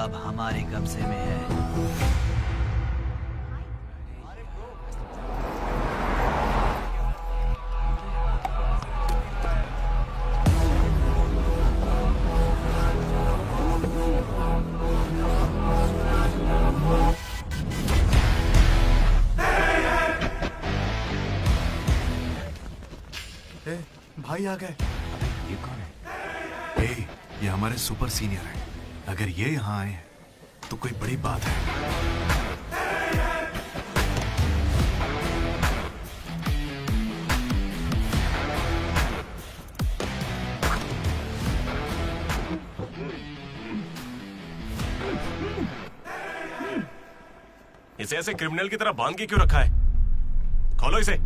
अब हमारे कब्जे में है। भाई आ गए। अबे ये कौन है? ये हमारे सुपर सीनियर हैं। अगर ये यहाँ आए तो कोई बड़ी बात है। इसे ऐसे क्रिमिनल की तरह बांध के क्यों रखा है? खोलो इसे।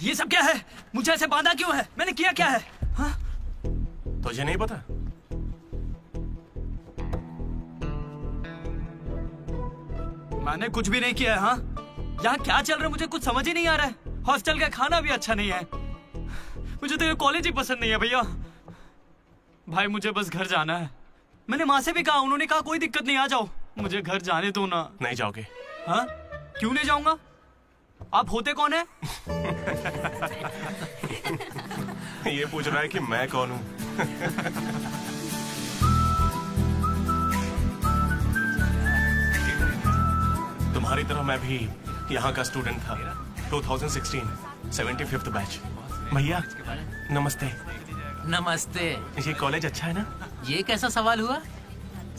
ये सब क्या है? मुझे ऐसे बांधा क्यों है? मैंने किया क्या है? हाँ? तुझे नहीं पता? मैंने कुछ भी नहीं किया है। हाँ? यहाँ क्या चल रहा है मुझे कुछ समझ ही नहीं आ रहा है। हॉस्टल का खाना भी अच्छा नहीं है। मुझे तो ये कॉलेज ही पसंद नहीं है भैया। भाई मुझे बस घर जाना है। मैंने माँ से भी कहा, उन्होंने कहा कोई दिक्कत नहीं, आ जाओ। मुझे घर जाने दो ना। नहीं जाओगे? हाँ? क्यों नहीं जाऊंगा? आप होते कौन है? ये पूछ रहा है कि मैं कौन हूँ। तुम्हारी तरह मैं भी यहाँ का स्टूडेंट था। 2016 75th बैच। भैया नमस्ते। नमस्ते। ये कॉलेज अच्छा है ना? ये कैसा सवाल हुआ?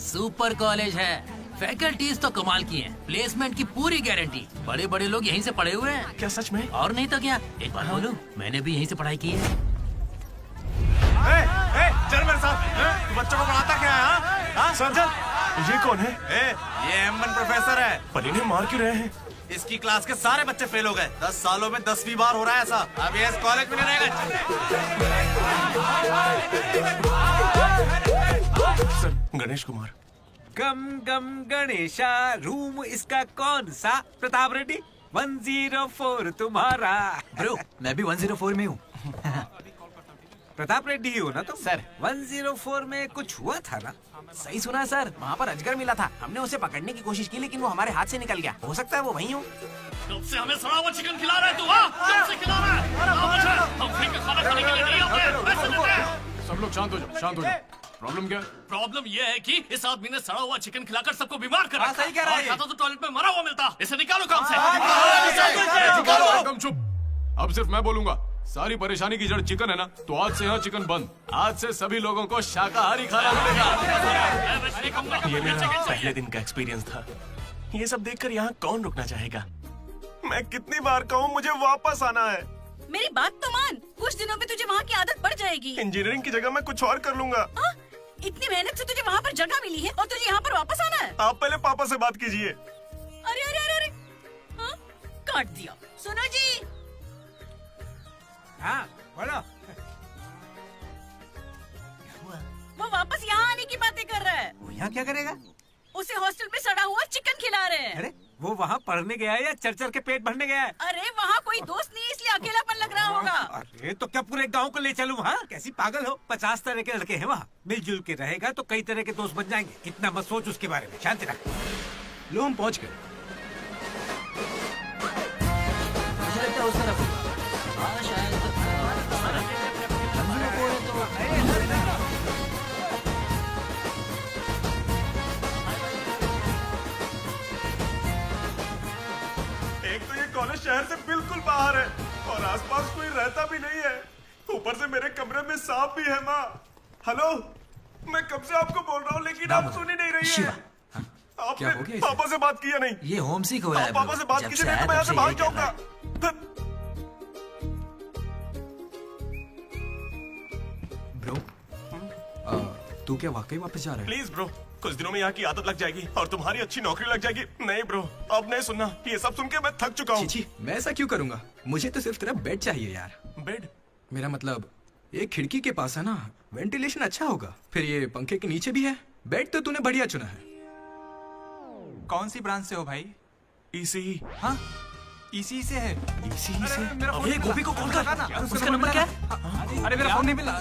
सुपर कॉलेज है। फैकल्टीज तो कमाल की हैं। प्लेसमेंट की पूरी गारंटी। बड़े बड़े लोग यहीं से पढ़े हुए हैं। क्या सच में? और नहीं तो क्या। एक बात बोलूं, मैंने भी यहीं से पढ़ाई की है। चल मेरे साथ। बच्चों को पढ़ाता क्या है? हाँ? चल। ये कौन है? ये एमन प्रोफेसर है। पर इन्हें मार क्यों रहे हैं? इसकी क्लास के सारे बच्चे फेल हो गए। 10 सालों में 10वीं बार हो रहा है ऐसा। अब ये इस कॉलेज में नहीं रहेगा। सर गणेश कुमार। गम गम गणेशा। रूम इसका कौन सा? प्रताप रेड्डी 104 तुम्हारा। ब्रो मैं भी 104 में हूँ। प्रताप रेड्डी ही हो ना तुम? सर 104 में कुछ हुआ था ना? सही सुना है सर, वहाँ पर अजगर मिला था। हमने उसे पकड़ने की कोशिश की लेकिन वो हमारे हाथ से निकल गया। हो सकता है वो वहीं हो। कब से हमें सड़ा हुआ चिकन खिला रहा है तू? हाँ? कब से खिला रहा है? हम फ्री का खाना खाने के लिए नहीं आते। पैसे देते हैं। सब लोग शांत हो जाओ, शांत हो जाओ। प्रॉब्लम क्या है? प्रॉब्लम ये है कि इस आदमी ने सड़ा हुआ चिकन खिलाकर सबको बीमार कर रखा। सही कह रहा है। खाता तो टॉयलेट में मरा हुआ मिलता। इसे निकालो काम से। एकदम चुप। अब सिर्फ मैं बोलूंगा। सारी परेशानी की जड़ चिकन है ना, तो आज से यहाँ चिकन बंद। आज से सभी लोगों को शाकाहारी खाना मिलेगा। ये मेरा पहले दिन का एक्सपीरियंस था। ये सब देखकर यहाँ कौन रुकना चाहेगा? मैं कितनी बार कहूँ मुझे वापस आना है। मेरी बात तो मान। कुछ दिनों में तुझे वहाँ की आदत पड़ जाएगी। इंजीनियरिंग की जगह मैं कुछ और कर लूंगा। इतनी मेहनत से तुझे वहाँ पर जगह मिली है और तुझे यहाँ पर वापस आना है? आप पहले पापा से बात कीजिए। अरे अरे अरे अरे, हाँ? काट दिया। सुनो जी। हाँ बोलो। वो वापस यहाँ आने की बातें कर रहा है। वो यहाँ क्या करेगा? उसे हॉस्टल में सड़ा हुआ चिकन खिला रहे हैं। अरे वो वहाँ पढ़ने गया है या चर के पेट भरने गया है? अरे वहाँ कोई दोस्त नहीं इसलिए अकेलापन लग रहा होगा। अरे तो क्या पूरे गांव को ले चलूं? हाँ कैसी पागल हो? 50 तरह के लड़के हैं वहाँ। मिलजुल के रहेगा तो कई तरह के दोस्त बन जाएंगे। इतना मत सोच उसके बारे में। शांति रख। लो हम पहुँच गए। मुझे लगता है उस तरफ। हाँ शायद एक तो ये कॉलेज शहर से बिल्कुल बाहर है और आसपास कोई रहता भी नहीं है। ऊपर से मेरे कमरे में सांप भी है। माँ हेलो, मैं कब से आपको बोल रहा हूँ लेकिन आप सुन ही नहीं रही है। आपने पापा से बात किया नहीं? ये होम सिक हो रहा है। पापा से बात कीजिए नहीं तो मैं यहाँ से भाग जाऊंगा। ब्रो तू क्या वाकई वापस जा रहा है? प्लीज ब्रो, कुछ दिनों में यहाँ की आदत लग जाएगी और तुम्हारी अच्छी नौकरी लग जाएगी। नहीं ब्रो, अब नहीं सुनना। ये सब सुन के मैं थक चुका हूँ। छी, मैं ऐसा क्यों करूंगा? मुझे तो सिर्फ तेरा बेड चाहिए यार। बेड? मेरा मतलब ये खिड़की के पास है ना, वेंटिलेशन अच्छा होगा। फिर ये पंखे के नीचे भी है। बेड तो तूने बढ़िया चुना है। कौन सी ब्रांच से हो भाई? ईसीई। हाँ इसी से है। इसी से? अरे गोपी को कॉल कर। उसका नंबर क्या है? अरे मेरा फोन नहीं मिला।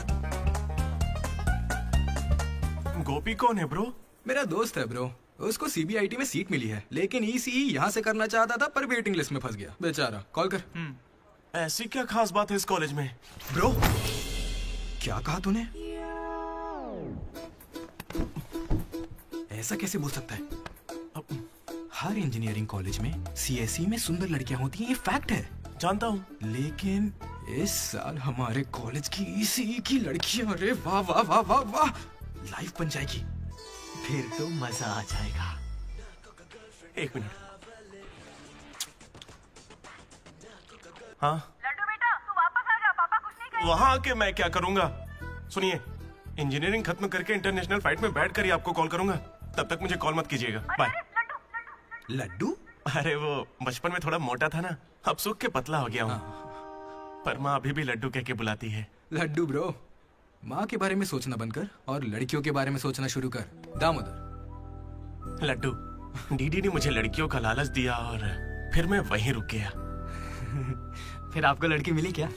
गोपी कौन है ब्रो? मेरा दोस्त है ब्रो। उसको सीबीआईटी में सीट मिली है, लेकिन ईसीई यहाँ से करना चाहता था पर वेटिंग लिस्ट में फंस गया बेचारा। कॉल कर। ऐसी क्या खास बात है इस कॉलेज में? ब्रो क्या कहा तूने? ऐसा कैसे बोल सकता है? हर इंजीनियरिंग कॉलेज में सीएसई में सुंदर लड़कियां होती हैं, ये फैक्ट है। जानता हूँ, लेकिन इस साल हमारे कॉलेज की ईसीई की लड़कियां, अरे वाह वाह वाह वाह वाह, लाइफ बन जाएगी। फिर तो मजा आ जाएगा। एक मिनट। हाँ लड्डू बेटा, तू वापस आ जा, पापा कुछ नहीं करेंगे। वहां आके मैं क्या करूंगा? सुनिए, इंजीनियरिंग खत्म करके इंटरनेशनल फ्लाइट में बैठ कर ही आपको कॉल करूंगा। तब तक मुझे कॉल मत कीजिएगा। बाय। लड्डू? अरे वो बचपन में थोड़ा मोटा था ना, अब सूख के पतला हो गया हूँ। पर माँ अभी भी लड्डू कह के बुलाती है। लड्डू ब्रो, माँ के बारे में सोचना बंद कर और लड़कियों के बारे में सोचना शुरू कर। दामोदर। लड्डू, डीडी ने मुझे लड़कियों का लालच दिया और फिर मैं वहीं रुक गया। फिर आपको लड़की मिली क्या?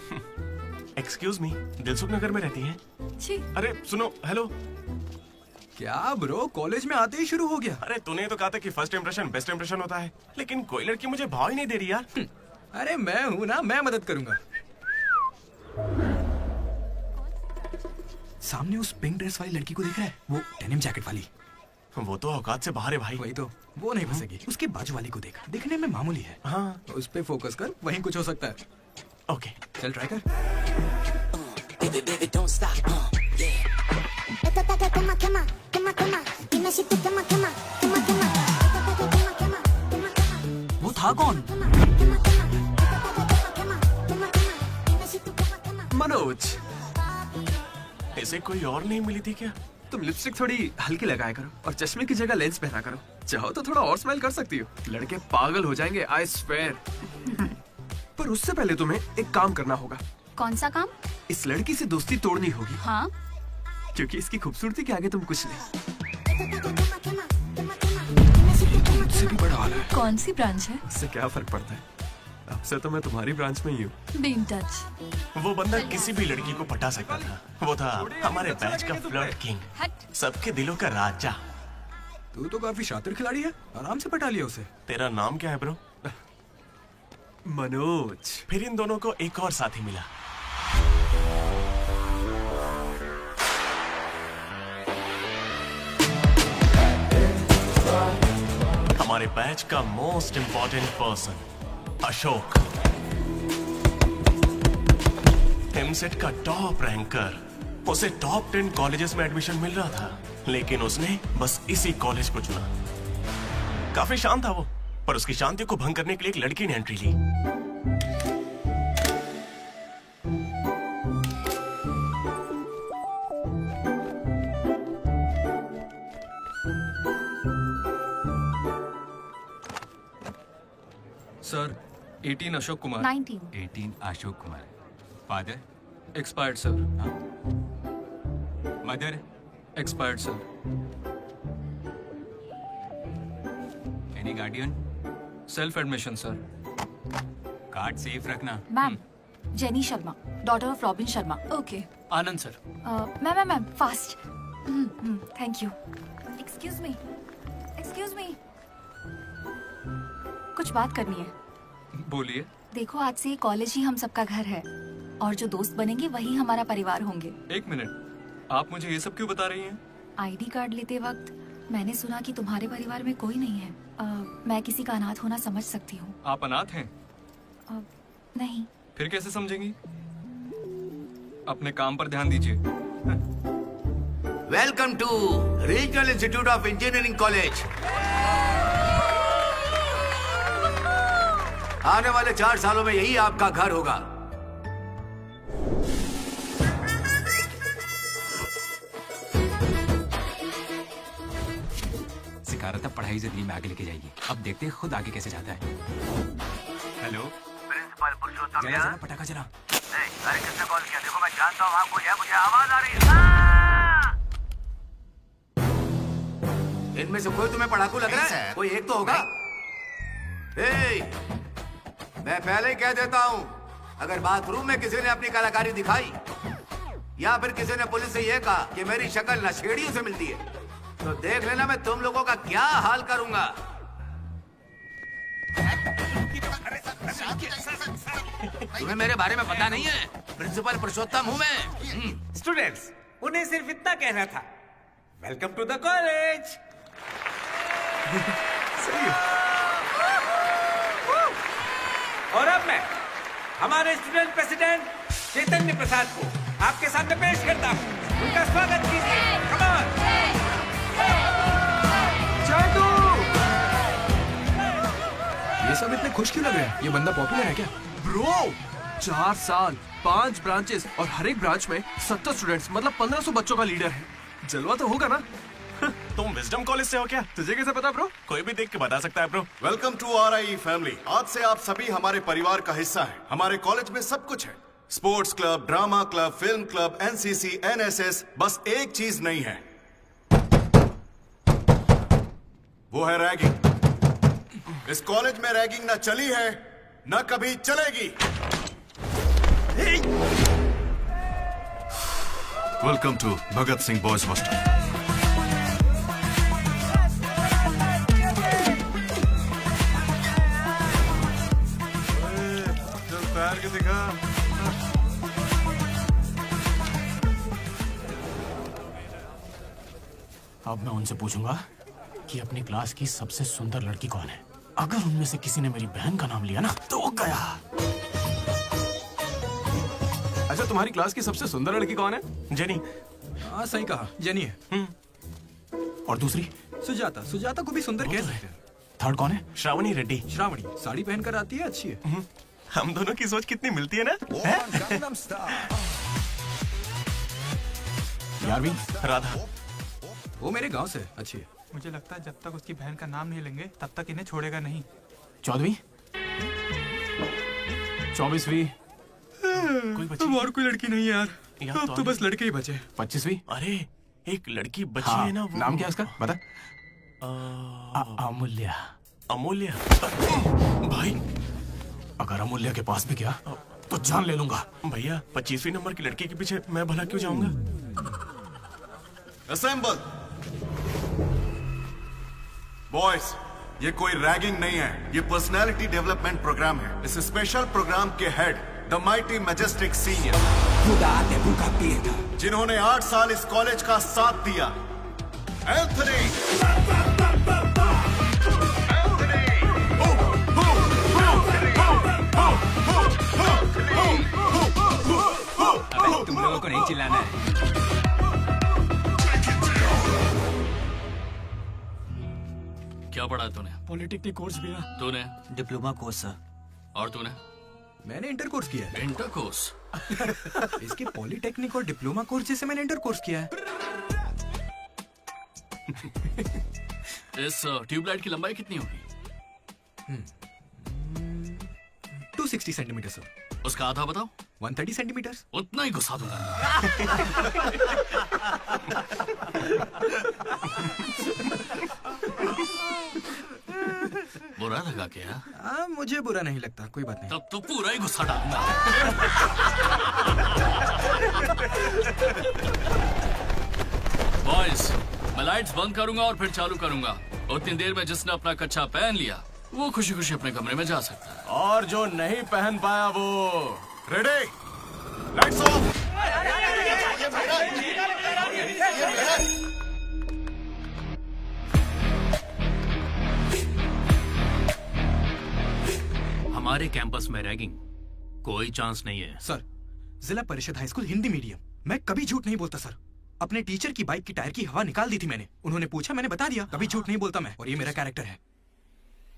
एक्सक्यूज मी, दिलसुख नगर में रहती हैं? छी। अरे सुनो, हेलो। क्या ब्रो, कॉलेज में आते ही शुरू हो गया? अरे तूने तो कहा था कि फर्स्ट इंप्रेशन बेस्ट इंप्रेशन होता है, लेकिन कोई लड़की मुझे भाव ही नहीं दे रही यार। अरे मैं हूं ना, मैं मदद करूंगा। सामने उस पिंक ड्रेस वाली लड़की को देख रहा है? वो डेनिम जैकेट वाली। वो तो औकात से बाहर है भाई। वही तो, वो नहीं फंसेगी। उसके बाजू वाली को देख, दिखने में मामूली है। हाँ, उस पे फोकस कर, वहीं कुछ हो सकता है। ओके, चल ट्राई कर। वो था कौन? मनोज, इसे कोई और नहीं मिली थी क्या? तुम लिपस्टिक थोड़ी हल्की लगाया करो और चश्मे की जगह लेंस पहना करो। चाहो तो थोड़ा और स्माइल कर सकती हो, लड़के पागल हो जाएंगे, आई स्वेयर। पर उससे पहले तुम्हें एक काम करना होगा। कौन सा काम? इस लड़की से दोस्ती तोड़नी होगी। हाँ, क्योंकि इसकी खूबसूरती के आगे तुम कुछ नहीं। मुझसे भी बड़ा वाला है। कौन सी ब्रांच है? इससे क्या फर्क पड़ता है, अब से तो मैं तुम्हारी ब्रांच में ही हूँ। Be in touch. वो बंदा किसी भी लड़की को पटा सकता था। वो था हमारे बैच का फ्लर्ट किंग, सबके दिलों का राजा। तू तो काफी शातिर खिलाड़ी है, आराम से पटा लिया उसे। तेरा नाम क्या है ब्रो? मनोज। फिर इन दोनों को एक और साथी मिला। हमारे बैच का most important person Ashok, EAMCET का टॉप रैंकर। उसे टॉप 10 कॉलेजेस में एडमिशन मिल रहा था, लेकिन उसने बस इसी कॉलेज को चुना। काफी शांत था वो, पर उसकी शांति को भंग करने के लिए एक लड़की ने एंट्री ली। Sir, 18 Ashok Kumar. 19। Ashok Kumar. Father? Expired sir. Mother? Expired sir. Any guardian? Self admission sir. Card safe रखना। Ma'am, Jenny Sharma, daughter of Robin Sharma. Okay. Anand sir. Ma'am, fast. Thank you. Excuse me, कुछ बात करनी है। बोलिए। देखो, आज से कॉलेज ही हम सबका घर है और जो दोस्त बनेंगे वही हमारा परिवार होंगे। एक मिनट, आप मुझे ये सब क्यों बता रही हैं? आईडी कार्ड लेते वक्त मैंने सुना कि तुम्हारे परिवार में कोई नहीं है। मैं किसी का अनाथ होना समझ सकती हूँ। आप अनाथ हैं? नहीं। फिर कैसे समझेंगी? अपने काम पर ध्यान दीजिए। Welcome to regional institute of engineering college. आने वाले 4 सालों में यही आपका घर होगा। सिखा रहा था पढ़ाई जिंदगी में आगे लेके जाएगी, अब देखते हैं खुद आगे कैसे जाता है। हेलो प्रिंसिपल पुरुषोत्तम जरा जरा पटाखा जरा। अरे किसने कॉल किया? देखो मैं जानता हूँ वहाँ कोई है, मुझे आवाज आ रही है। इनमें से कोई तुम्हें पढ़ाकू लग रहा है? कोई एक तो होगा। मैं पहले ही कह देता हूँ, अगर बाथरूम में किसी ने अपनी कलाकारी दिखाई या फिर किसी ने पुलिस से यह कहा कि मेरी शक्ल नशेड़ियों से मिलती है, तो देख लेना मैं तुम लोगों का क्या हाल करूंगा। तुम्हें मेरे बारे में पता नहीं है? प्रिंसिपल पुरुषोत्तम हूँ मैं। स्टूडेंट्स, उन्हें सिर्फ इतना कहना था, वेलकम टू द कॉलेज। सही है। और अब मैं हमारे स्टूडेंट प्रेसिडेंट चैतन्य प्रसाद को आपके सामने पेश करता हूँ। उनका स्वागत कीजिए। Come on. जादू! ये सब इतने खुश क्यों लग रहे हैं? ये बंदा पॉपुलर है क्या? ब्रो, 4 साल, 5 ब्रांचेस और हर एक ब्रांच में 70 स्टूडेंट्स, मतलब 1500 बच्चों का लीडर है। जलवा तो होगा ना? तुम विजडम कॉलेज से हो क्या? तुझे कैसे पता ब्रो? कोई भी देख के बता सकता है bro. Welcome to RIE family. आज से आप सभी हमारे परिवार का हिस्सा हैं। हमारे कॉलेज में सब कुछ है, sports club, drama club, film club, NCC, NSS। बस एक चीज नहीं है, वो है रैगिंग। इस कॉलेज में रैगिंग ना चली है, ना कभी चलेगी। Welcome to Bhagat Singh boys hostel. पैर के दिखा। अब मैं उनसे पूछूंगा कि अपनी क्लास की सबसे सुंदर लड़की कौन है। अगर उनमें से किसी ने मेरी बहन का नाम लिया ना तो गया। अच्छा, तुम्हारी क्लास की सबसे सुंदर लड़की कौन है? जेनी। हाँ सही कहा, जेनी है। और दूसरी? सुजाता। सुजाता को भी सुंदर कह सकते हैं। थर्ड कौन है? श्रावणी रेड्डी। श्रावणी साड़ी पहनकर आती है, अच्छी है। हम दोनों की सोच कितनी मिलती है ना? यारवी? राधा। वो मेरे गांव से, अच्छी है। मुझे लगता है जब तक उसकी बहन का नाम नहीं लेंगे तब तक इन्हें छोड़ेगा नहीं। 14वीं? 24वीं? कोई बची? और कोई लड़की नहीं है यार, अब तो बस लड़के ही बचे। 25वीं? अरे एक लड़की बची हाँ, है ना, वो नाम क्या है उसका बता। अमूल्य। अमूल्य? भाई अगर अमूल्य के पास भी गया तो जान ले लूंगा। भैया 25वीं नंबर की लड़की के पीछे मैं भला क्यों जाऊंगा? असेंबल। बॉयज, ये कोई रैगिंग नहीं है, ये पर्सनालिटी डेवलपमेंट प्रोग्राम है। इस स्पेशल प्रोग्राम के head the mighty majestic senior, जिन्होंने 8 साल इस कॉलेज का साथ दिया, एंथनी। तुम लोगों को नहीं चिल्लाना है। क्या पढ़ा है तूने? पॉलिटेक्निक कोर्स भी है। तूने? Diploma course sir. और तूने? मैंने इंटर कोर्स किया है। Inter course? इसके पॉलिटेक्निक और डिप्लोमा कोर्स जैसे मैंने इंटर कोर्स किया है। इस ट्यूबलाइट की लंबाई कितनी होगी? 260 सेंटीमीटर सर। उसका आधा बताओ। 130 सेंटीमीटर। उतना ही घुसा दूंगा। बुरा लगा क्या? मुझे बुरा नहीं लगता, कोई बात नहीं। तब तो पूरा ही गुस्सा डालूंगा। बॉयज, मैं लाइट्स बंद करूंगा और फिर चालू करूंगा। उतनी देर में जिसने अपना कच्चा पहन लिया वो खुशी खुशी अपने कमरे में जा सकता है, और जो नहीं पहन पाया वो रेडी, लाइट्स ऑफ। हमारे कैंपस में रैगिंग कोई चांस नहीं है सर। जिला परिषद हाई स्कूल हिंदी मीडियम, मैं कभी झूठ नहीं बोलता सर। अपने टीचर की बाइक की टायर की हवा निकाल दी थी मैंने। उन्होंने पूछा, मैंने बता दिया। कभी झूठ नहीं बोलता मैं, और ये मेरा कैरेक्टर है।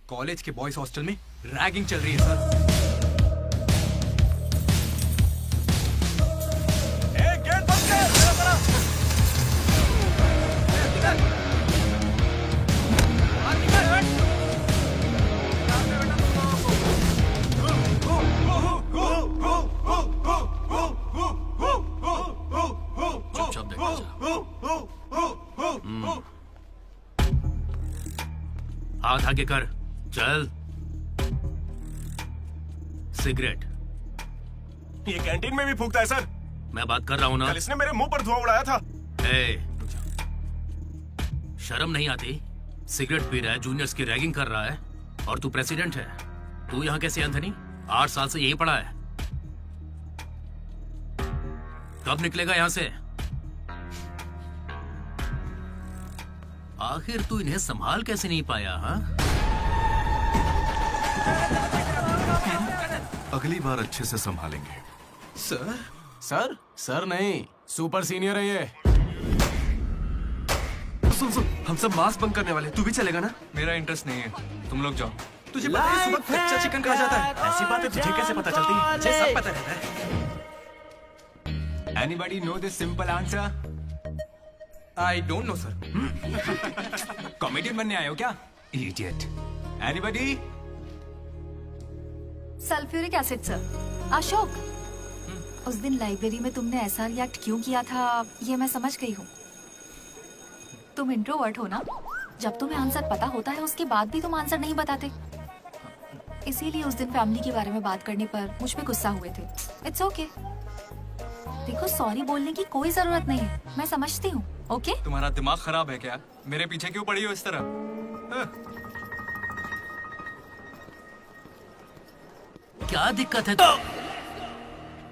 कॉलेज के बॉयज हॉस्टल में रैगिंग चल रही है सर। चुपचाप देखो। हाथ आगे कर, चल। सिगरेट। ये कैंटीन में भी फूकता है सर। मैं बात कर रहा हूँ ना। कल इसने मेरे मुंह पर धुआं उड़ाया था। शर्म नहीं आती? सिगरेट पी रहा है, जूनियर्स की रैगिंग कर रहा है, और तू प्रेसिडेंट है। तू यहाँ कैसे एंथनी? 8 साल से यही पड़ा है। कब निकलेगा यहाँ से? आखिर तू इन्हें संभाल कैसे नहीं पाया? हाँ, अगली बार अच्छे से संभालेंगे। सर सर सर नहीं, सुपर सीनियर है ये। सुन सुन, हम सब मास्क बंद करने वाले, तू भी चलेगा ना? मेरा इंटरेस्ट नहीं है, तुम लोग जाओ। तुझे पता है सुबह कच्चा चिकन खा जाता है? ऐसी बातें तुझे कैसे पता चलती? मुझे सब पता रहता है। Anybody know this simple answer? I don't know, sir. Comedian बनने आए हो क्या? Idiot. Anybody? Sulphuric acid sir. Ashok, उस दिन लाइब्रेरी में तुमने ऐसा रिएक्ट क्यों किया था, ये मैं समझ गई हूँ। तुम इंट्रोवर्ट हो ना? जब तुम्हें आंसर पता होता है उसके बाद भी तुम आंसर नहीं बताते। इसीलिए उस दिन फैमिली के बारे में बात करने पर मुझ पे गुस्सा हुए थे। It's okay. देखो, सॉरी बोलने की कोई जरूरत नहीं है, मैं समझती हूँ। ओके? तुम्हारा दिमाग खराब है क्या? मेरे पीछे क्यों पड़ी हो इस तरह? क्या दिक्कत है?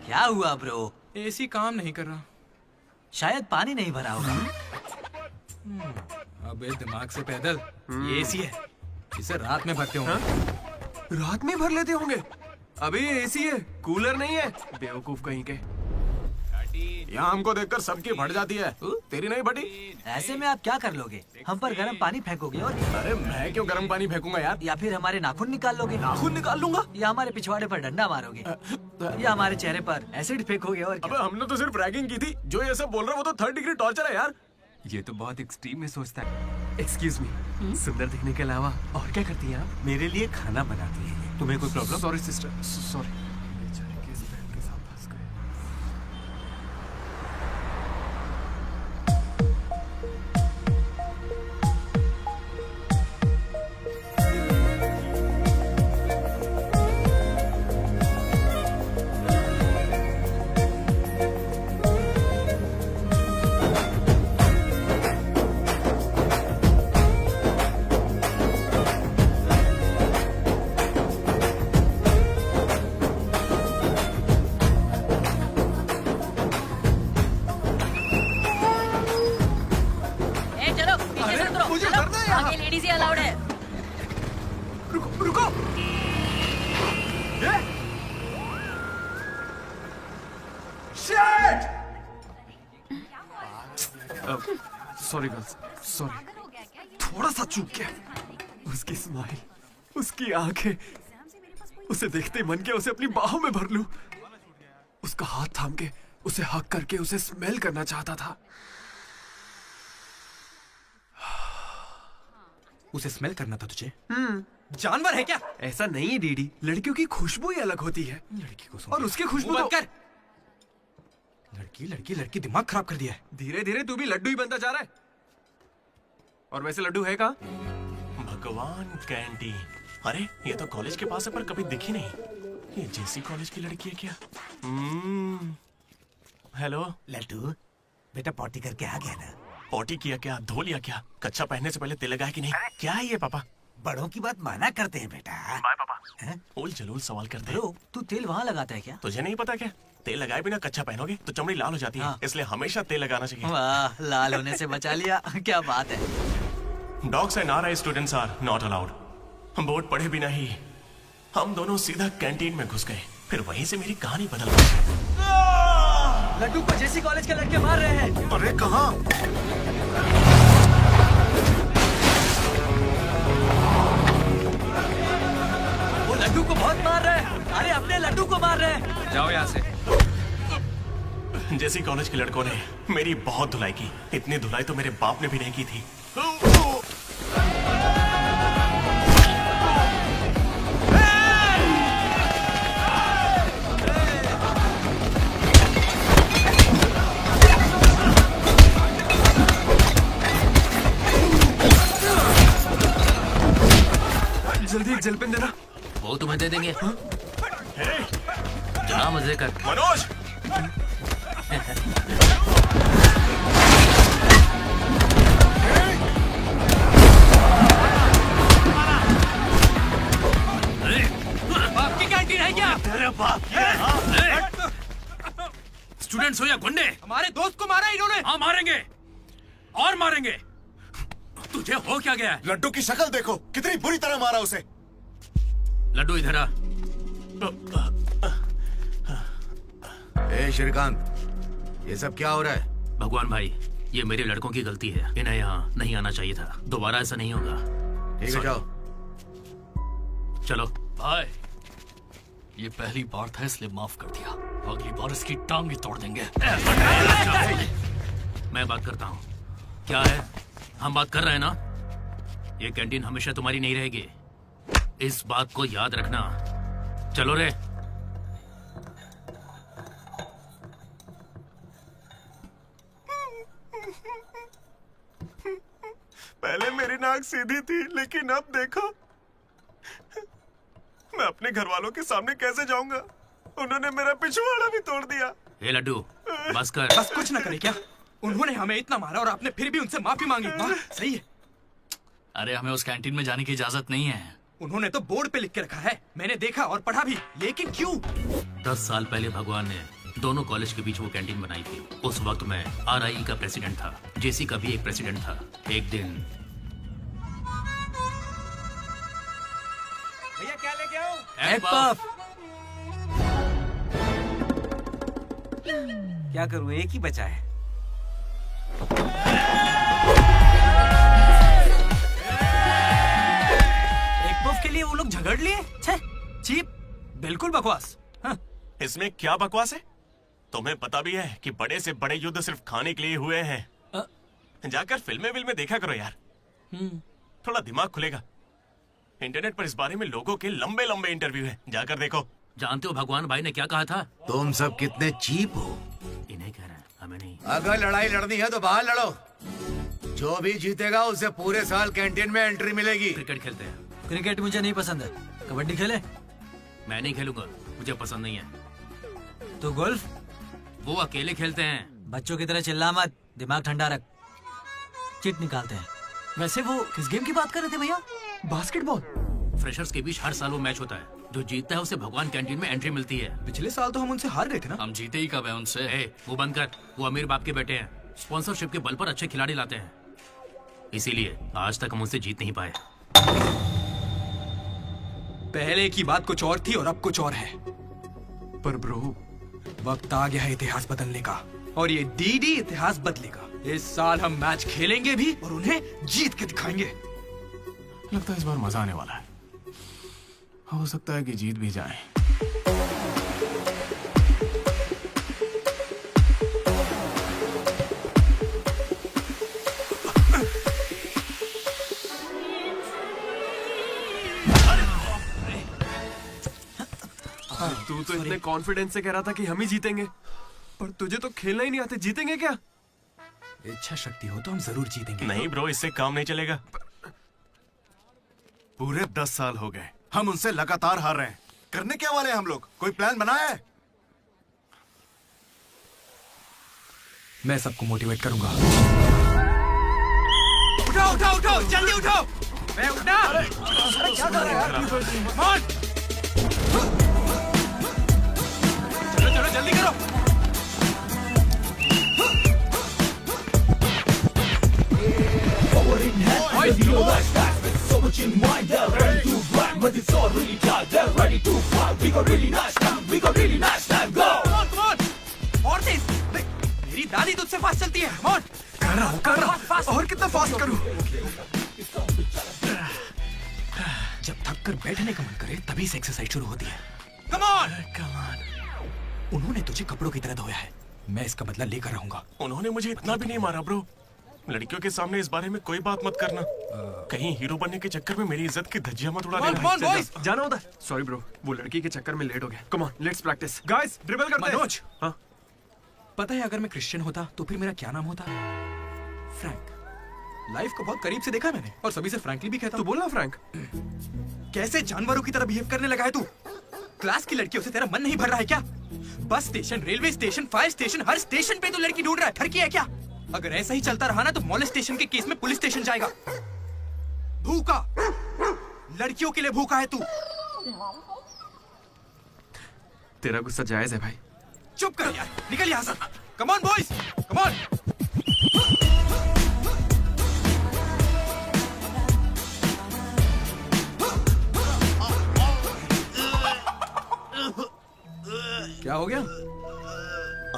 क्या हुआ ब्रो? एसी काम नहीं कर रहा। शायद पानी नहीं भरा होगा। अबे दिमाग से पैदल, ये एसी है, इसे रात में भरते होंगे। रात में भर लेते होंगे? अबे ये एसी है, कूलर नहीं है। बेवकूफ कहीं के। यहाँ हमको देखकर सबकी फट जाती है, तेरी नहीं फटी? ऐसे में आप क्या कर लोगे? हम पर गर्म पानी फेंकोगे और अरे मैं क्यों गर्म पानी फेंकूंगा यार? या फिर हमारे नाखून निकाल लोगे? नाखून निकाल लूंगा? या हमारे पिछवाड़े पर डंडा मारोगे? या हमारे चेहरे पर एसिड फेंकोगे? और अबे हमने तो सिर्फ रैगिंग की थी, जो ये सब बोल रहा है वो तो 3rd डिग्री टॉर्चर है यार। ये तो बहुत एक्सट्रीम में सोचता है। एक्सक्यूज मी, सुंदर दिखने के अलावा और क्या करती हैं आप? मेरे लिए खाना बनाती है। तुम्हें कोई problem? Sorry sister, sorry. Ladies ही अलाउड है। रुको रुको। Sorry girls, sorry. थोड़ा सा चूक गया। उसकी स्माइल, उसकी आंखें, उसे देखते ही मन किया उसे अपनी बाहों में भर लूं। उसका हाथ थाम के उसे हक करके उसे स्मेल करना चाहता था। उसे स्मेल करना था तुझे? जानवर है क्या? ऐसा नहीं है डीडी, लड़कियों की खुशबू ही अलग होती है। लड़की को और उसकी खुशबू तो... कर। लड़की लड़की लड़की दिमाग खराब कर दिया है। धीरे धीरे तू भी लड्डू ही बनता जा रहा है। और वैसे लड्डू है कहाँ? भगवान, कैंटीन। अरे ये तो कॉलेज के पास है पर कभी दिखी नहीं। ये जेसी कॉलेज की लड़की है क्या? हेलो लड्डू, बेटा पॉटी करके आ गया ना? पॉटी किया क्या, धो लिया क्या? कच्चा पहनने से पहले तेल लगाया कि नहीं? क्या है ये पापा? बड़ों की बात माना करते हैं बेटा। बाय पापा। उल जलूल सवाल करते हैं। तू तेल वहाँ लगाता है क्या? तुझे नहीं पता क्या? तेल लगाए बिना कच्चा पहनोगे तो चमड़ी लाल हो जाती है। इसलिए हमेशा तेल लगाना चाहिए। वाह, लाल होने से बचा लिया। क्या बात है। Dogs and RI students are not allowed. Board पढ़े बिना ही हम दोनों सीधा कैंटीन में घुस गए। फिर वहीं से मेरी कहानी बदल गई। लड्डू को जेसी कॉलेज के लड़के मार रहे हैं। अरे कहाँ? वो लड्डू को बहुत मार रहे हैं। अरे अपने लड्डू को मार रहे हैं। जाओ यहाँ से। जेसी कॉलेज के लड़कों ने मेरी बहुत धुलाई की। इतनी धुलाई तो मेरे बाप ने भी नहीं की थी। जल्दी एक जल पेन देना। वो तुम्हें दे देंगे। जा मजे कर। मनोज बाप की कैंटीन है क्या? तेरे बाप स्टूडेंट्स हो या गुंडे, हमारे दोस्त को मारा इन्होंने। हाँ मारेंगे और मारेंगे। तुझे हो क्या गया है? लड्डू की शक्ल देखो, कितनी बुरी तरह मारा उसे। लड्डू इधर आ। ए श्रीकांत, ये सब क्या हो रहा है? भगवान भाई, ये मेरे लड़कों की गलती है, इन्हें यहाँ नहीं आना चाहिए था। दोबारा ऐसा नहीं होगा। ठीक है, जाओ। चलो भाई, ये पहली बार था इसलिए माफ कर दिया, अगली बार इसकी टांग ही तोड़ देंगे। मैं बात करता हूँ। क्या है, हम बात कर रहे हैं ना? ये कैंटीन हमेशा तुम्हारी नहीं रहेगी, इस बात को याद रखना। चलो रे। पहले मेरी नाक सीधी थी, लेकिन अब देखो, मैं अपने घर वालों के सामने कैसे जाऊंगा? उन्होंने मेरा पिछवाड़ा भी तोड़ दिया। ए लड्डू, बस कर। बस कुछ ना करे क्या? उन्होंने हमें इतना मारा और आपने फिर भी उनसे माफी मांगी। वाह, सही है। अरे हमें उस कैंटीन में जाने की इजाजत नहीं है। उन्होंने तो बोर्ड पे लिख के रखा है, मैंने देखा और पढ़ा भी, लेकिन क्यों? 10 साल पहले भगवान ने दोनों कॉलेज के बीच वो कैंटीन बनाई थी। उस वक्त मैं RIE का प्रेसिडेंट था, JC का भी एक प्रेसिडेंट था। एक दिन भैया क्या लेके आओ? Egg puff. क्या करूं, एक ही बचा है। एक पफ के लिए वो लोग झगड़ लिए? छे, चीप, बिल्कुल बकवास। हाँ। इसमें क्या बकवास है? तुम्हें पता भी है कि बड़े से बड़े युद्ध सिर्फ खाने के लिए हुए हैं। जाकर फिल्में देखा करो यार, थोड़ा दिमाग खुलेगा। इंटरनेट पर इस बारे में लोगों के लंबे लंबे इंटरव्यू हैं, जाकर देखो। जानते हो भगवान भाई ने क्या कहा था? तुम सब कितने चीप हो। इन्हें कह रहे हैं, हमें नहीं। अगर लड़ाई लड़नी है तो बाहर लड़ो, जो भी जीतेगा उसे पूरे साल कैंटीन में एंट्री मिलेगी। क्रिकेट खेलते हैं। क्रिकेट मुझे नहीं पसंद है। कबड्डी खेले? मैं नहीं खेलूंगा, मुझे पसंद नहीं है। तो गोल्फ? वो अकेले खेलते हैं। बच्चों की तरह चिल्ला मत, दिमाग ठंडा रख। चिट निकालते हैं। वैसे वो किस गेम की बात कर रहे थे भैया? बास्केटबॉल। फ्रेशर्स के बीच हर साल वो मैच होता है, जो जीतता है उसे भगवान कैंटीन में एंट्री मिलती है। पिछले साल तो हम उनसे हार गए थे ना। हम जीते ही कब है उनसे? वो बंद कर, वो अमीर बाप के बेटे हैं, स्पॉन्सरशिप के बल पर अच्छे खिलाड़ी लाते हैं, इसीलिए आज तक हम उनसे जीत नहीं पाए। पहले की बात कुछ और थी और अब कुछ और है। पर ब्रो, वक्त आ गया है इतिहास बदलने का, और ये डीडी इतिहास बदलेगा। इस साल हम मैच खेलेंगे भी और उन्हें जीत के दिखाएंगे। लगता है इस बार मजा आने वाला है। हो सकता है कि जीत भी जाए। तू तो इतने कॉन्फिडेंस से कह रहा था कि हम ही जीतेंगे, पर तुझे तो खेलना ही नहीं आते। जीतेंगे क्या? इच्छा शक्ति हो तो हम जरूर जीतेंगे। नहीं ब्रो, इससे काम नहीं चलेगा। पूरे 10 साल हो गए हम उनसे लगातार हार रहे हैं। करने क्या वाले हैं हम लोग? कोई प्लान बनाया है? मैं सबको मोटिवेट करूंगा। उठाओ उठाओ उठाओ, जल्दी उठाओ। मैं उठना। अरे क्या कर रहे हैं यार? चलो चलो जल्दी करो। मेरी दादी तुझसे फास्ट चलती है। कर रहा हूँ। और कितना फास्ट करूँ? जब थक कर बैठने का मन करे तभी से एक्सरसाइज शुरू होती है। Come on! उन्होंने तुझे कपड़ों की तरह धोया है, मैं इसका बदला लेकर रहूंगा। उन्होंने मुझे इतना भी नहीं मारा ब्रो। लड़कियों के सामने इस बारे में कोई बात मत करना। कहीं हीरो बनने के चक्कर में मेरी इज्जत की धज्जियां मत उड़ा देना। जाना होता है। सॉरी ब्रो, वो लड़की के चक्कर में लेट हो गया। Come on, let's practice. Guys, dribble करते हैं। मनोज, हाँ? पता है अगर मैं क्रिश्चियन होता तो फिर मेरा क्या नाम होता? फ्रैंक। लाइफ को बहुत करीब से देखा मैंने और सभी से फ्रैंकली भी कहता। तू बोलना फ्रैंक। कैसे जानवरों की तरह बिहेव करने लगा है तू? क्लास की लड़कियों से तेरा मन नहीं भर रहा है क्या? Bus station, railway station, fire station, हर स्टेशन पे तो लड़की ढूंढ रहा है। ठरकी है क्या? अगर ऐसा ही चलता रहा ना तो मॉलेस्टेशन के केस में पुलिस स्टेशन जाएगा। भूखा, लड़कियों के लिए भूखा है तू। तेरा गुस्सा जायज है भाई। चुप कर यार, निकल यहाँ से। Come on boys, come on. क्या हो गया?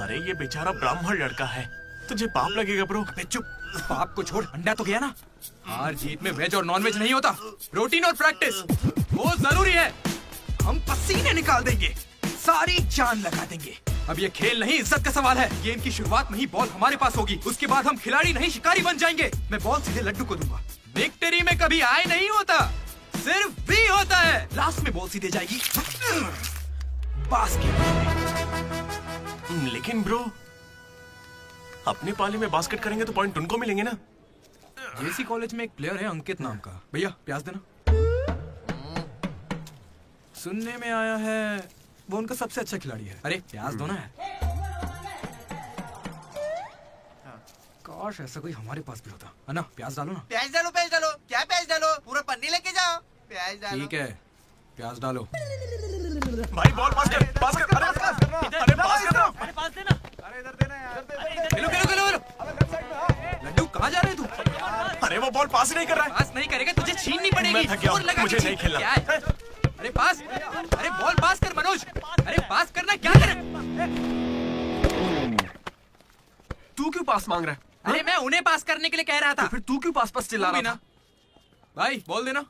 अरे ये बेचारा ब्राह्मण लड़का है, तुझे पाप लगेगा ब्रो। अबे चुप, पाप को छोड़, अंडा तो गया ना। हार जीत में वेज और नॉन वेज नहीं होता, प्रोटीन और प्रैक्टिस वो जरूरी है। हम पसीने निकाल देंगे, सारी जान लगा देंगे। अब ये खेल नहीं, इज्जत का सवाल है। गेम की शुरुआत में ही बॉल हमारे पास होगी, उसके बाद हम खिलाड़ी नहीं शिकारी बन जाएंगे। मैं बॉल सीधे लड्डू को दूंगा। विक्ट्री में कभी आए नहीं होता, सिर्फ भी होता है। लास्ट में बॉल सीधे जाएगी बास्केट। लेकिन ब्रो, अपने पाले में बास्केट करेंगे तो पॉइंट उनको मिलेंगे ना। जेसी कॉलेज में एक प्लेयर है अंकित नाम का। भैया प्याज देना। सुनने में आया है वो उनका सबसे अच्छा खिलाड़ी है। अरे प्याज दो ना यार। काश ऐसा कोई हमारे पास भी होता है ना। प्याज डालो ना। प्याज डालो, प्याज डालो। क्या प्याज डालो? पूरा पन्नी लेके जाओ। प्याज डालो। ठीक है, प्याज डालो। भाई बॉल पास कर, पास कर। अरे पास करना, अरे पास करना, अरे पास देना। अरे इधर देना यार। खेलो खेलो खेलो खेलो। लड्डू कहाँ जा रहे हैं तू? अरे वो बॉल पास ही नहीं कर रहा है। पास नहीं करेगा तुझे छीननी पड़ेगी। मैं थक गया हूं, जोर लगा के मुझे छीन। नहीं खेलना। क्या है? अरे पास, अरे बॉल पास कर मनोज। अरे पास करना, क्या करे? तू क्यों पास मांग रहा है? अरे मैं उन्हें पास करने के लिए कह रहा था। तो फिर तू क्यों पास पास चिल्ला रहा था? भाई बॉल देना।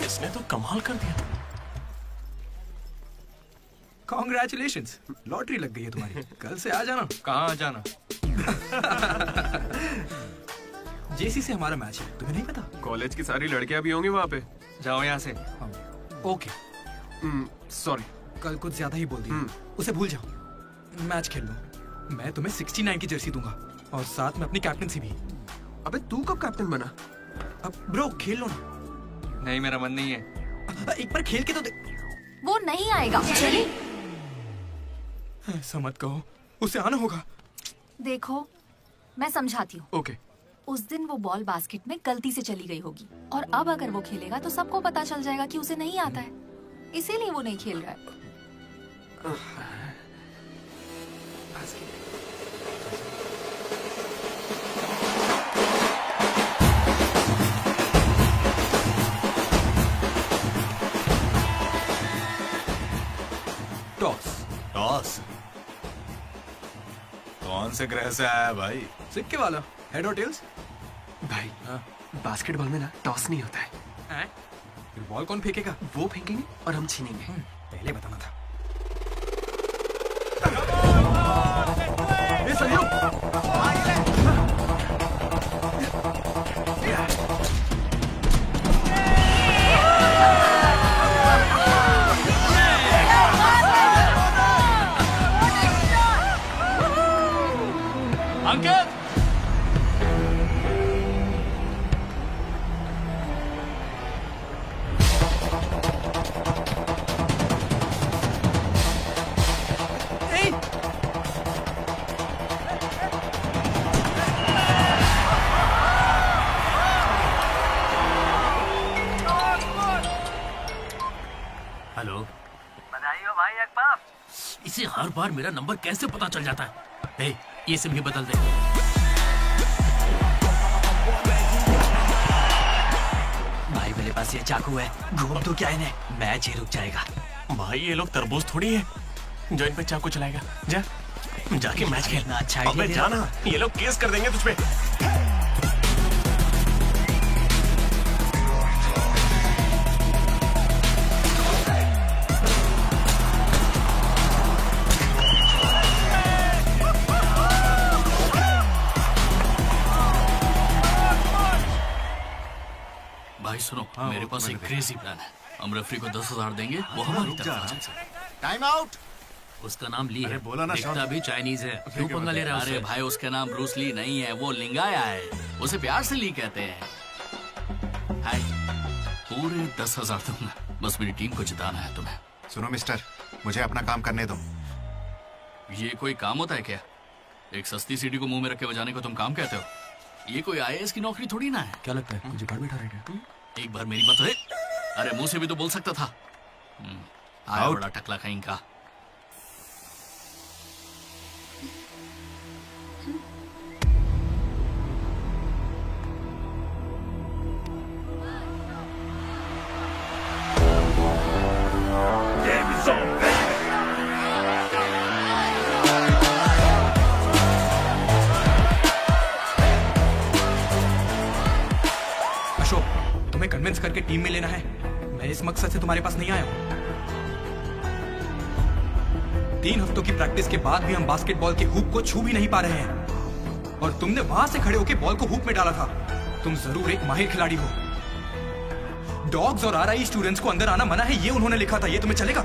इसने तो कमाल कर दिया। कॉन्ग्रेचुलेशंस, लॉटरी लग गई है तुम्हारी। कल से आ जाना। कहाँ आ जाना? जेसी से हमारा मैच है, तुम्हें नहीं पता? कॉलेज की सारी लड़कियां भी होंगी वहाँ पे। जाओ यहाँ से। ओके सॉरी, कल कुछ ज्यादा ही बोल दिया। उसे भूल जाओ, मैच खेल लो। मैं तुम्हें 69 की जर्सी दूंगा और साथ में अपनी कैप्टनसी भी। अबे तू कब कैप्टन बना? अब ब्रो खेल लो ना। नहीं, मेरा मन नहीं है। एक बार खेल के तो वो नहीं आएगा। चलिए ऐसा मत कहो, उसे आना होगा। देखो मैं समझाती हूँ। ओके। उस दिन वो बॉल बास्केट में गलती से चली गई होगी और अब अगर वो खेलेगा तो सबको पता चल जाएगा कि उसे नहीं आता है, इसीलिए वो नहीं खेल रहा है। टॉस। टॉस? कौन से ग्रह से आया भाई? सिक्के वाला, हेड और टेल्स। भाई बास्केटबॉल में ना टॉस नहीं होता है। फिर बॉल कौन फेंकेगा? वो फेंकेंगे और हम छीनेंगे। पहले बताना था। ये सहयोग। अंकित, हेलो, बधाई हो भाई अकबाब। इसे हर बार मेरा नंबर कैसे पता चल जाता है? ए, ये सिम ही बदल दे। भाई मेरे पास ये चाकू है, घूम तो क्या इन्हें, मैच ही रुक जाएगा। भाई ये लोग तरबूज थोड़ी है जो इन पे चाकू चलाएगा। जा जाके मैच खेलना। अच्छा अबे जाना, ये लोग केस कर देंगे तुझ पे। मेरे पास एक क्रेजी प्लान है। हम रेफरी को 10,000 देंगे, वो हमारी तरफ आ जाए। Time out. उसका नाम ली है, बोला ना दिखता भी चाइनीज है, क्यों पंगा ले रहा है? अरे भाई उसका नाम ब्रूस ली नहीं है, वो लिंगाया है, उसे प्यार से ली कहते हैं। हाय, पूरे 10,000 दूंगा, बस मेरी टीम को जिताना है तुम्हें। सुनो मिस्टर, मुझे अपना काम करने दो। ये कोई काम होता है क्या? एक सस्ती सीडी को मुंह में रख के बजाने को तुम काम कहते हो? ये कोई IAS की नौकरी थोड़ी ना है। क्या लगता है मुझे घर बैठा रहेगा? एक बार मेरी बात है, अरे मुंह से भी तो बोल सकता था। आया बड़ा टकला कहीं का। अशोक, तुम्हें कन्विंस करके टीम में लेना है। मैं इस मकसद से तुम्हारे पास नहीं आया हूं। 3 हफ्तों की प्रैक्टिस के बाद भी हम बास्केटबॉल के हुप को छू भी नहीं पा रहे हैं, और तुमने वहां से खड़े होकर बॉल को हुप में डाला था। तुम जरूर एक माहिर खिलाड़ी हो। डॉग्स और RI स्टूडेंट्स को अंदर आना मना है, ये उन्होंने लिखा था। ये तुम्हें चलेगा?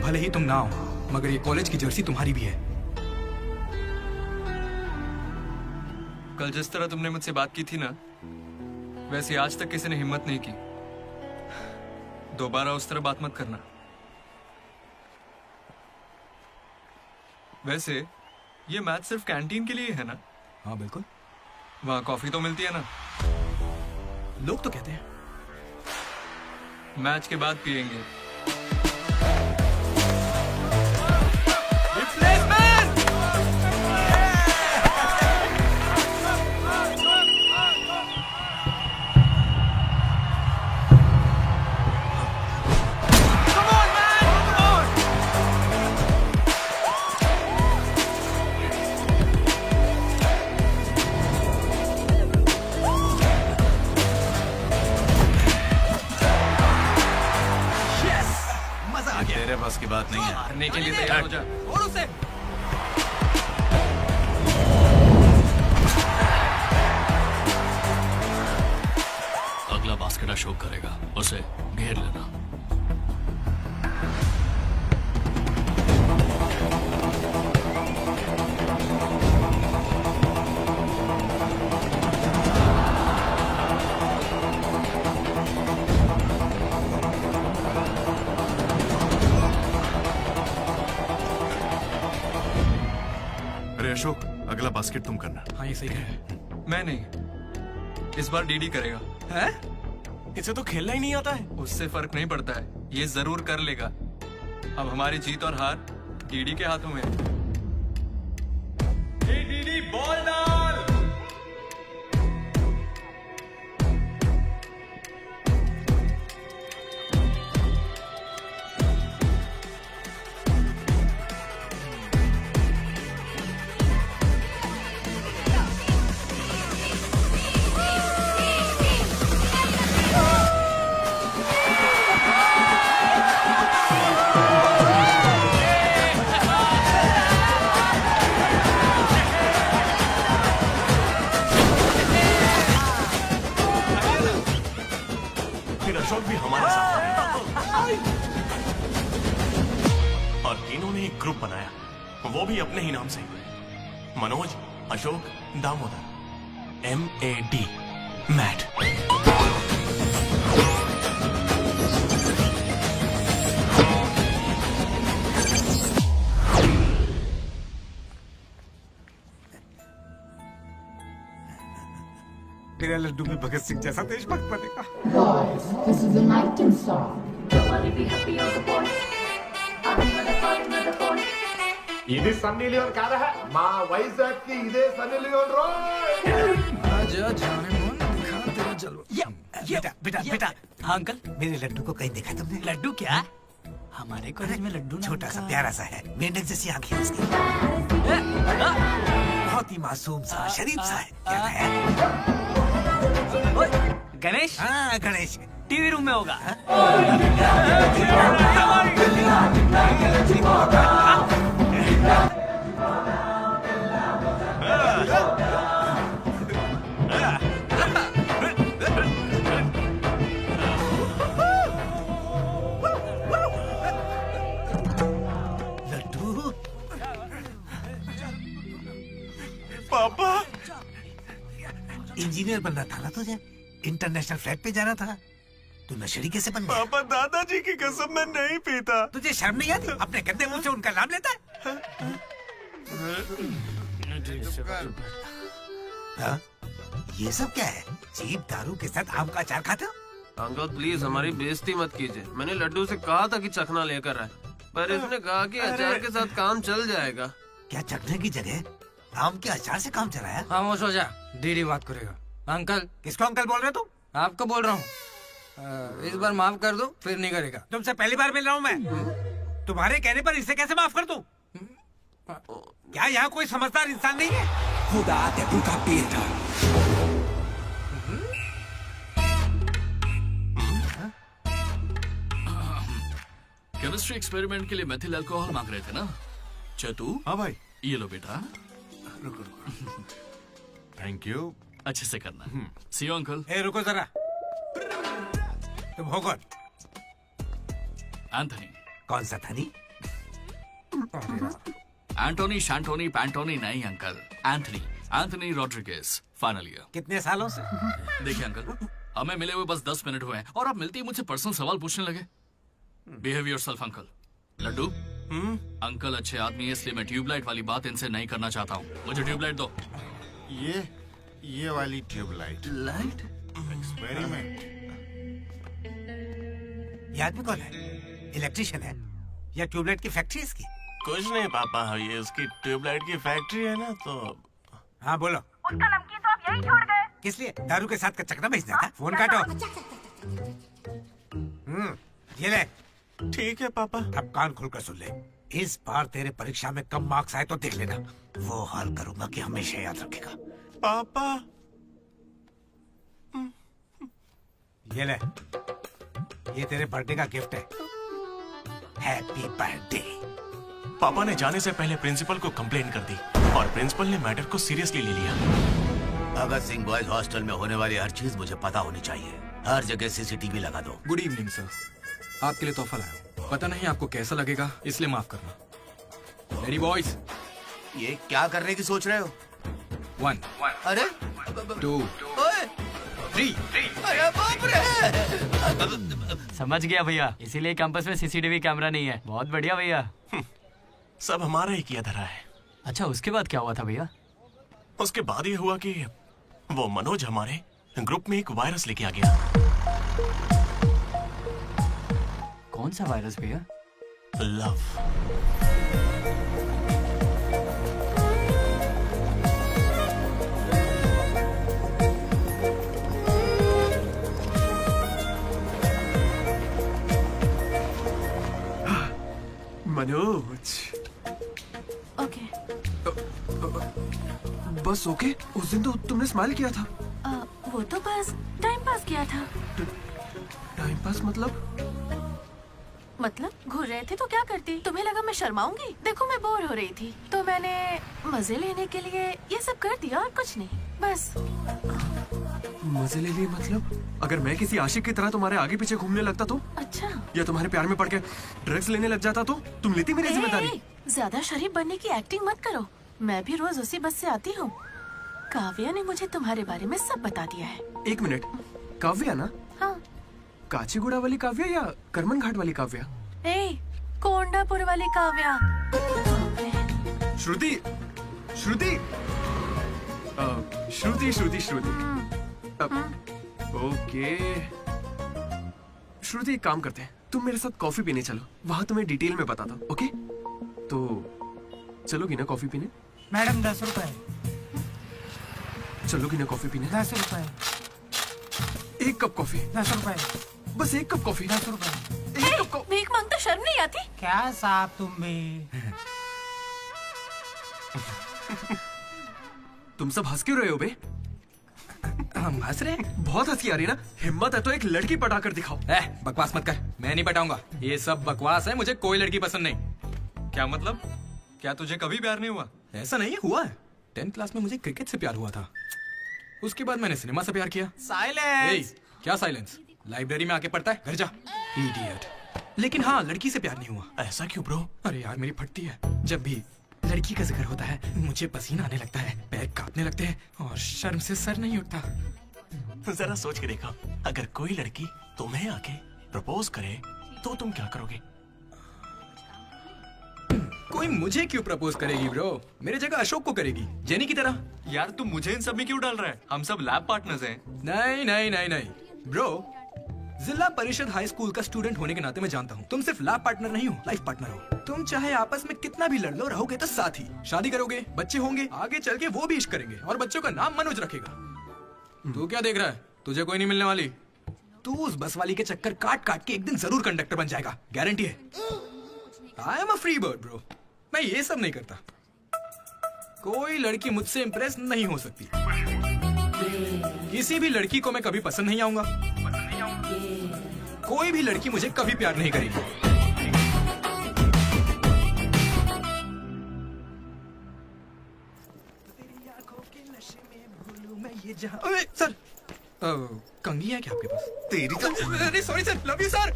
भले ही तुम ना हो, मगर ये कॉलेज की जर्सी तुम्हारी भी है। कल जिस तरह तुमने मुझसे बात की थी ना, वैसे आज तक किसी ने हिम्मत नहीं की। दोबारा उस तरह बात मत करना। वैसे ये मैच सिर्फ कैंटीन के लिए है ना? हाँ बिल्कुल। वहाँ कॉफी तो मिलती है ना? लोग तो कहते हैं। मैच के बाद पियेंगे। तेरे बस की बात नहीं है। करने के लिए तैयार हो जा। और उसे अगला बास्केट अशोक करेगा, उसे घेर लेना। अरे अशोक, अगला बास्केट तुम करना। हाँ ये सही है। मैं नहीं, इस बार डीडी करेगा। है? इसे तो खेलना ही नहीं आता है। उससे फर्क नहीं पड़ता है, ये जरूर कर लेगा। अब हमारी जीत और हार डीडी के हाथों में है। डीडी बॉल डाल। फिर अशोक भी हमारे साथ है। और तीनों ने एक ग्रुप बनाया, वो भी अपने ही नाम से। मनोज, अशोक, दामोदर। MAD, मैट। मेरा लड्डू में भगत सिंह जैसा देशभक्त बनेगा। Boys, this is an item song. Nobody be happy on the boys. ఇది సన్నీ లియోన్ కాదా? మా వైజాగ్ కి ఇదే సన్నీ లియోన్ రోయ్। आजा जाने मन, दिखा तेरा जलवा। बेटा बेटा बेटा, हाँ अंकल, मेरे लड्डू को कहीं देखा तुमने? लड्डू क्या? हमारे कॉलेज में लड्डू छोटा सा प्यारा सा है, मेंढक जैसी आंखें उसकी, बहुत ही मासूम सा, शरीफ सा है। क्या है? गणेश? हाँ गणेश, टीवी रूम में होगा। पापा इंजीनियर बनना था ना तुझे, इंटरनेशनल फ्लाइट पे जाना था, तू नशेड़ी कैसे बन गया? पापा दादाजी की कसम मैं नहीं पीता। तुझे शर्म नहीं आती? अपने गंदे मुंह से उनका नाम लेता है? हाँ? ये सब क्या है? चीप दारू के साथ आम का अचार खाते हो? अंकल प्लीज हमारी बेइज्जती मत कीजिए। मैंने लड्डू से कहा था कि चखना लेकर आए, पर इसने कहा कि अचार के साथ काम चल जाएगा। क्या चखने की जगह आम के अचार से काम चलाया? खामोश हो जा, दीदी बात करेगा। अंकल। किसको अंकल बोल रहे हो तुम? आपको बोल रहा हूँ। इस बार माफ कर दो, फिर नहीं करेगा। तुमसे पहली बार मिल रहा हूँ मैं। तुम्हारे कहने पर इसे कैसे माफ कर दूं? क्या यहाँ कोई समझदार इंसान नहीं है? खुदा ते भूखा पेटा। केमिस्ट्री एक्सपेरिमेंट के लिए मेथिल अल्कोहल मांग रहे थे ना चतु? हाँ भाई। ये लो बेटा। रुको। Thank you. अच्छे से करना। सी यू अंकल। ए रुको जरा, तुम हो कौन? एंथनी। कौन सा थनी? एंटोनी शैंटोनी पैंटोनी नहीं uncle, Anthony. Anthony Rodriguez, final year. कितने सालों से? देखिए अंकल, हमें मिले हुए बस 10 मिनट हुए हैं और आप मिलते ही मुझसे पर्सनल सवाल पूछने लगे। Behave yourself uncle. Laddu, uncle अच्छे आदमी है इसलिए मैं ट्यूबलाइट वाली बात इनसे नहीं करना चाहता हूँ। मुझे ट्यूबलाइट दो। ये वाली ट्यूबलाइट। लाइट? एक्सपेरिमेंट। ये आदमी कौन है? इलेक्ट्रिशियन है या ट्यूबलाइट की फैक्ट्री है इसकी? कुछ नहीं पापा, ये उसकी ट्यूबलाइट की फैक्ट्री है ना तो। हाँ बोलो। उसका नमकीन तो आप यही छोड़ गए। किस लिए? दारू के साथ का चकना भेजना था? फोन काटो। ये ले। ठीक है पापा। अब कान खुलकर सुन ले। इस बार तेरे परीक्षा में कम मार्क्स आए तो देख लेना, वो हाल करूंगा कि हमेशा याद रखेगा। पापा ये ले, ये तेरे बर्थडे का गिफ्ट है। Happy birthday. पापा ने जाने से पहले प्रिंसिपल को कंप्लेन कर दी और प्रिंसिपल ने मैटर को सीरियसली ले लिया। भगत सिंह बॉयज हॉस्टल में होने वाली हर चीज मुझे पता होनी चाहिए। हर जगह सीसीटीवी लगा दो। गुड इवनिंग सर, आपके लिए तोहफा लाया। पता नहीं आपको कैसा लगेगा, इसलिए माफ करना। Ready boys? ये क्या करने की सोच रहे हो? 1 अरे 2 3। अरे बाप रे! समझ गया भैया, इसीलिए कैंपस में सीसीटीवी कैमरा नहीं है। बहुत बढ़िया भैया। सब हमारा ही किया धरा है। अच्छा, उसके बाद क्या हुआ था भैया? उसके बाद ये हुआ कि वो मनोज हमारे ग्रुप में एक वायरस लेके आ गया। कौन सा वायरस भैया? लव। मनोज। ओके। बस ओके? उस दिन तो तुमने स्माइल किया था। वो तो बस टाइम पास किया था। टाइम पास मतलब घूर रहे थे तो क्या करती? तुम्हें लगा मैं शर्माऊंगी? देखो मैं बोर हो रही थी तो मैंने मजे लेने के लिए ये सब कर दिया और कुछ नहीं, बस। मजे ले लिए मतलब? अगर मैं किसी आशिक की तरह तुम्हारे आगे पीछे घूमने लगता तो? अच्छा। या तुम्हारे प्यार में पड़ के ड्रग्स लेने लग जाता तो? तुम लेती मेरी जिम्मेदारी? ज्यादा शरीफ बनने की एक्टिंग मत करो। मैं भी रोज उसी बस से आती हूँ। काव्या ने मुझे तुम्हारे बारे में सब बता दिया है। 1 मिनट, काव्या ना? हाँ। काचीगुड़ा वाली काव्या या करमन घाट वाली काव्या? कोंडापुर वाली काव्या। श्रुति, श्रुति, श्रुति, श्रुति, श्रुति। ओके श्रुति, एक काम करते हैं, तुम मेरे साथ कॉफी पीने चलो, वहां तुम्हें डिटेल में बताता हूँ। ओके तो चलोगी ना कॉफी पीने? मैडम 10 रुपए। चलोगी ना कॉफी पीने? 10 रुपए। 1 कप कॉफी। 10 रुपए। बस 1 कप कॉफी। 10 रुपए। भीख मांगता शर्म नहीं आती? क्या साहब तुम भी? तुम सब हंस क्यों रहे हो बे? हम हंस रहे हैं? बहुत हंसी आ रही ना। हिम्मत है तो एक लड़की पटा कर दिखाओ। बकवास मत कर, मैं नहीं पटाऊंगा। ये सब बकवास है, मुझे कोई लड़की पसंद नहीं। क्या मतलब? क्या तुझे कभी प्यार नहीं हुआ? ऐसा नहीं हुआ है। 10th क्लास में मुझे क्रिकेट से प्यार हुआ था, उसके बाद मैंने सिनेमा से प्यार किया। साइलेंस। क्या साइलेंस? लाइब्रेरी में आके पढ़ता है, घर जा। इडियट। लेकिन हाँ, लड़की से प्यार नहीं हुआ। ऐसा क्यों ब्रो? अरे यार मेरी फटती है जब भी लड़की का जिक्र होता है मुझे पसीना आने लगता है, पैर कांपने लगते हैं और शर्म से सर नहीं उठता। जरा सोच के देखो, अगर कोई लड़की तुम्हें आके प्रपोज करे तो तुम क्या करोगे? कोई मुझे क्यों प्रपोज करेगी ब्रो? मेरे जगह अशोक को करेगी, जेनी की तरह। यार तुम मुझे इन सब में क्यों डाल रहा है? हम सब लैब पार्टनर्स हैं। नहीं नहीं नहीं नहीं ब्रो, जिला परिषद हाई स्कूल का स्टूडेंट होने के नाते मैं जानता हूँ तुम सिर्फ लैब पार्टनर नहीं हो, लाइफ पार्टनर हो। तुम चाहे आपस में कितना भी लड़ लो, रहोगे तो साथ ही। शादी करोगे, बच्चे होंगे, आगे चल के वो भी इश्क करेंगे और बच्चों का नाम मनोज रखेगा। तू क्या देख रहा है? तुझे कोई नहीं मिलने वाली। तू उस बस वाली के चक्कर काट काट के एक दिन जरूर कंडक्टर बन जाएगा, गारंटी है। I am a free bird bro, मैं ये सब नहीं करता। कोई लड़की मुझसे इंप्रेस नहीं हो सकती। किसी भी लड़की को मैं कभी पसंद नहीं आऊंगा। कोई भी लड़की मुझे कभी प्यार नहीं करेगी। अरे सर, कंघी है क्या आपके पास? तेरी तो अरे sorry sir, love you sir.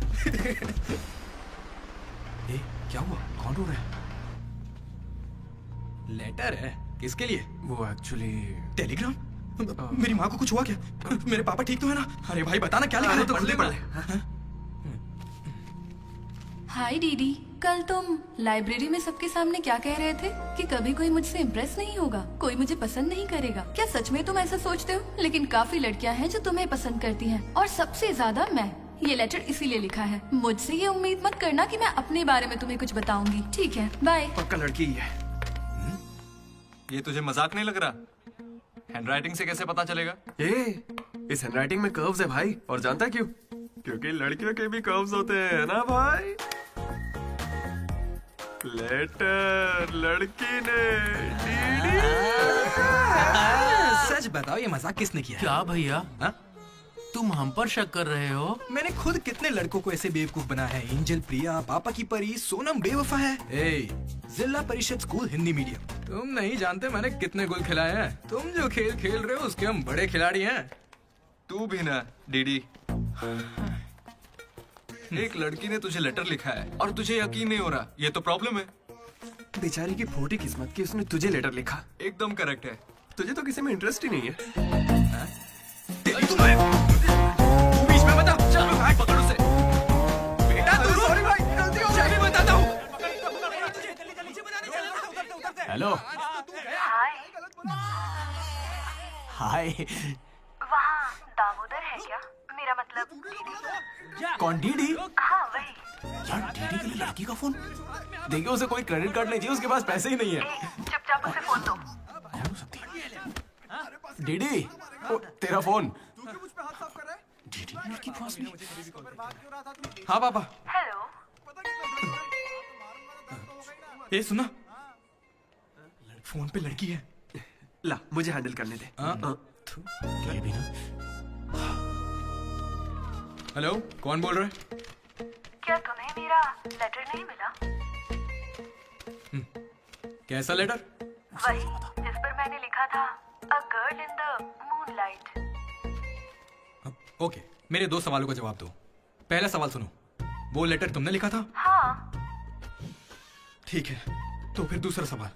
क्या हुआ? कौन रो रहा है? लेटर है, किसके लिए? वो एक्चुअली टेलीग्राम। मेरी माँ को कुछ हुआ क्या? मेरे पापा ठीक तो है ना? अरे भाई बताना क्या लिखा है? तो खुले पढ़े। हाय डीडी, कल तुम लाइब्रेरी में सबके सामने क्या कह रहे थे कि कभी कोई मुझसे इम्प्रेस नहीं होगा, कोई मुझे पसंद नहीं करेगा। क्या सच में तुम ऐसा सोचते हो? लेकिन काफी लड़कियां हैं जो तुम्हें पसंद करती हैं और सबसे ज्यादा मैं। ये लेटर इसीलिए लिखा है। मुझसे ये उम्मीद मत करना कि मैं अपने बारे में तुम्हें कुछ बताऊंगी। ठीक है, बाय। पक्का लड़की ही है। ये तुझे मजाक नहीं लग रहा? हैंडराइटिंग से कैसे पता चलेगा? इस हैंडराइटिंग में कर्व्स है भाई, और जानता है क्यों? क्योंकि लड़कियों के भी कर्व्स होते हैं ना भाई। लेटर लड़की ने सच बताओ, ये मजाक किसने किया? क्या भैया, तुम हम पर शक कर रहे हो? मैंने खुद कितने लड़कों को ऐसे बेवकूफ बना है। एंजल, प्रिया, पापा की परी, सोनम बेवफा है। जिला परिषद स्कूल हिंदी मीडियम। तुम नहीं जानते मैंने कितने गोल खिलाए हैं। तुम जो खेल खेल रहे हो उसके हम बड़े खिलाड़ी हैं। तू भी ना डीडी। एक लड़की ने तुझे लेटर लिखा है और तुझे यकीन नहीं हो रहा, ये तो प्रॉब्लम है। बेचारी की फोटी किस्मत की उसने तुझे लेटर लिखा। एकदम करेक्ट है। तुझे तो किसी में इंटरेस्ट ही नहीं है। बीच में बता, चल भाई पकड़ उसे। बेटा तू सॉरी भाई, गलती हो गई, बताता हूँ। हेलो। हाय। वहाँ दामोदर है क्या? मेरा मतलब डीडी। कौन डीडी? हाँ वही। यार डीडी के लिए लड़की का फोन? देखिए उसे कोई क्रेडिट कार्ड नहीं चाहिए, उसके पास पैसे ही नहीं है। चुपचाप उसे फोन दो। डीडी, तेरा फोन। डीडी की लड़की पास भी? हाँ पापा। हेलो। ये सुना, फोन पे लड़की है। ला मुझे हैंडल करने दे। ये भी ना। हेलो, कौन बोल रहा है? क्या तुम्हें मेरा लेटर नहीं मिला? कैसा लेटर? वही जिस पर मैंने लिखा था a girl in the moonlight. Okay, मेरे दो सवालों का जवाब दो। पहला सवाल सुनो, वो लेटर तुमने लिखा था? हाँ। ठीक है, तो फिर दूसरा सवाल,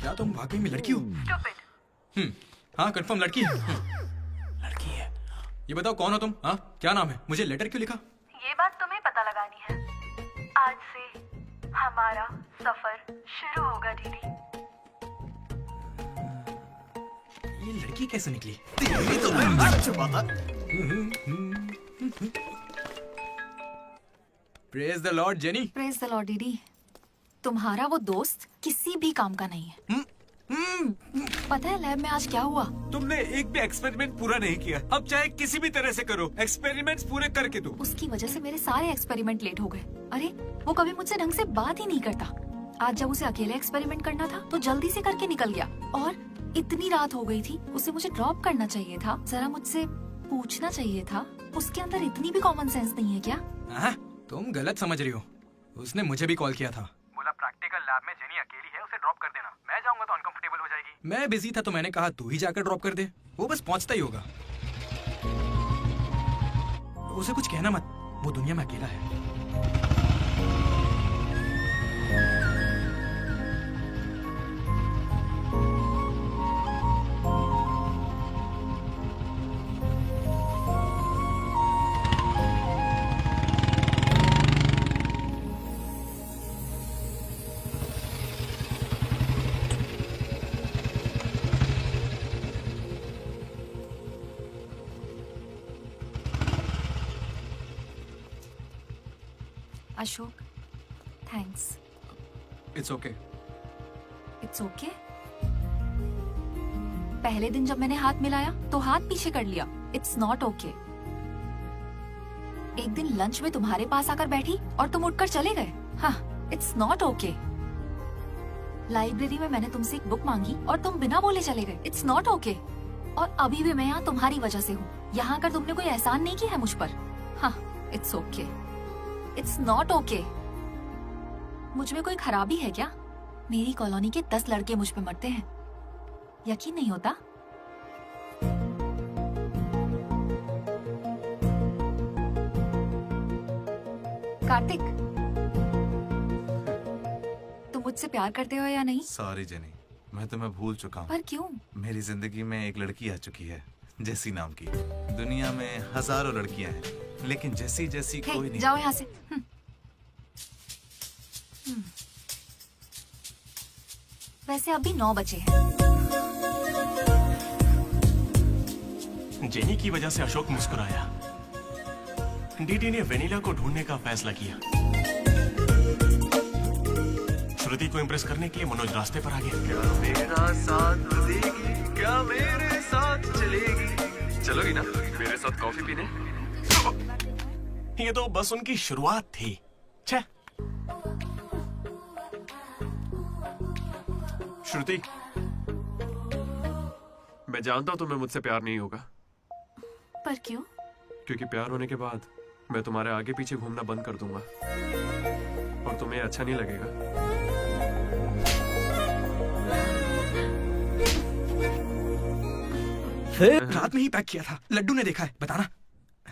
क्या तुम वाकई में लड़की हो? Stupid। हाँ कंफर्म लड़की है। लड़की है। ये बताओ कौन हो तुम? हाँ क्या नाम है? मुझे लेटर क्यों लिखा? ये बात तुम्हें पता लगानी है। आज से हमारा सफर शुरू होगा दीदी। ये लड़की कैसे निकली? Praise the Lord jenny. Praise the Lord DD. तुम्हारा वो दोस्त किसी भी काम का नहीं है। पता है लैब में आज क्या हुआ? तुमने एक भी एक्सपेरिमेंट पूरा नहीं किया। अब चाहे किसी भी तरह से करो, एक्सपेरिमेंट्स पूरे करके दो। उसकी वजह से मेरे सारे एक्सपेरिमेंट लेट हो गए। अरे वो कभी मुझसे ढंग से बात ही नहीं करता। आज जब उसे अकेले एक्सपेरिमेंट करना था तो जल्दी से करके निकल गया। और इतनी रात हो गई थी, उसे मुझे ड्रॉप करना चाहिए था, जरा मुझसे पूछना चाहिए था। उसके अंदर इतनी भी कॉमन सेंस नहीं है क्या? तुम गलत समझ रही हो। उसने मुझे भी कॉल किया था। बोला प्रैक्टिकल लैब में जेनी अकेली है, उसे ड्रॉप कर देना। मैं जाऊंगा तो अनकंफर्टेबल हो जाएगी। मैं बिजी था तो मैंने कहा तू ही जाकर ड्रॉप कर दे, वो बस पहुंचता ही होगा। उसे कुछ कहना मत, वो दुनिया में अकेला है। Ashok, thanks. It's okay. It's okay? पहले दिन जब मैंने हाथ मिलाया तो हाथ पीछे कर लिया। It's not okay. एक दिन लंच में तुम्हारे पास आकर बैठी और तुम उठकर चले गए। हाँ, इट्स नॉट ओके। लाइब्रेरी में मैंने तुमसे एक बुक मांगी और तुम बिना बोले चले गए। It's not okay. और अभी भी मैं यहाँ तुम्हारी वजह से हूँ। यहाँ आकर तुमने कोई एहसान नहीं किया है मुझ पर। हाँ, it's okay. It's not okay. मुझ में कोई खराबी है क्या? मेरी कॉलोनी के 10 लड़के मुझ पे मरते हैं, यकीन नहीं होता? कार्तिक, तुम मुझसे प्यार करते हो या नहीं? सॉरी जेनी, मैं तुम्हें भूल चुका हूँ। पर क्यों? मेरी जिंदगी में एक लड़की आ चुकी है, जेसी नाम की। दुनिया में हजारों लड़कियां हैं, लेकिन जेसी जैसी कोई नहीं। जाओ यहाँ से। वैसे अभी 9 बजे हैं। जेनी की वजह से अशोक मुस्कुराया। डीडी ने वेनिला को ढूंढने का फैसला किया। श्रुति को इम्प्रेस करने के लिए मनोज रास्ते पर आ गया। क्या मेरा साथ देगी, क्या मेरे साथ चलेगी? चलोगी ना मेरे साथ कॉफी पीने? ये तो बस उनकी शुरुआत थी। छे। श्रुति, मैं जानता हूं तुम्हें मुझसे प्यार नहीं होगा। पर क्यों? क्योंकि प्यार होने के बाद मैं तुम्हारे आगे पीछे घूमना बंद कर दूंगा और तुम्हें अच्छा नहीं लगेगा। रात में ही पैक किया था। लड्डू ने देखा है, बताना।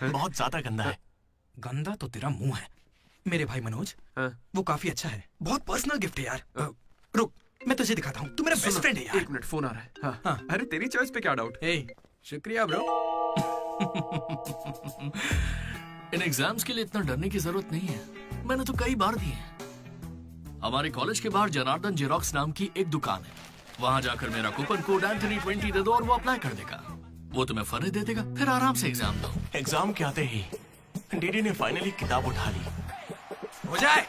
बहुत ज्यादा गंदा है। गंदा तो तेरा मुंह है। मेरे भाई मनोज, वो काफी अच्छा है। बहुत पर्सनल गिफ्ट है यार। रुक, मैं तुझे दिखाता हूँ। तू मेरा बेस्ट फ्रेंड है यार। 1 मिनट, फोन आ रहा है। हाँ। अरे तेरी चॉइस पे क्या डाउट? शुक्रिया ब्रो। इन एग्जाम्स के लिए इतना डरने की जरूरत नहीं है, मैंने तो कई बार दिए हैं। हमारे कॉलेज के बाहर जनार्दन जेरोक्स नाम की एक दुकान है। वहां जाकर मेरा कूपन कोड एंथनी 20 दे दो और वो अप्लाई कर देगा। वो तुम्हें फर्ज दे देगा, फिर आराम से एग्जाम दो। एग्जाम के आते ही डीडी ने फाइनली किताब उठा ली। हो जाए।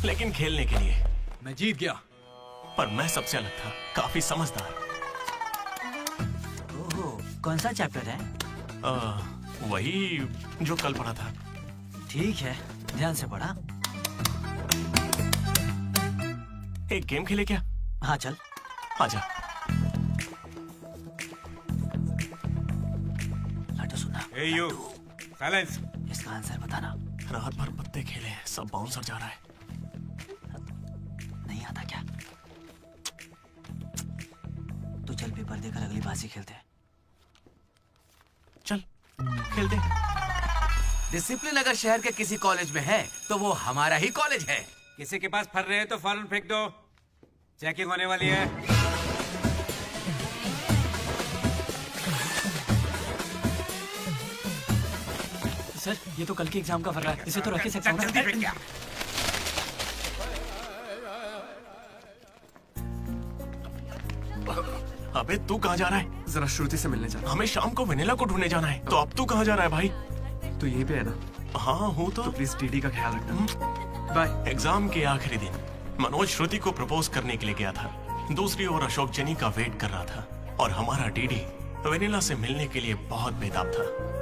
लेकिन खेलने के लिए मैं जीत गया। पर मैं सबसे अलग था, काफी समझदार। ओहो, कौन सा चैप्टर है? वही जो कल पढ़ा था। ठीक है, ध्यान से पढ़ा। एक गेम खेले क्या? हाँ चल। आजा। लड्डू सुना। Hey you, silence. इसका आंसर बताना। रात भर पत्ते खेले, सब बाउंसर जा रहा है। नहीं आता क्या? तो चल पेपर देकर अगली बाजी खेलते हैं। चल खेलते हैं। डिसिप्लिन अगर शहर के किसी कॉलेज में है तो वो हमारा ही कॉलेज है। किसी के पास फर रहे हैं तो फौरन फेंक दो। चेकिंग होने वाली है। सर, ये तो कल के एग्जाम का फर रहा है। इसे तो रखे सकता हूँ। जल्दी फेंक क्या? अबे तू कहाँ जा रहा है? जरा श्रुति से मिलने जाना। हमें शाम को वेनिला को ढूंढने जाना है। तो अब तू कहाँ जा रहा है भाई? तो यहीं पे है ना? हाँ हूँ तो प्लीज डीडी का ख्याल रखना। बाय। एग्जाम के आखिरी दिन मनोज श्रुति को प्रपोज करने के लिए गया था। दूसरी ओर अशोक जेनी का वेट कर रहा था और हमारा डीडी वेनिला से मिलने के लिए बहुत बेताब था।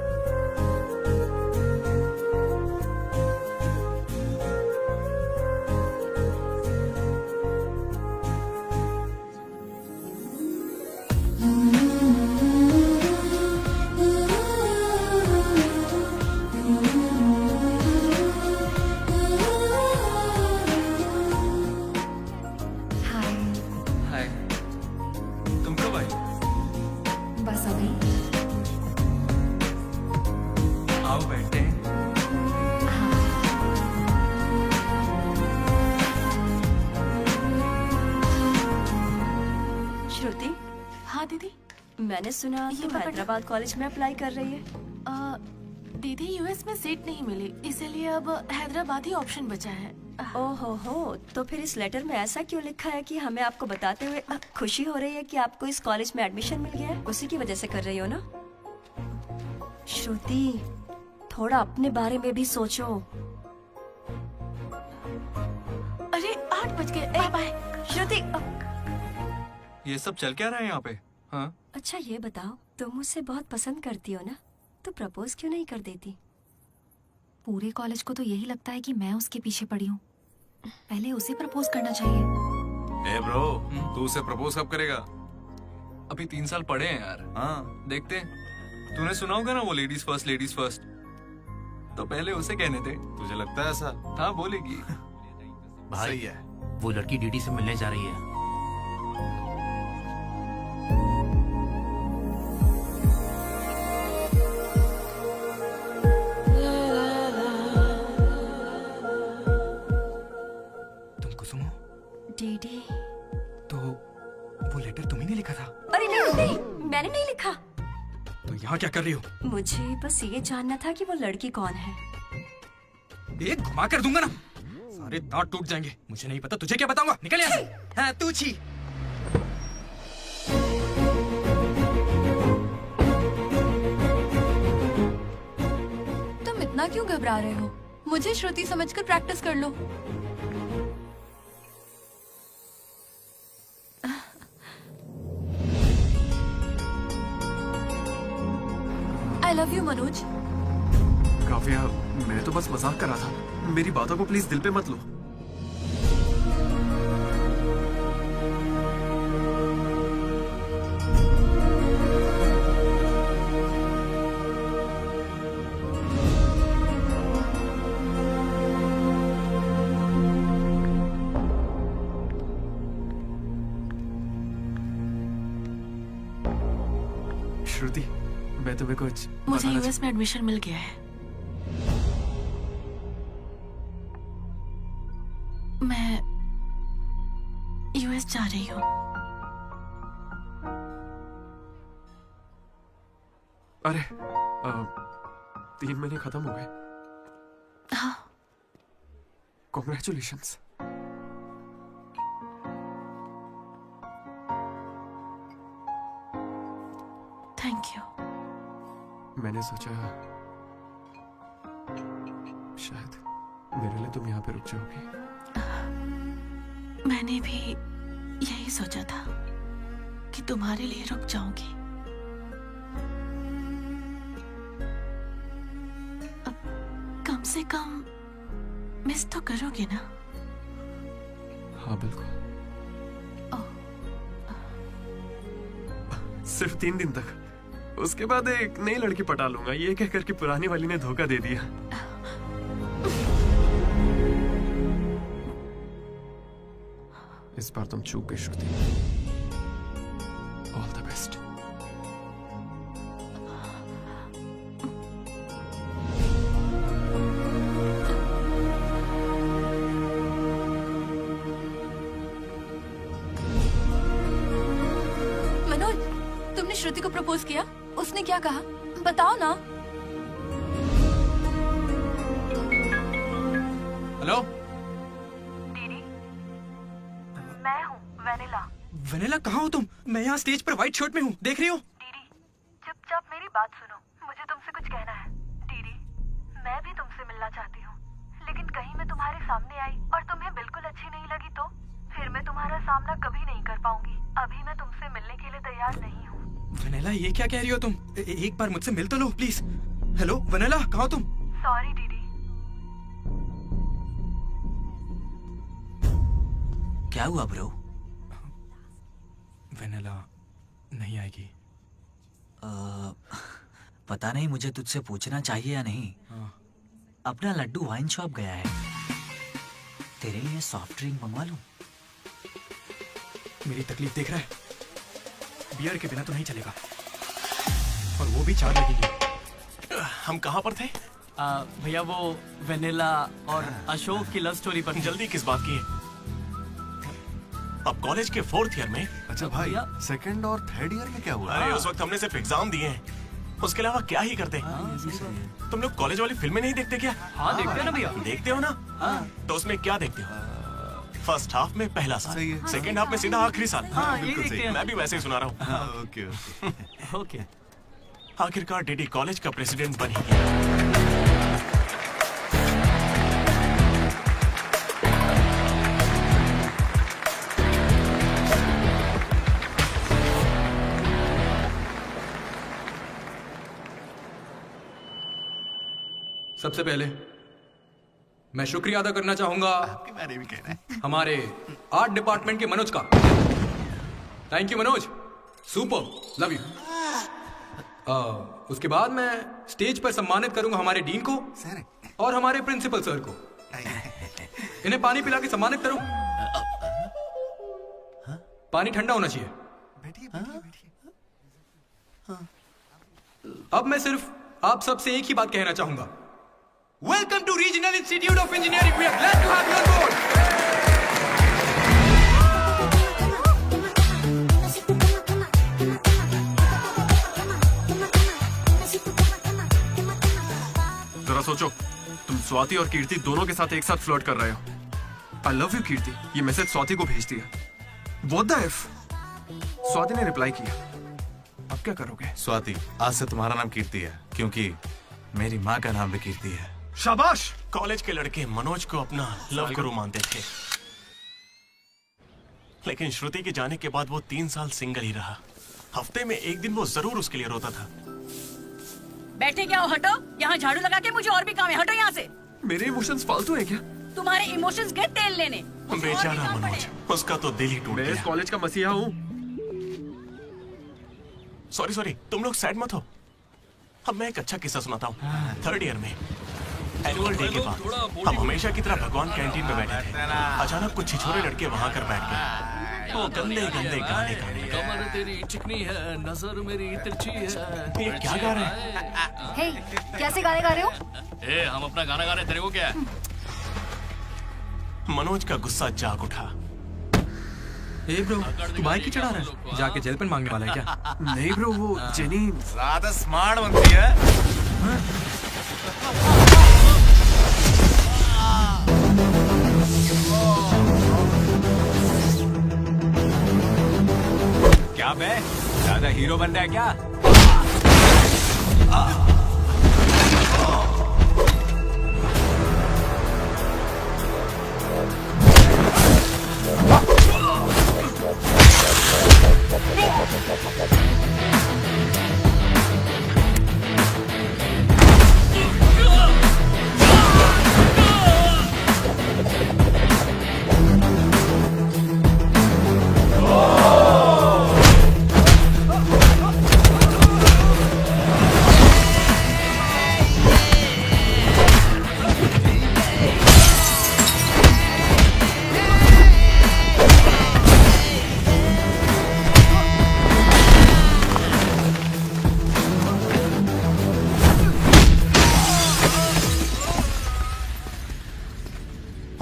मैंने सुना तुम हैदराबाद कॉलेज में अप्लाई कर रही है। दीदी यूएस में सीट नहीं मिली, इसीलिए अब हैदराबाद ही ऑप्शन बचा है। ओहो, तो फिर इस लेटर में ऐसा क्यों लिखा है कि हमें आपको बताते हुए खुशी हो रही है कि आपको इस कॉलेज में एडमिशन मिल गया है? उसी की वजह से कर रही हो ना? श्रुति, थोड़ा अपने बारे में भी सोचो। अरे 8 बज गए, बाय बाय। श्रुति, ये सब चल क्या रहा है यहाँ पे? हाँ? अच्छा ये बताओ, तुम मुझसे बहुत पसंद करती हो ना, तो प्रपोज क्यों नहीं कर देती? पूरे कॉलेज को तो यही लगता है कि मैं उसके पीछे पड़ी हूँ। पहले उसे प्रपोज करना चाहिए। ए ब्रो, तू उसे प्रपोज कब करेगा? अभी 3 साल पड़े हैं यार। हाँ, देखते हैं। तूने सुना होगा ना वो लेडीज फर्स्ट, तो पहले उसे कहने दे। तुझे लगता है ऐसा? हाँ बोलेगी। भाई सही है। वो लड़की डीडी से मिलने जा रही है। तुम कुसुम हो? डीडी। तो वो लेटर तुम्ही ने लिखा था? अरे नहीं नहीं, मैंने नहीं लिखा। तो यहाँ क्या कर रही हो? मुझे बस ये जानना था कि वो लड़की कौन है। एक घुमा कर दूंगा ना, सारे दांत टूट जाएंगे। मुझे नहीं पता, तुझे क्या बताऊंगा? निकल यहाँ से। हाँ तू छी। तुम इतना क्यों घबरा रहे हो? मुझे श्रुति समझकर प्रैक्टिस कर लो। I love you, Manoj. Kavya, मैं तो बस मजाक कर रहा था। मेरी बातों को प्लीज दिल पे मत लो। श्रुति, मैं तुम्हें कुछ मुझे यूएस में एडमिशन मिल गया है। मैं यूएस जा रही हूँ। अरे 3 महीने खत्म हो गए। हाँ। कॉन्ग्रेचुलेशंस। Thank you. मैंने सोचा शायद मेरे लिए तुम यहाँ पे रुक जाओगी। मैंने भी यही सोचा था कि तुम्हारे लिए रुक जाऊंगी। कम से कम मिस तो करोगे ना? हाँ बिल्कुल। सिर्फ 3 दिन तक, उसके बाद एक नई लड़की पटा लूंगा, ये कहकर कि पुरानी वाली ने धोखा दे दिया। इस बार तुम चूक गई Shruti. All the best. Manoj, तुमने श्रुति को प्रपोज किया? उसने क्या कहा? बताओ ना। हेलो दीदी, मैं हूँ वेनिला। वेनिला, कहाँ हो तुम? मैं यहाँ स्टेज पर व्हाइट शर्ट में हूँ, देख रही हो? दीदी, चुपचाप मेरी बात सुनो, मुझे तुमसे कुछ कहना है। दीदी, मैं भी तुमसे मिलना चाहती हूँ, लेकिन कहीं मैं तुम्हारे सामने आई और तुम्हें बिल्कुल अच्छी नहीं लगी तो फिर मैं तुम्हारा सामना कभी नहीं कर पाऊंगी। अभी मैं तुमसे मिलने के लिए तैयार नहीं हूँ। वेनिला, ये क्या कह रही हो तुम? एक बार मुझसे मिल तो लो प्लीज। हेलो वेनिला, कहाँ हो तुम? सॉरी दीदी। क्या हुआ ब्रो? वेनिला नहीं आएगी। पता नहीं, मुझे तुझसे पूछना चाहिए या नहीं। अपना लड्डू वाइन शॉप गया है, तेरे लिए सॉफ्ट ड्रिंक मंगवा लूं? मेरी तकलीफ देख रहा है? बियर के बिना तो नहीं चलेगा, और वो भी 4 लगेगी। हम कहाँ पर थे? भैया वो वेनिला और अशोक की लव स्टोरी पर। जल्दी किस बात की है? अब कॉलेज के 4th ईयर में। अच्छा भाई, 2nd और 3rd ईयर में क्या हुआ? अरे उस वक्त हमने सिर्फ एग्जाम दिए हैं, उसके अलावा क्या ही करते। तुम लोग कॉलेज वाली फिल्में नहीं देखते क्या? हाँ देखते हैं ना भैया। देखते हो ना? तो उसमें क्या देखते हो? फर्स्ट हाफ में पहला साल, सेकंड हाफ में सीधा आखिरी साल। हाँ, ये देखते हैं। मैं भी वैसे ही सुना रहा हूँ। Okay okay. आखिरकार डीडी कॉलेज का प्रेसिडेंट बन ही गया। सबसे पहले मैं शुक्रिया अदा करना चाहूंगा आपके बारे में कहना है हमारे आर्ट डिपार्टमेंट के मनोज का। Thank you Manoj, super, love you. उसके बाद मैं स्टेज पर सम्मानित करूंगा हमारे डीन को और हमारे प्रिंसिपल सर को। इन्हें पानी पिला के सम्मानित करूं। पानी ठंडा होना चाहिए। अब मैं सिर्फ आप सबसे एक ही बात कहना चाहूंगा। Welcome to regional institute of engineering. We are glad to have you on board. जरा सोचो, तुम स्वाति और कीर्ति दोनों के साथ एक साथ फ्लर्ट कर रहे हो। आई लव यू कीर्ति, ये मैसेज स्वाति को भेज दिया। What the F? स्वाति ने रिप्लाई किया। अब क्या करोगे? स्वाति, आज से तुम्हारा नाम कीर्ति है क्योंकि मेरी माँ का नाम भी कीर्ति है। शाबाश। कॉलेज के लड़के मनोज को अपना लव गुरु मानते थे, लेकिन श्रुति के जाने के बाद वो 3 साल सिंगल ही रहा। हफ्ते में एक दिन वो जरूर उसके लिए रोता था। बैठे क्या हो, हटो। यहाँ झाड़ू लगा के मुझे और भी काम है, हटो यहाँ से। मेरे इमोशंस फालतू हैं क्या? तुम्हारे इमोशंस गए तेल लेने। बेचारा मनोज, उसका तो दिल ही टूट गया। मैं इस कॉलेज का मसीहा हूँ। सॉरी, तुम लोग सैड मत हो। अब मैं एक अच्छा किस्सा सुनाता हूँ। 3rd ईयर में एनुअल डे के बाद हम हमेशा की तरह भगवान कैंटीन में बैठे थे। अचानक कुछ छिछोरे लड़के वहां कर बैठ गए। वो गंदे गंदे गाने गाने। कमर तेरी चिकनी है, नजर मेरी तिरछी है। ये क्या गा रहे हैं? हे, कैसे गाने गा रहे हो? ए, हम अपना गाना गा रहे हैं, तेरे को क्या है? मनोज का गुस्सा जाग उठा। ए ब्रो, तू बाइक ही चढ़ा रहा है? जाके जेल पेन मांगने वाला है क्या? नहीं ब्रो, वो जेनी ज्यादा स्मार्ट बनती है। क्या बे, ज्यादा हीरो बन रहा है क्या?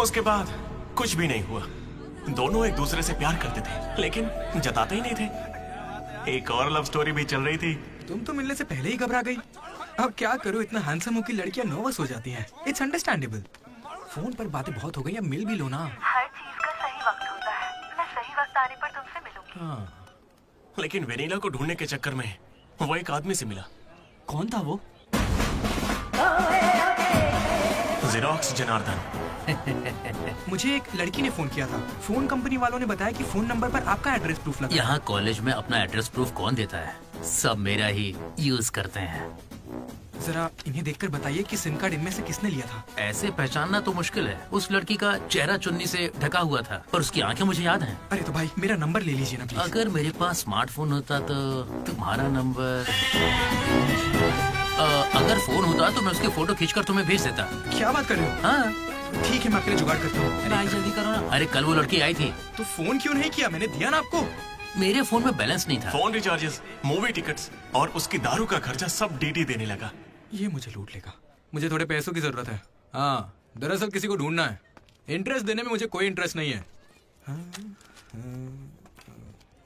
उसके बाद कुछ भी नहीं हुआ। दोनों एक दूसरे से प्यार करते थे, लेकिन जताते ही नहीं थे। एक और लव स्टोरी भी चल रही थी। तुम तो मिलने से पहले ही घबरा गई। अब क्या करूं, इतना हैंडसम हो कि लड़कियां नर्वस हो जाती हैं। It's understandable. फोन पर बातें बहुत हो गई, अब मिल भी लो ना। हर चीज का सही वक्त होता है। मैं सही वक्त आने पर तुमसे मिलूंगी। हाँ। लेकिन वेनिला को ढूंढने के चक्कर में वो एक आदमी से मिला। कौन था वो? जेरोक्स जनार्दन। मुझे एक लड़की ने फोन किया था। फोन कंपनी वालों ने बताया कि फोन नंबर पर आपका एड्रेस प्रूफ लगा। यहाँ कॉलेज में अपना एड्रेस प्रूफ कौन देता है? सब मेरा ही यूज करते हैं। जरा इन्हें देखकर बताइए कि सिम कार्ड इनमें से किसने लिया था। ऐसे पहचानना तो मुश्किल है। उस लड़की का चेहरा चुन्नी से ढका हुआ था और उसकी आंखें मुझे याद हैं। अरे तो भाई मेरा नंबर ले लीजिए ना प्लीज। अगर मेरे पास स्मार्टफोन होता तो तुम्हारा नंबर, अगर फोन होता तो मैं उसकी फोटो खींचकर तुम्हें भेज देता। क्या बात कर रहे हो? हाँ ठीक है, मैं आपके लिए जुगाड़ करता हूँ। भाई जल्दी करो ना। अरे कल वो लड़की आई थी। तो फोन क्यों नहीं किया? मैंने दिया ना आपको। मेरे फोन में बैलेंस नहीं था। फोन रिचार्जेस, मूवी टिकट्स और उसकी दारू का खर्चा सब डीडी देने लगा। ये मुझे लूट लेगा। मुझे थोड़े पैसों की जरूरत है। हाँ, दरअसल किसी को ढूंढना है। इंटरेस्ट देने में मुझे कोई इंटरेस्ट नहीं है।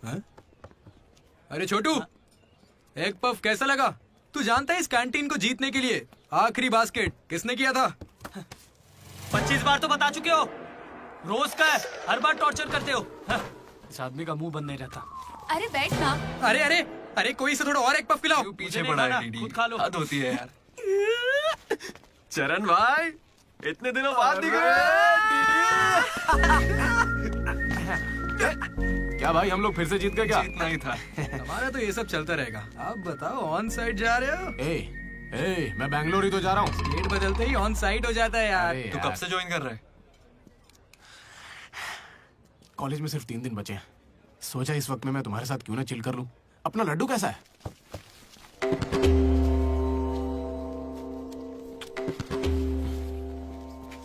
हाँ? अरे छोटू, एक पफ कैसा लगा? तू जानता है इस कैंटीन को जीतने के लिए आखिरी बास्केट किसने किया था? 25 बार तो बता चुके हो। रोज का है, हर बार टॉर्चर करते हो। इस आदमी का मुंह बंद नहीं रहता। अरे बैठ ना। अरे अरे अरे, कोई से थोड़ा और एक पफ पिलाओ। पीछे पड़ा है डीडी। खुद खा लो। हद होती है यार। चरण भाई, इतने दिनों बाद दिख रहे हैं। क्या भाई, हम लोग फिर से जीत गए क्या? जीतना ही था। हमारा तो ये सब चलता रहेगा। आप बताओ, ऑन साइड जा रहे हो? मैं बैंगलोर ही तो जा रहा हूँ। स्टेट बदलते ही ऑन साइट हो जाता है यार। तू कब से ज्वाइन कर रहा है? कॉलेज में सिर्फ 3 दिन बचे हैं। सोचा इस वक्त में मैं तुम्हारे साथ क्यों ना चिल कर लूं। अपना लड्डू कैसा है?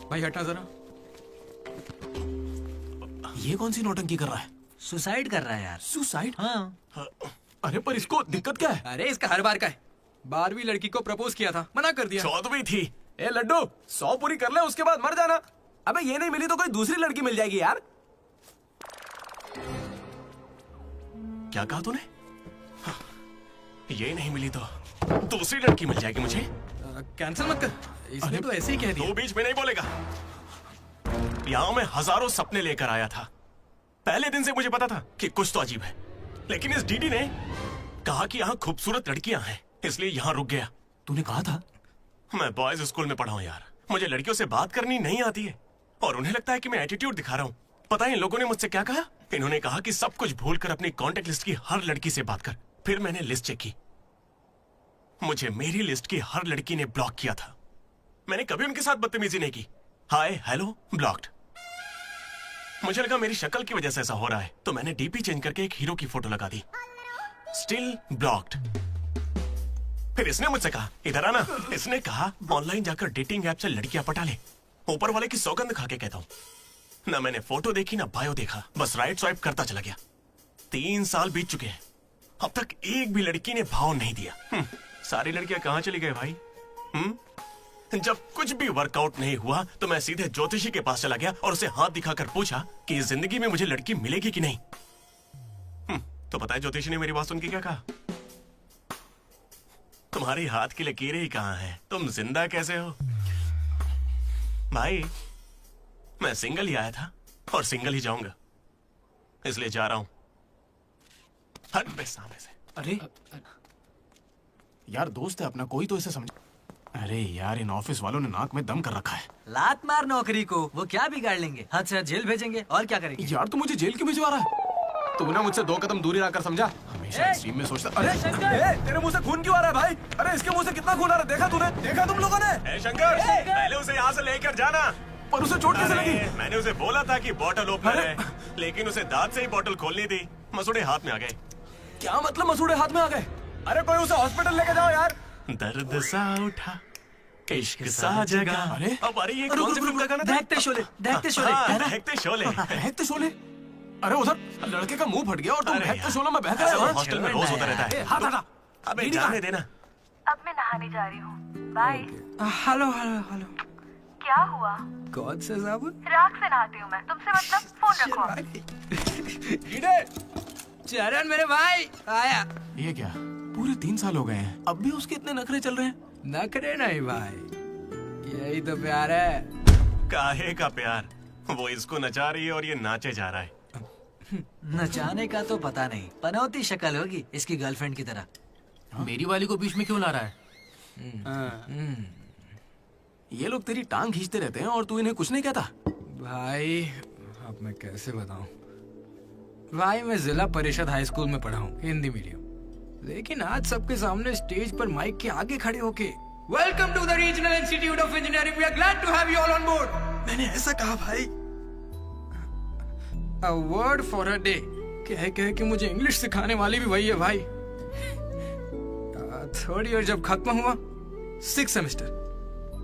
भाई हटना जरा। ये कौन सी नौटंकी कर रहा है? सुसाइड कर रहा है यार। सुसाइड? हाँ। अरे पर इसको दिक्कत क्या है? अरे इसका हर बार का है। 12वीं लड़की को प्रपोज किया था, मना कर दिया। 14वीं थी। ए लड्डू 100 पूरी कर ले, उसके बाद मर जाना। अबे ये नहीं मिली तो कोई दूसरी लड़की मिल जाएगी यार। क्या कहा तूने? ये नहीं मिली तो दूसरी लड़की मिल जाएगी मुझे? कैंसिल मत कर, इसने तो ऐसे ही कह दिया। तू बीच में नहीं बोलेगा। यहाँ मैं हजारों सपने लेकर आया था। पहले दिन से मुझे पता था कि कुछ तो अजीब है, लेकिन इस डीडी ने कहा कि यहाँ खूबसूरत लड़कियां हैं, इसलिए यहाँ रुक गया। तूने कहा था? मैं बॉयज स्कूल में पढ़ा हूँ यार। मुझे लड़कियों से बात करनी नहीं आती है और उन्हें लगता है कि मैं एटीट्यूड दिखा रहा हूँ। पता है इन लोगों ने मुझसे क्या कहा? इन्होंने कहा कि सब कुछ भूलकर अपनी कॉन्टेक्ट लिस्ट की हर लड़की से बात कर। फिर मैंने लिस्ट चेक की, मुझे मेरी लिस्ट की हर लड़की ने ब्लॉक किया था। मैंने कभी उनके साथ बदतमीजी नहीं की। Hi hello blocked. मुझे लगा मेरी शक्ल की वजह से ऐसा हो रहा है, तो मैंने डीपी चेंज करके एक हीरो की फोटो लगा दी। Still blocked. फिर इसने मुझसे कहा इधर आना। इसने कहा ऑनलाइन जाकर डेटिंग ऐप से लड़कियां पटा ले। ऊपर वाले की सौगंध खा के कहता हूं, ना मैंने फोटो देखी ना बायो देखा, बस राइट स्वाइप करता चला गया। 3 साल बीत चुके हैं, अब तक एक भी लड़की ने भाव नहीं दिया। सारी लड़कियां कहां चली गई भाई? जब कुछ भी वर्कआउट नहीं हुआ तो मैं सीधे ज्योतिषी के पास चला गया और उसे हाथ दिखाकर पूछा कि इस जिंदगी में मुझे लड़की मिलेगी कि नहीं। तो पता है ज्योतिषी ने मेरी बात सुन के क्या कहा? तुम्हारी हाथ की लकीरें ही कहां हैं, तुम जिंदा कैसे हो? भाई मैं सिंगल ही आया था और सिंगल ही जाऊंगा, इसलिए जा रहा हूं। हट बे सामने से। अरे यार दोस्त है अपना, कोई तो इसे समझ। अरे यार इन ऑफिस वालों ने नाक में दम कर रखा है। लात मार नौकरी को, वो क्या बिगाड़ लेंगे? हद से हद जेल भेजेंगे और क्या करेंगे? यार तू मुझे जेल क्यों भिजवा रहा है? तू ना मुझसे 2 कदम दूरी रखकर समझा। हमेशा इस टीम में सोचता। अरे तेरे मुंह से खून क्यों आ रहा है भाई? अरे इसके मुंह से कितना खून आ रहा है? देखा तूने? देखा तुम लोगों ने? शंकर पहले उसे यहाँ से लेकर जाना। पर उसे चोट कैसे लगी? मैंने उसे बोला था कि बॉटल ओपनर है, लेकिन उसे दांत से ही बॉटल खोलनी थी। मसूड़े हाथ में आ गए। क्या मतलब मसूड़े हाथ में आ गए? अरे कोई उसे हॉस्पिटल लेके जाओ यार। दर्द सा उठा इश्क सा जगा। अरे अब ये कौन सी फिल्म का गाना था? देखते शोले, देखते शोले, है ना? देखते शोले, देखते शोले। अरे उधर लड़के का मुंह फट गया और तुम देखते शोले में बहक रहे हो। हॉस्टल में रोज होता रहता है। हाथ हटा। अबे जाने देना। अब मैं नहाने जा रही हूँ, बाय। Hello hello hello. क्या हुआ? कौन सा साबुन? राख से नहाती हूँ मैं, तुमसे मतलब फोन रखो। चरण मेरे भाई आया। ये क्या पूरे 3 साल हो गए हैं, अब भी उसके इतने नखरे चल रहे हैं? नखरे नहीं भाई, यही तो प्यार है। काहे का प्यार? वो इसको नचा रही है और ये नाचे जा रहा है। नचाने का तो पता नहीं, पनौती शक्ल होगी इसकी गर्लफ्रेंड की तरह। मेरी वाली को बीच में क्यों ला रहा है? ये लोग तेरी टांग खींचते रहते हैं और तू इन्हें कुछ नहीं कहता। भाई अब मैं कैसे बताऊं भाई, मैं जिला परिषद हाई स्कूल में पढ़ा हूँ, हिंदी मीडियम। लेकिन आज सबके सामने स्टेज पर माइक के आगे खड़े होके welcome to the regional institute of engineering, we are glad to have you all on board. मैंने ऐसा कहा भाई, a word for a day कह के मुझे इंग्लिश सिखाने वाली भी वही है भाई। 3rd ईयर जब खत्म हुआ, 6th सेमेस्टर,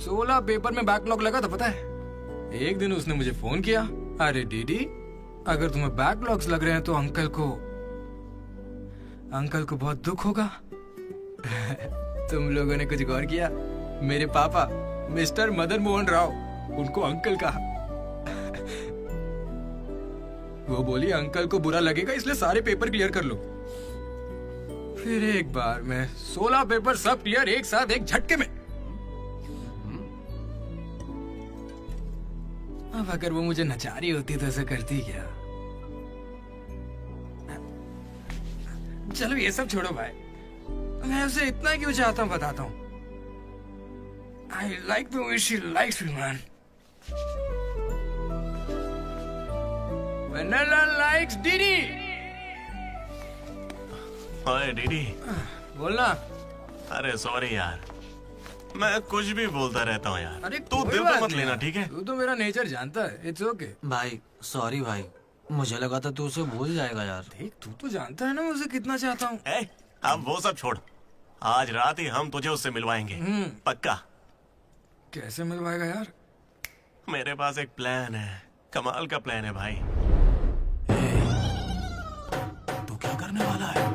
16 पेपर में बैकलॉग लगा था पता है। एक दिन उसने मुझे फोन किया, अरे डीडी अगर तुम्हें बैकलॉग्स लग रहे हैं तो अंकल को बहुत दुख होगा। तुम लोगों ने कुछ गौर किया? मेरे पापा मिस्टर मदन मोहन राव, उनको अंकल कहा। वो बोली अंकल को बुरा लगेगा इसलिए सारे पेपर क्लियर कर लो। फिर एक बार में 16 पेपर सब क्लियर एक साथ एक झटके में। अब अगर वो मुझे नचा रही होती तो ऐसा करती क्या? चलो ये सब छोड़ो भाई, मैं उसे इतना क्यों चाहता हूँ बताता हूँ। I like the way she likes me, man. Vanilla likes Didi. ओए डीडी, बोलना। अरे सॉरी यार, मैं कुछ भी बोलता रहता हूँ यार। अरे तू कोई दिल बात पे मत नहीं लेना, यार। ठीक है? तू तो मेरा नेचर जानता है। It's okay. भाई सॉरी भाई, मुझे लगा था तू उसे भूल जाएगा यार। देख तू तो जानता है ना मैं उसे कितना चाहता हूँ। अब वो सब छोड़, आज रात ही हम तुझे उससे मिलवाएंगे, पक्का। कैसे मिलवाएगा यार? मेरे पास एक प्लान है, कमाल का प्लान है भाई। तू क्या करने वाला है?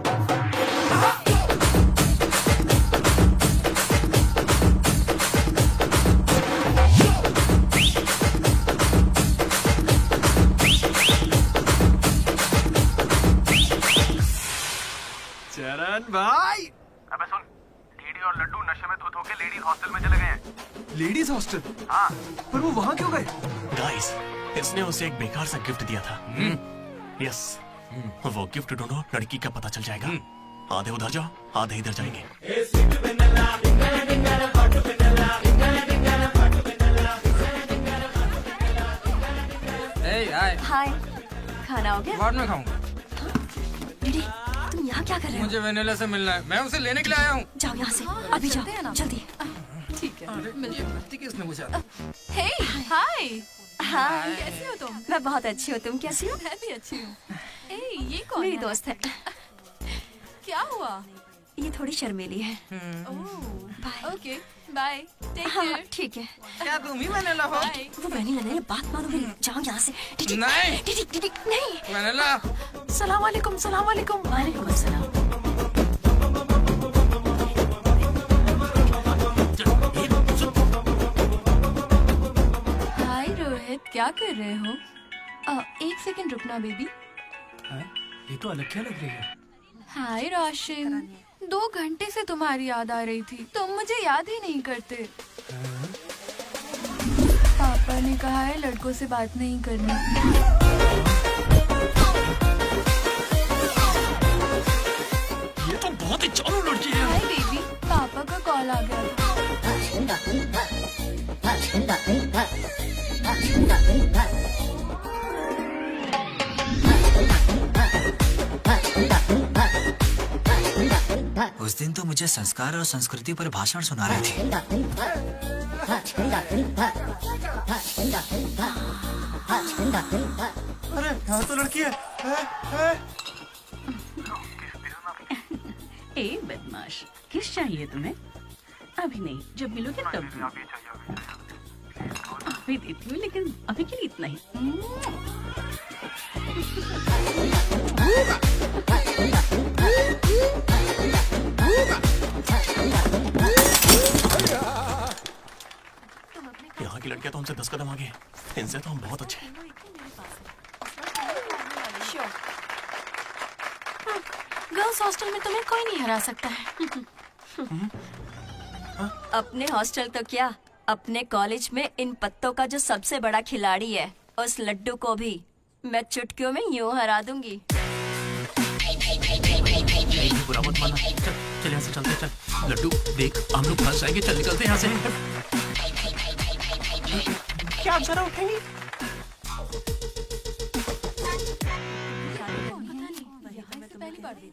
चरण भाई, अबे सुन, डीडी और लड्डू नशे में धुत होके लेडीज हॉस्टल में चले गए हैं। Ladies hostel? हाँ। पर वो वहां क्यों गए? गाइस, इसने उसे एक बेकार सा गिफ्ट दिया था। यस, वो गिफ्ट ढूंढो, लड़की का पता चल जाएगा। आधे उधर जाओ, आधे इधर जाएंगे। हाय, खाना हो गया? बाद में खाऊंगा। डीडी, तुम यहाँ क्या कर रहे हो? मुझे वेनिला से मिलना है, मैं उसे लेने के लिए आया हूँ। जाओ यहाँ से, अभी जाओ, जल्दी। ठीक है, ये किसने पूछा? हे हाय, हाय। कैसी हो तुम? मैं बहुत अच्छी हूँ, तुम कैसी हो? मैं भी अच्छी हूँ। ए, ये कौन मेरी है? दोस्त है। क्या हुआ? ये थोड़ी शर्मीली है। ओके, बाय, टेक हाँ, केयर। ठीक है। क्या तुम ही वेनिला हो? वो वेनिला नहीं, बात मानो मेरी। जाओ यहाँ से। डीडी, नहीं। डीडी, डीडी, नहीं। वेनिला। सलाम वालेकुम, सलाम वालेकुम। वालेकुम अस्सलाम। हाय रोहित, क्या कर रहे हो? एक सेकंड रुकना बेबी। ये तो अलग क्या लग रही है? हाय रोशन, 2 घंटे से तुम्हारी याद आ रही थी, तुम मुझे याद ही नहीं करते। पापा ने कहा है लड़कों से बात नहीं करनी। ये तो बहुत ही चालू लड़की है। हाय बेबी, पापा का कॉल आ गया था। उस दिन तो मुझे संस्कार और संस्कृति पर भाषण सुना रहे थे। अरे यहाँ तो लड़की है। ए बदमाश, किस चाहिए तुम्हें? अभी नहीं, जब मिलोगे तब अभी देती हूँ, लेकिन अभी के लिए इतना ही। यहाँ की लड़कियां तो हमसे 10 कदम आगे, इनसे तो हम बहुत अच्छे हैं। गर्ल्स हॉस्टल में तुम्हें कोई नहीं हरा सकता है। अपने हॉस्टल तो क्या, अपने कॉलेज में इन पत्तों का जो सबसे बड़ा खिलाड़ी है, उस लड्डू को भी मैं चुटकियों में यूं हरा दूंगी। बुरा मत माना, चल यहाँ से चलते, चल। लड्डू देख, हम लोग फंस जाएंगे, चल निकलते यहाँ से। क्या आप जरा उठेंगे?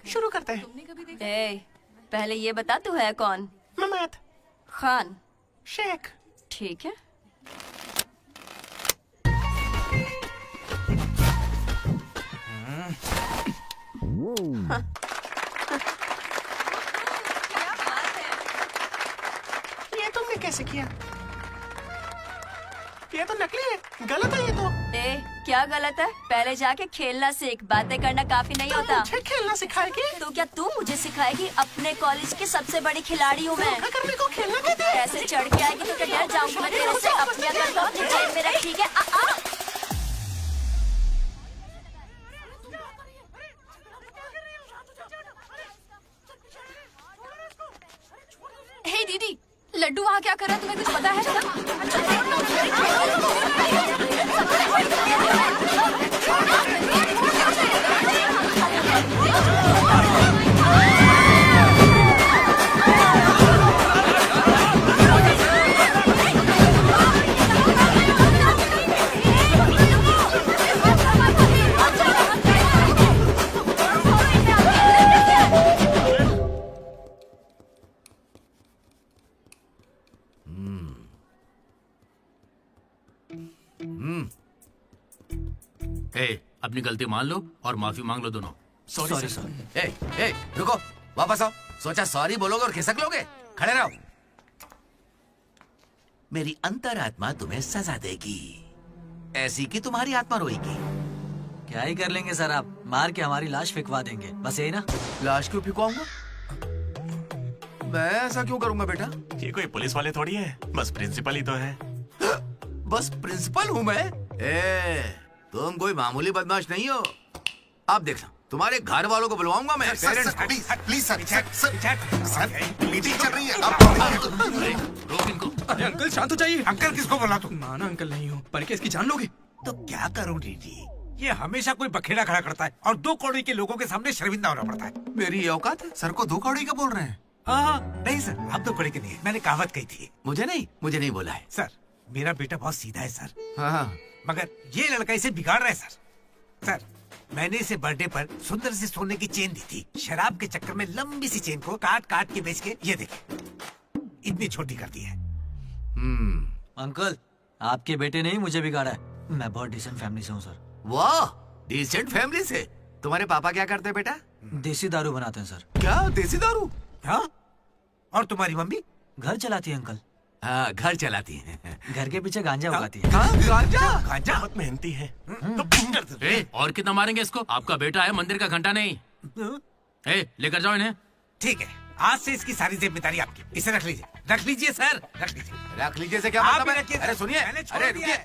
शुरू करते हैं। ए, पहले ये बता तू है कौन? ममैद खान शेख। ठीक है। ये तुमने कैसे किया? ये तो नकली है, गलत है ये तो। ए, क्या गलत है? पहले जाके खेलना सीख, बातें करना काफी नहीं होता। मुझे खेलना सिखाएगी? तो क्या तू मुझे सिखाएगी? अपने कॉलेज की सबसे बड़ी खिलाड़ी हूँ मैं। अगर मेरे को खेलना कहते हैं, ऐसे चढ़ के आएगी तो क्या डर जाऊंगी मैं तेरे से? अपनी अकल तो अपनी जेब में रख, ठीक है? हे दीदी, लड्डू वहाँ क्या कर रहा है, तुम्हें कुछ पता अपनी गलती मान लो और माफी मांग लो दोनों। Sorry sir. ए, रुको, वापस आओ। सोचा सॉरी बोलोगे और खिसक लोगे? खड़े रहो। मेरी अंतरात्मा तुम्हें सजा देगी, ऐसी कि तुम्हारी आत्मा रोएगी। क्या ही कर लेंगे सर आप, मार के हमारी लाश फिकवा देंगे, बस यही ना। लाश क्यों फिकवाऊंगा? मैं ऐसा क्यों करूंगा बेटा? ये कोई पुलिस वाले थोड़ी है, बस प्रिंसिपल ही तो है। बस प्रिंसिपल हूँ मैं? तुम कोई मामूली बदमाश नहीं हो। आप देखना, तुम्हारे घर वालों को बुलवाऊंगा मैं। प्लीज सर, मीटिंग चल रही है। रोक इनको। अरे अंकल शांत हो जाइए। अंकल किसको बोला तू? माना अंकल नहीं हो, पर क्या इसकी जान लोगे? तो क्या करूं डीडी, ये हमेशा कोई बखेड़ा खड़ा करता है और 2 कौड़ी के लोगों के सामने शर्मिंदा होना पड़ता है। मेरी औकात है? सर को 2 कौड़ी का बोल रहे हैं? नहीं सर, आप 2 कौड़ी के नहीं है, मैंने कहावत कही थी। मुझे नहीं बोला है। सर मेरा बेटा बहुत सीधा है सर। हाँ। मगर ये लड़का इसे बिगाड़ रहा है सर। सर मैंने इसे बर्थडे पर सुंदर से सोने की चेन दी थी, शराब के चक्कर में लंबी सी चेन को काट काट के बेच के ये देखे इतनी छोटी कर दी है। अंकल आपके बेटे ने ही मुझे बिगाड़ा है, मैं बहुत डिसेंट फैमिली से हूँ सर। वाह, डिसेंट फैमिली से? तुम्हारे पापा क्या करते हैं बेटा? देसी दारू बनाते हैं सर। क्या देसी दारू? हाँ, और तुम्हारी मम्मी? घर चलाती है अंकल। हाँ, घर चलाती है। घर के पीछे गांजा उगाती है। गांजा बहुत मेहनती है। और कितना मारेंगे इसको? आपका बेटा है, मंदिर का घंटा नहीं। लेकर जाओ इन्हें। ठीक है, आज से इसकी सारी जिम्मेदारी आपकी। इसे रख लीजिए। रख लीजिए सर, रख लीजिए। रख लीजिए से क्या मतलब है? अरे सुनिए, अरे रुकिए,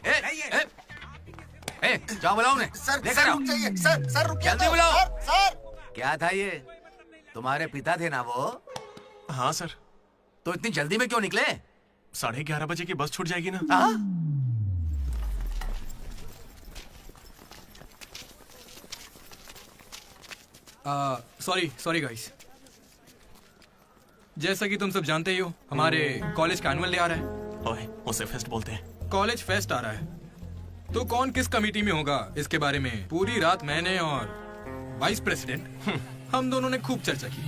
जाओ बुलाओ उन्हें। सर रुक जाइए, सर रुकिए। जल्दी बुलाओ। सर क्या था ये? तुम्हारे पिता थे ना वो? हाँ सर। तो इतनी जल्दी में क्यों निकले? 11:30 बजे की बस छूट जाएगी ना। Sorry guys. जैसा कि तुम सब जानते ही हो, हमारे कॉलेज का एनुअल डे आ रहा है। ओए, उसे फेस्ट बोलते हैं। कॉलेज फेस्ट आ रहा है, तो कौन किस कमेटी में होगा इसके बारे में पूरी रात मैंने और वाइस प्रेसिडेंट हम दोनों ने खूब चर्चा की।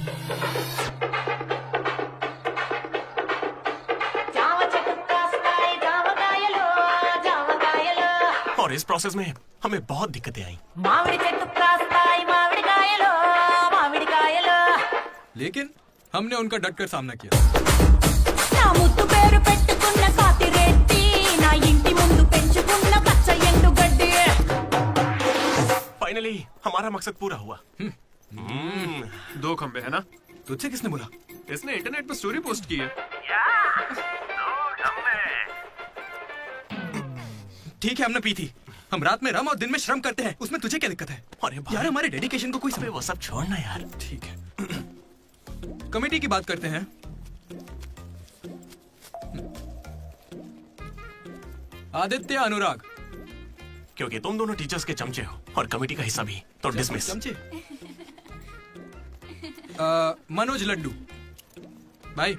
और इस प्रोसेस में हमें बहुत दिक्कतें आई। लेकिन हमने उनका डटकर सामना किया। फाइनली हमारा मकसद पूरा हुआ। 2 खंबे है ना? तुझसे किसने बोला? इसने इंटरनेट पर स्टोरी पोस्ट की है। ठीक है, हमने पी थी। हम रात में रम और दिन में श्रम करते हैं, उसमें तुझे क्या दिक्कत है? अरे यार हमारे डेडिकेशन को कोई समय। वो सब छोड़ना यार। ठीक है, कमेटी की बात करते हैं। आदित्य, अनुराग। क्योंकि तुम दोनों टीचर्स के चमचे हो और कमेटी का हिस्सा भी, तो डिसमिस। चमचे। मनोज, लड्डू। भाई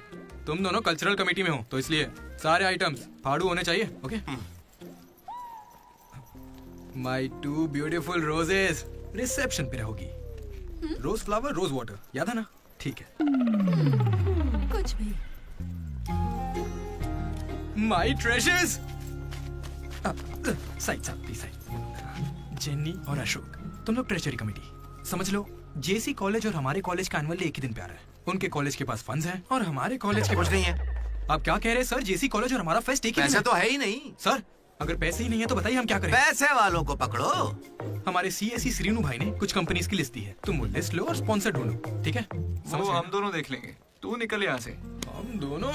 तुम दोनों कल्चरल कमेटी में हो, तो इसलिए सारे आइटम्स फाड़ू होने चाहिए। ओके। माई 2 ब्यूटीफुल रोजेस रिसेप्शन पे रहोगी। रोज फ्लावर, रोज वाटर, याद है ना? ठीक है। कुछ भी। My treasures. Side side. Jenny और अशोक, तुम लोग ट्रेजरी कमेटी। समझ लो, जेसी कॉलेज और हमारे कॉलेज का एनुअल डे एक ही दिन पे आ रहा है। उनके कॉलेज के पास फंड्स हैं और हमारे कॉलेज के कुछ पास नहीं है। आप क्या कह रहे हैं सर? जेसी कॉलेज और हमारा फेस्ट एक ही दिन पैसे तो है ही नहीं सर। अगर पैसे ही नहीं है तो बताइए हम क्या करें? पैसे वालों को पकड़ो। हमारे सीएससी श्रीनु भाई ने कुछ कंपनीज की लिस्ट दी है, तुम वो लिस्ट लो और स्पॉन्सर ढूंढो। ठीक है? वो हम दोनों देख लेंगे, तू निकल यहाँ से। हम दोनों?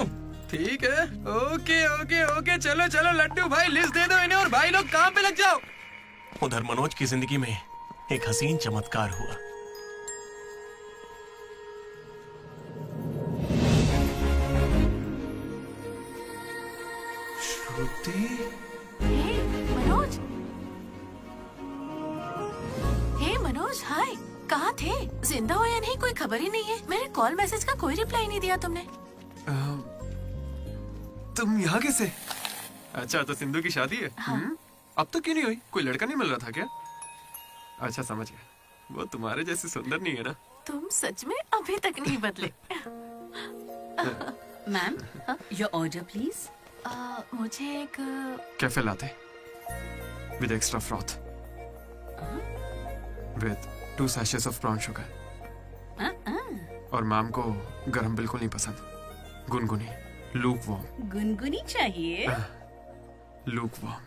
ठीक है। ओके ओके ओके, चलो चलो लड्डू भाई, लिस्ट दे दो इन्हें और भाई लोग काम पे लग जाओ। उधर मनोज की जिंदगी में एक हसीन चमत्कार हुआ। मनोज। हे मनोज, हाय। कहाँ थे? जिंदा हो या नहीं कोई खबर ही नहीं है। मेरे कॉल मैसेज का कोई रिप्लाई नहीं दिया तुमने। तुम यहाँ कैसे? अच्छा, तो सिंधु की शादी है? हाँ। अब तो क्यों नहीं हुई? कोई लड़का नहीं मिल रहा था क्या? अच्छा, समझ गया। वो तुम्हारे जैसे सुंदर नहीं है ना? तुम सच में अभी तक नहीं बदले। Ma'am, your order please. मुझे एक cafe latte with extra froth. With 2 sachets of brown sugar. और मैम को गरम बिल्कुल नहीं पसंद, गुनगुनी, लूक वार्म। गुनगुनी चाहिए। Lukewarm.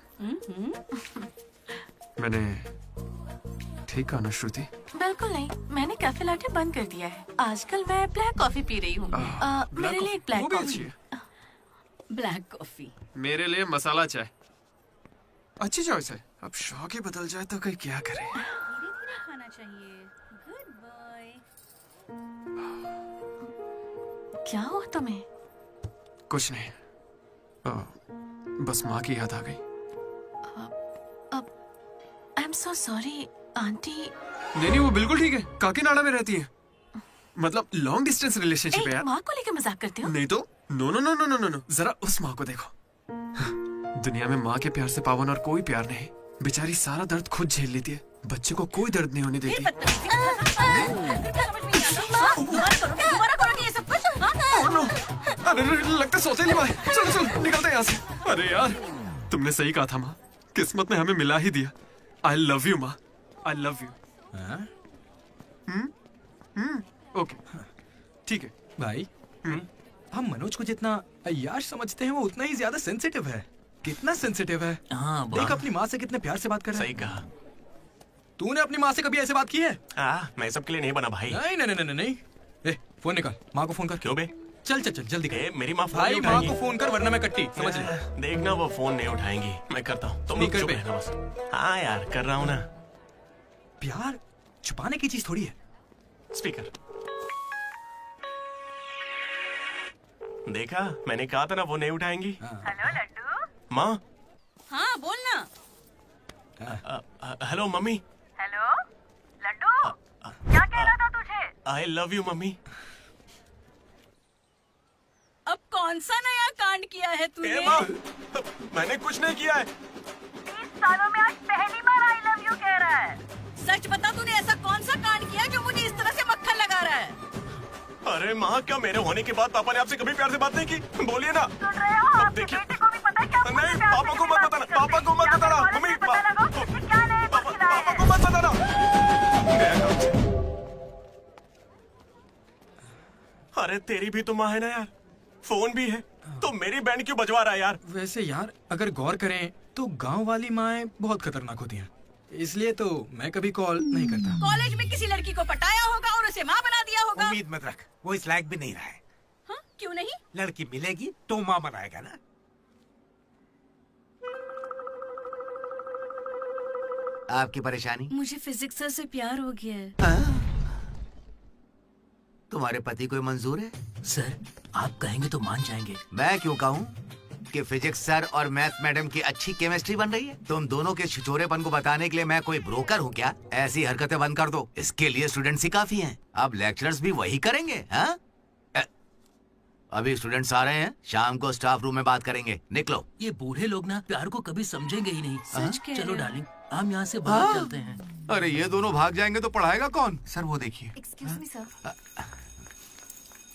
मैंने ठीक कहा ना श्रुति? बिल्कुल नहीं, मैंने कैफे लाटे बंद कर दिया है। आजकल मैं ब्लैक कॉफी पी रही हूँ। मेरे लिए एक ब्लैक कॉफी। Black coffee. मेरे लिए मसाला चाय। अच्छी चॉइस है। अब शौक ही बदल जाए तो कोई क्या करे। खाना चाहिए। Good boy. क्या हुआ तुम्हें? कुछ नहीं, बस माँ की याद आ गई। I am so sorry aunty. नहीं, वो बिल्कुल ठीक है। काकीनाडा में रहती है, मतलब लॉन्ग डिस्टेंस रिलेशनशिप है यार। माँ को लेकर मजाक करते हो? नहीं तो no no no no no no no. जरा उस माँ को देखो। दुनिया में माँ के प्यार से पावन और कोई प्यार नहीं। बेचारी सारा दर्द खुद झेल लेती है, बच्चे को कोई दर्द नहीं होने देती। अरे लगता सौतेली माँ। चलो चलो निकलते हैं यहाँ से। अरे यार तुमने सही कहा था माँ, किस्मत ने हमें मिला ही दिया। आई लव यू माँ, आई लव यू। ओके ठीक है भाई। हम मनोज को जितना अय्याश समझते हैं वो उतना ही ज्यादा सेंसिटिव है। कितना सेंसिटिव है। हाँ, देख अपनी माँ से कितने प्यार से बात कर रहा है। सही कहा। तूने अपनी माँ से कभी ऐसे बात की है? मैं सबके लिए नहीं बना भाई। नहीं नहीं नहीं नहीं। ए, फोन निकाल, माँ को फोन कर। क्यों बे? चल चल चल जल्दी कर। मेरी माँ फोन भाई नहीं माँ उठाएंगी। को फोन कर वरना मैं कट्टी, समझ ले। देखना वो फोन नहीं उठाएंगी, मैं करता हूँ। तुम लोग चुप रहना बस। हाँ यार कर रहा हूँ ना। प्यार छुपाने की चीज थोड़ी है। स्पीकर। देखा, मैंने कहा था ना वो नहीं उठाएंगी। हेलो लड्डू। माँ। हाँ बोलना। Hello mummy. हेलो लड्डू, क्या कहना था तुझे? I love you mummy. अब कौन सा नया कांड किया है तूने? माँ, मैंने कुछ नहीं किया है। 30 सालों में आज पहली बार आई लव यू कह रहा है। सच बता, तूने ऐसा कौन सा कांड किया जो मुझे इस तरह से मक्खन लगा रहा है? अरे माँ, क्या मेरे होने के बाद पापा ने आपसे कभी प्यार से बात नहीं की? बोलिए ना। सुन रहे हो? आपके बेटे को भी पता है क्या? नहीं, पापा को मत बताना, पापा को मत बताना। मम्मी, पापा को मत बताना। अरे तेरी भी तो माँ है ना यार, फोन भी है, तो मेरी बैंड क्यों बजवा रहा है यार? वैसे यार अगर गौर करें तो गांव वाली माएं बहुत खतरनाक होती हैं, इसलिए तो मैं कभी कॉल नहीं करता। कॉलेज में किसी लड़की को पटाया होगा और उसे माँ बना दिया होगा। उम्मीद मत रख, वो इस लायक भी नहीं रहा है। हाँ, क्यों नहीं? लड़की मिलेगी तो माँ बनाएगा ना। आपकी परेशानी? मुझे फिजिक्स सर से प्यार हो गया है। तुम्हारे पति को मंजूर है? सर आप कहेंगे तो मान जाएंगे। मैं क्यों कहूँ कि फिजिक्स सर और मैथ मैडम की अच्छी केमिस्ट्री बन रही है। तुम दोनों के छिछोरेपन को बताने के लिए मैं कोई ब्रोकर हूँ क्या? ऐसी हरकतें बंद कर दो, इसके लिए स्टूडेंट्स ही काफी हैं। अब लेक्चरर्स भी वही करेंगे। हाँ, अभी स्टूडेंट्स आ रहे हैं, शाम को स्टाफ रूम में बात करेंगे। निकलो। ये बूढ़े लोग ना प्यार को कभी समझेंगे ही नहीं। सच कह चलो रहे हो। डार्लिंग, हम यहाँ से बाहर चलते हैं। अरे ये दोनों भाग जाएंगे तो पढ़ाएगा कौन? सर वो देखिए। Excuse me sir.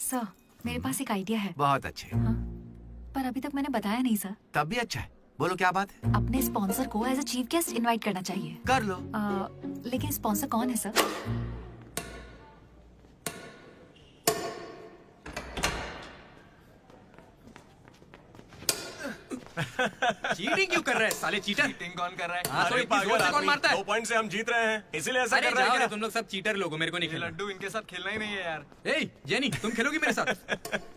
सर मेरे पास एक आइडिया है। बहुत अच्छे। पर अभी तक मैंने बताया नहीं सर। तब भी अच्छा है, बोलो क्या बात है? अपने स्पॉन्सर को as a chief guest invite करना चाहिए। कर लो। लेकिन स्पॉन्सर कौन है सर? चीटिंग क्यों कर रहे हैं साले चीटर? चीटिंग कौन कर रहा है? हाँ, तो इतनी जोर से कौन मारता है? 2 पॉइंट से हम जीत रहे हैं, इसीलिए ऐसा अरे कर रहा है जाओ क्या? रे, तुम लोग सब चीटर लोग हो, मेरे को नहीं खेलना। लड्डू इनके साथ खेलना ही नहीं है यार। ए जेनी, तुम खेलोगी मेरे साथ?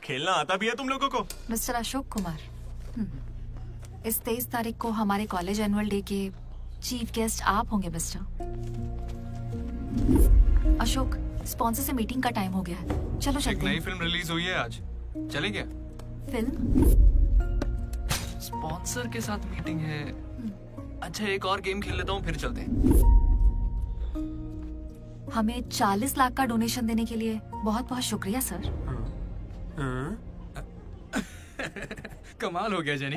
खेलना आता भी है तुम लोगों को? मिस्टर अशोक कुमार, इस 23 तारीख को हमारे कॉलेज एनुअल डे के चीफ गेस्ट आप होंगे मिस्टर अशोक। स्पॉन्सर से मीटिंग का टाइम हो गया है, चलो एक चलते नई हैं। फिल्म रिलीज हुई है आज, चलें क्या? फिल्म? स्पॉन्सर के साथ मीटिंग है। अच्छा एक और गेम खेल लेता हूँ फिर चलते हैं। हमें 40 लाख का डोनेशन देने के लिए बहुत बहुत शुक्रिया सर। कमाल हो गया जेनी,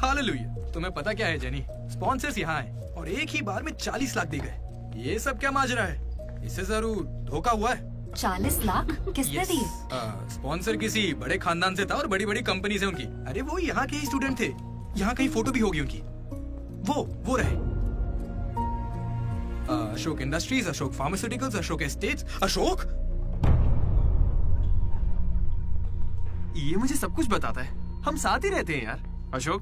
हालेलुया। तुम्हें पता क्या है जेनी, स्पॉन्सर्स यहाँ आए और एक ही बार में 40 लाख दे गए। ये सब क्या माजरा है? इससे जरूर धोखा हुआ है। 40 लाख किसने दिए? स्पॉन्सर किसी बड़े खानदान से था और बड़ी बड़ी कंपनी से उनकी। अरे वो यहाँ के ही स्टूडेंट थे, यहाँ कहीं फोटो भी होगी उनकी। वो रहे। Ashok industries, Ashok pharmaceuticals, Ashok estates, Ashok. ये मुझे सब कुछ बताता है, हम साथ ही रहते हैं यार। अशोक,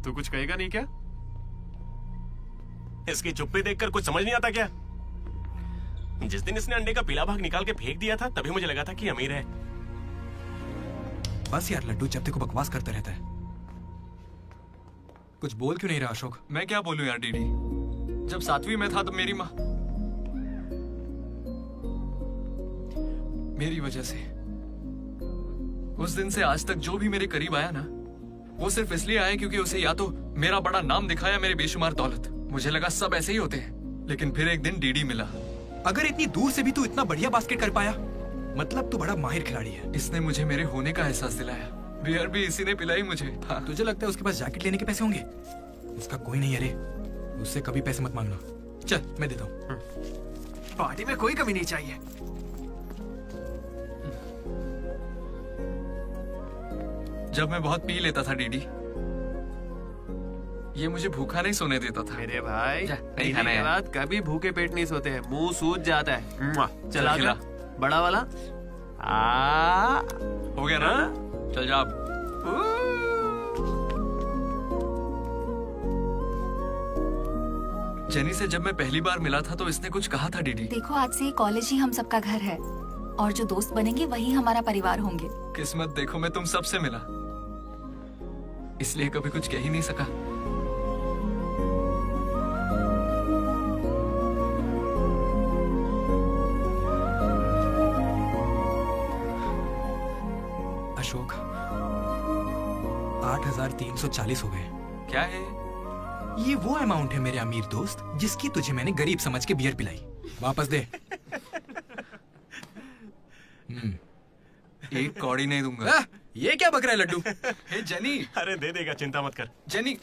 तू कुछ कहेगा नहीं क्या? इसकी चुप्पी देखकर कुछ समझ नहीं आता क्या? जिस दिन इसने अंडे का पीला भाग निकाल के फेंक दिया था, तभी मुझे लगा था कि अमीर है। बस यार लड्डू, जब देखो बकवास करता रहता है। कुछ बोल क्यों नहीं रहा अशोक? मैं क्या बोलूं यार डीडी, जब 7वीं में था तो मेरी माँ मेरी वजह से उस दिन से आज तक जो भी मेरे करीब आया ना, वो सिर्फ इसलिए आया क्योंकि उसे या तो मेरा बड़ा नाम दिखाया, मेरे बेशुमार दौलत। मुझे लगा सब ऐसे ही होते हैं, लेकिन फिर एक दिन डीडी मिला। अगर इतनी दूर से भी तू इतना बढ़िया बास्केट कर पाया, मतलब तू बड़ा माहिर खिलाड़ी है। इसने मुझे मेरे होने का एहसास दिलाया। बियर भी इसी ने पिलाई मुझे। हाँ। तुझे लगता है उसके पास जैकेट लेने के पैसे होंगे? उसका कोई नहीं है रे, उससे कभी पैसे मत मांगना। चल मैं देता हूँ। पार्टी में कोई कमी नहीं चाहिए। जब मैं बहुत पी लेता था डीडी, ये मुझे भूखा नहीं सोने देता था। मेरे भाई नहीं खाना है। बाद कभी भूखे पेट नहीं सोते हैं, मुंह सूज जाता है। चला खिला। बड़ा वाला हो गया ना? चल जा अब। जेनी से जब मैं पहली बार मिला था तो इसने कुछ कहा था डीडी। देखो, आज से कॉलेज ही हम सबका घर है और जो दोस्त बनेंगे वही हमारा परिवार होंगे। किस्मत देखो, मैं तुम सबसे मिला, इसलिए कभी कुछ कह ही नहीं सका। अशोक, 8,340 हो गए। क्या है ये? वो अमाउंट है मेरे अमीर दोस्त जिसकी तुझे मैंने गरीब समझ के बियर पिलाई। वापस दे। एक कौड़ी नहीं दूंगा। ये क्या बक रहा है लड्डू? हे जेनी। अरे दे देगा, चिंता मत कर। जेनी,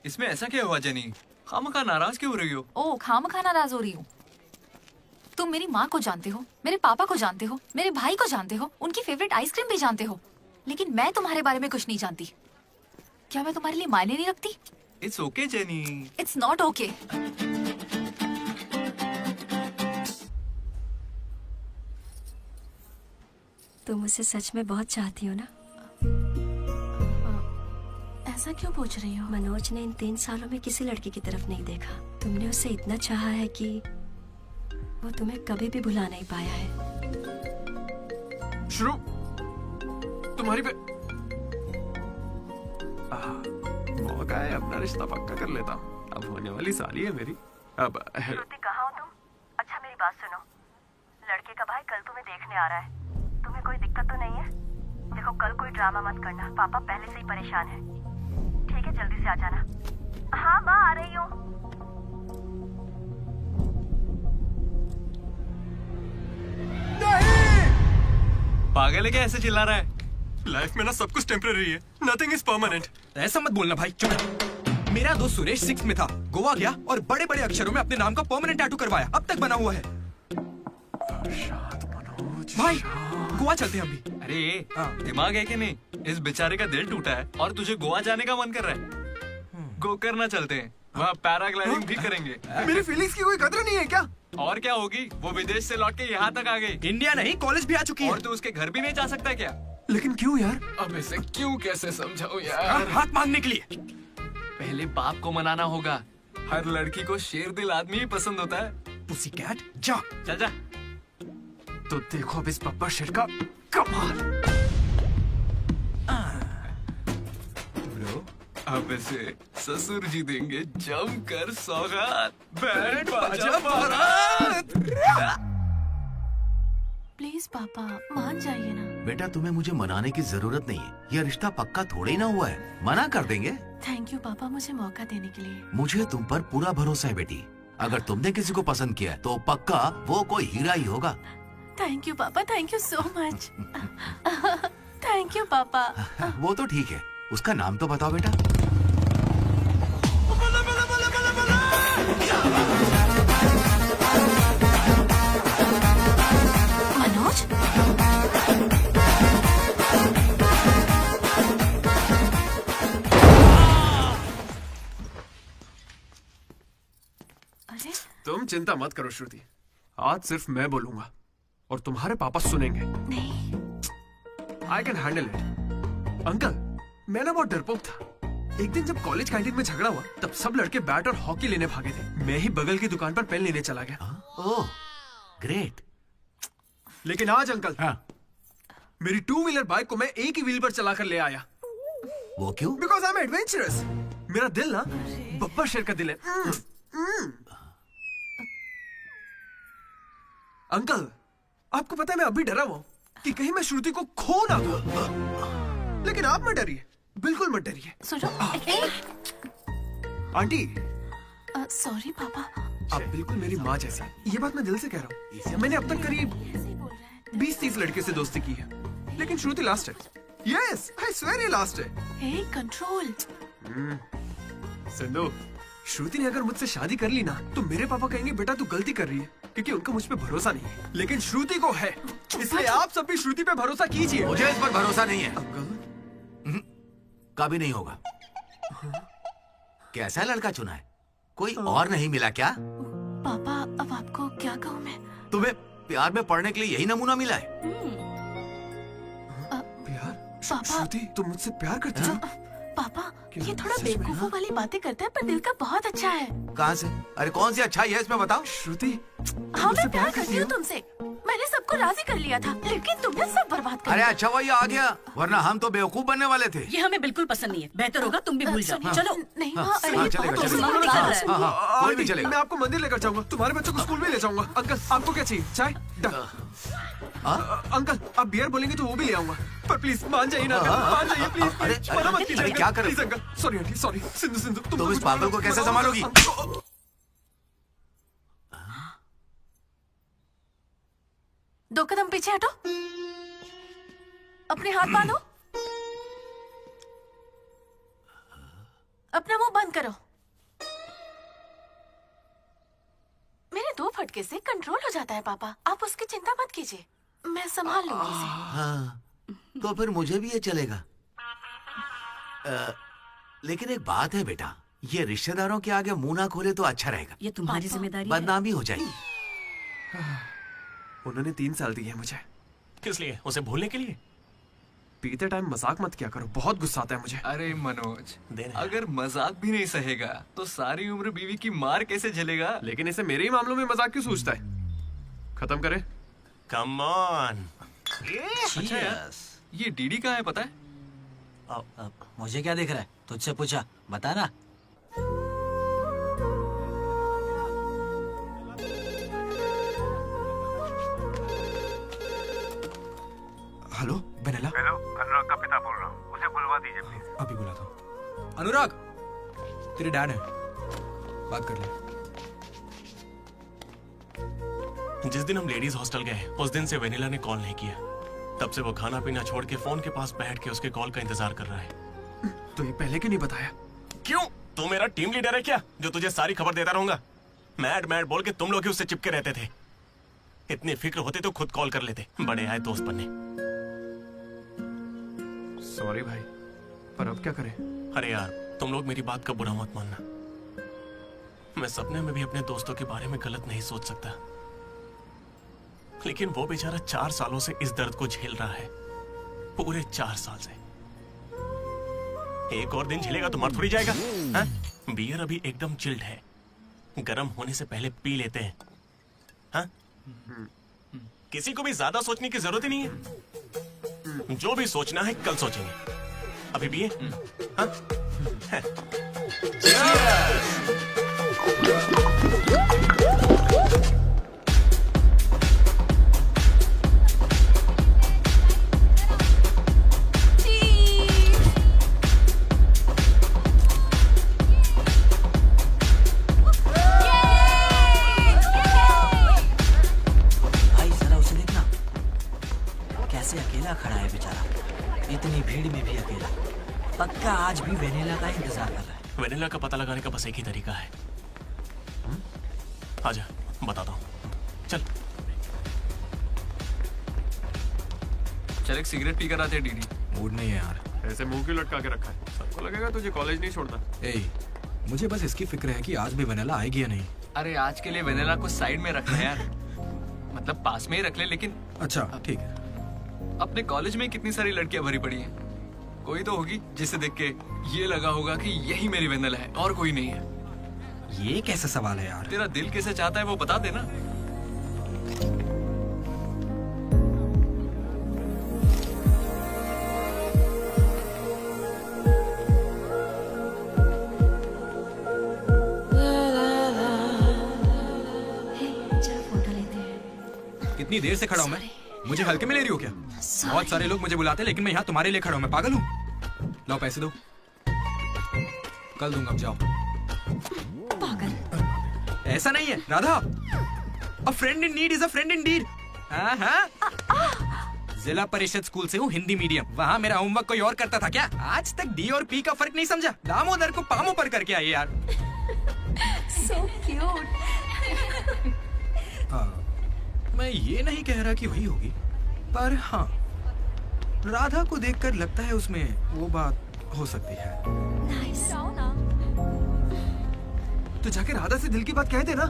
इसमें ऐसा क्या हुआ जेनी? खामखा नाराज क्यों हो रही हो? ओ, खामखा नाराज हो रही हूँ? तुम मेरी माँ को जानते हो, मेरे पापा को जानते हो, मेरे भाई को जानते हो, उनकी फेवरेट आइसक्रीम भी जानते हो, लेकिन मैं तुम्हारे बारे में कुछ नहीं जानती। क्या मैं तुम्हारे लिए मायने नहीं रखती? It's okay jenny. It's not okay. तुम मुझे सच में बहुत चाहती हो ना? ऐसा क्यों पूछ रही हो? मनोज ने इन 3 सालों में किसी लड़की की तरफ नहीं देखा। तुमने उसे इतना चाहा है कि वो तुम्हें कभी भी भुला नहीं पाया है। शुरू तुम्हारी पे मौका है, अपना रिश्ता पक्का कर लेता हूँ। अब होने वाली साली है मेरी। अब श्रुति, कहाँ हो तुम? अच्छा मेरी बात सुनो, लड़के का भाई कल तुम्हें देखने आ रहा है। तुम्हें कोई दिक्कत तो नहीं है? देखो, कल कोई ड्रामा मत करना, पापा पहले से ही परेशान है। ठीक है, जल्दी से आ जाना। हाँ माँ, आ रही हूँ। पागल है क्या, ऐसे चिल्ला रहा है? लाइफ में ना सब कुछ टेम्परेरी है, नथिंग इज परमानेंट। ऐसा मत बोलना भाई, चुप। मेरा दोस्त सुरेश 6th में था, गोवा गया और बड़े बड़े अक्षरों में अपने नाम का परमानेंट टैटू करवाया, अब तक बना हुआ है। भाई गोवा चलते हैं हम भी। अरे दिमाग है कि नहीं? इस बेचारे का दिल टूटा है और तुझे गोवा जाने का मन कर रहा है। गोकर्णा चलते हैं, वहाँ पैराग्लाइडिंग भी करेंगे। मेरी फीलिंग्स की कोई कदर नहीं है क्या? और क्या होगी, वो विदेश से लौट के यहाँ तक आ गई। इंडिया नहीं, कॉलेज भी आ चुकी है। और तू उसके घर भी नहीं जा सकता क्या? लेकिन क्यों यार? अब इसे क्यों कैसे समझाऊं यार? हाथ मांगने के लिए। पहले बाप को मनाना होगा। हर लड़की को शेर दिल आदमी ही पसंद होता है। पुसीकैट, जा। चल जा। तो देखो अब इस पप्पा शेर का कमाल। ब्रो, अब इसे ससुर जी देंगे जमकर सौगात। बैंड बाजा बारात। प्लीज पापा, मान जाइए ना। बेटा, तुम्हें मुझे मनाने की जरूरत नहीं है, यह रिश्ता पक्का थोड़े ही ना हुआ है, मना कर देंगे। थैंक यू पापा, मुझे मौका देने के लिए। मुझे तुम पर पूरा भरोसा है बेटी। अगर तुमने किसी को पसंद किया तो पक्का वो कोई हीरा ही होगा। थैंक यू पापा, thank you so much. Thank you पापा। वो तो ठीक है, उसका नाम तो बताओ बेटा। मनोज, चिंता मत करो श्रुति, आज सिर्फ मैं बोलूंगा और तुम्हारे पापा सुनेंगे। नहीं, I can handle it. Uncle, मैं ना बहुत डरपोक था। एक दिन जब कॉलेज कैंटीन में झगड़ा हुआ तब सब लड़के बैट और हॉकी लेने भागे थे। मैं ही बगल की दुकान पर पेन लेने चला गया। Oh great. लेकिन आज अंकल, मेरी 2 व्हीलर बाइक को मैं एक ही व्हील पर चलाकर ले आया। वो क्यों? Because I am adventurous. मेरा दिल ना बब्बर शेर का दिल है। अंकल, आपको पता है मैं अभी डरा हुआ हूं कि कहीं मैं श्रुति को खो ना दूं। लेकिन आप मत डरिए, बिल्कुल मत डरिए। सुनो, आंटी, सॉरी पापा। आप बिल्कुल मेरी माँ जैसी। ये बात मैं दिल से कह रहा हूँ। मैंने अब तक करीब 20-30 लड़के से दोस्ती की है, लेकिन श्रुति लास्ट है। यस, आई स्वेयर ये लास्ट है। हे कंट्रोल। सिंधु, श्रुति ने अगर मुझसे शादी कर ली ना तो मेरे पापा कहेंगे बेटा तू गलती कर रही है, क्योंकि उनको मुझ पे भरोसा नहीं है। लेकिन श्रुति को है, इसलिए आप सब भी श्रुति पे भरोसा कीजिए। मुझे इस पर भरोसा नहीं है। कभी नहीं होगा। कैसा लड़का चुना है? कोई और नहीं मिला क्या? पापा, अब आपको क्या कहूँ मैं? तुम्हें प्यार में पढ़ने के लिए यही नमूना मिला है? प्यार? श्रुति, तुम मुझसे प्यार करती हो? पापा, ये थोड़ा बेवकूफों वाली बातें करता है, पर दिल का बहुत अच्छा है। कहाँ से? अरे कौन सी अच्छाई है इसमें बताओ? श्रुति, हाँ, मैं प्यार करती हूँ तुमसे। मैंने सबको राजी कर लिया था, लेकिन तुमने सब बर्बाद कर अरे दिया। अच्छा हुआ ये आ गया, वरना हम तो बेवकूफ बनने वाले थे। ये हमें बिल्कुल पसंद नहीं है। बेहतर होगा तुम भी भूल जाओ। चलो। नहीं, कोई भी चलेगा। मैं आपको मंदिर लेकर जाऊंगा, तुम्हारे बच्चों को स्कूल में ले जाऊंगा। अंकल, आपको क्या चाहिए? चाय? अंकल, आप बियर बोलेंगे तो वो भी ले आऊंगा, पर प्लीज मान जाइए ना, मान जाइए प्लीज। मना मत कीजिए। क्या कर please uncle, sorry aunty, sorry. Sindhu, तुम इस पागल को कैसे संभालोगी? दो कदम पीछे हटो, अपने हाथ बांधो, अपना मुंह बंद करो। मेरे 2 फटके से कंट्रोल हो जाता है पापा, आप उसकी चिंता मत कीजिए, मैं संभाल लूंगी इसे। हाँ, तो फिर मुझे भी ये चलेगा। लेकिन एक बात है बेटा, ये रिश्तेदारों के आगे मुंह ना खोले तो अच्छा रहेगा। ये तुम्हारी जिम्मेदारी है। बदनामी हो जाएगी। उन्होंने 3 साल दिए मुझे। किस लिए? उसे भूलने के लिए? पीते टाइम मजाक मत किया करो, बहुत गुस्सा आता है मुझे। अरे मनोज, अगर मजाक भी नहीं सहेगा तो सारी उम्र बीवी की मार कैसे झेलेगा? लेकिन इसे मेरे ही मामलों में मजाक क्यों सोचता है? खत्म करे। Come on. अच्छा यार, ये डीडी कहाँ है पता है? मुझे क्या दिख रहा है? तुझसे पूछा, बता ना। Hello vanilla. हेलो, अनुराग का पिता बोल रहा हूँ, उसे बुलवा दीजिए प्लीज। अभी बुलाता हूँ। अनुराग, तेरे डैड है, बात कर ले। जिस दिन हम लेडीज हॉस्टल गए उस दिन से वेनिला ने कॉल नहीं किया। तब से वो खाना पीना छोड़ के फोन के पास बैठ के उसके कॉल का इंतजार कर रहा है। तो ये पहले क्यों नहीं बताया? क्यों? तू मेरा टीम लीडर है क्या, जो तुझे सारी खबर देता रहूंगा? मैड मैड बोल के तुम लोग ही उससे चिपके रहते थे। इतनी फिक्र होती तो खुद कॉल कर लेते, बड़े आए दोस्त बनने। सॉरी भाई, पर अब क्या करें? अरे यार, तुम लोग मेरी बात का बुरा मत मानना। मैं सपने में भी अपने दोस्तों के बारे में गलत नहीं सोच सकता, लेकिन वो बेचारा 4 सालों से इस दर्द को झेल रहा है, पूरे 4 साल से। एक और दिन झेलेगा तो मर थोड़ी जाएगा। बियर अभी एकदम चिल्ड है, गर्म होने से पहले पी लेते हैं। हाँ? किसी को भी ज्यादा सोचने की जरूरत ही नहीं है। जो भी सोचना है कल सोचेंगे, अभी भी है। हाँ? अकेला खड़ा है बेचारा, इतनी भीड़ में भी अकेला। पक्का आज भी वेनिला का इंतजार कर रहा है। वेनिला का पता लगाने का बस एक ही तरीका है। आजा, बताता हूँ। चल चल एक सिगरेट पी कर आते हैं। डीडी मूड नहीं है यार। ऐसे मुंह क्यों लटका के रखा है? सबको लगेगा तुझे कॉलेज नहीं छोड़ता। मुझे बस इसकी फिक्र है कि आज भी वेनिला आएगी या नहीं। अरे आज के लिए वेनिला को साइड में रख ले यार, मतलब पास में ही रख ले, लेकिन अच्छा ठीक है। अपने कॉलेज में कितनी सारी लड़कियां भरी पड़ी हैं, कोई तो होगी जिसे देख के ये लगा होगा कि यही मेरी वेनिला है और कोई नहीं है। ये कैसा सवाल है यार? तेरा दिल कैसे चाहता है वो बता देना। कितनी देर से खड़ा हूँ मैं? मुझे हल्के में ले रही हो क्या? बहुत सारे लोग मुझे बुलाते हैं, लेकिन मैं यहाँ तुम्हारे लिए खड़ा हूँ। मैं पागल हूँ? लो पैसे दो, कल दूंगा, अब जाओ। पागल। ऐसा नहीं है Radha, a friend in need is a friend in deed. जिला परिषद स्कूल से हूँ, हिंदी मीडियम। वहाँ मेरा होमवर्क कोई और करता था क्या? आज तक डी और पी का फर्क नहीं समझा। दामोदर को पामो पर करके आई यार। So cute. मैं ये नहीं कह रहा कि वही होगी, पर हाँ, राधा को देखकर लगता है उसमें वो बात हो सकती है। तो जाके राधा से दिल की बात कह दे ना।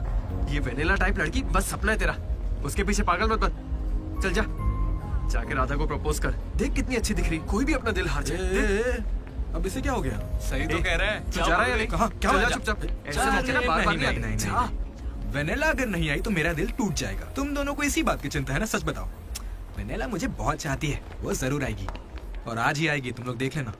ये वेनिला टाइप लड़की बस सपना है तेरा, उसके पीछे पागल मत बन। चल जा, जाके राधा को प्रपोज कर। देख कितनी अच्छी दिख रही, कोई भी अपना दिल हार जाए। अब इसे क्या हो गया? सही तो कह रहा है। जा रहा है? कहाँ? क्या हो गया? चुपचाप ऐसे मौके ना बार बार नहीं आते। वेनिला अगर नहीं आई तो मेरा दिल टूट जाएगा। तुम दोनों को इसी बात की चिंता है ना? सच बताओ। वेनिला मुझे बहुत चाहती है, वो जरूर आएगी, और आज ही आएगी, तुम लोग देख लेना।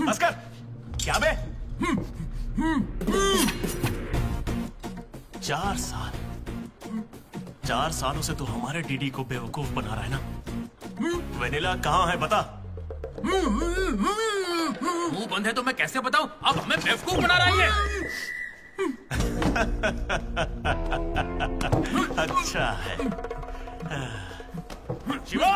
अस्कर, क्या बे? 4 सालों से तो हमारे डीडी को बेवकूफ बना रहा है ना। वेनिला कहाँ है बता। मुंह बंद है तो मैं कैसे बताऊं? अब हमें बेवकूफ बना रहा है ये। अच्छा है। शिवा!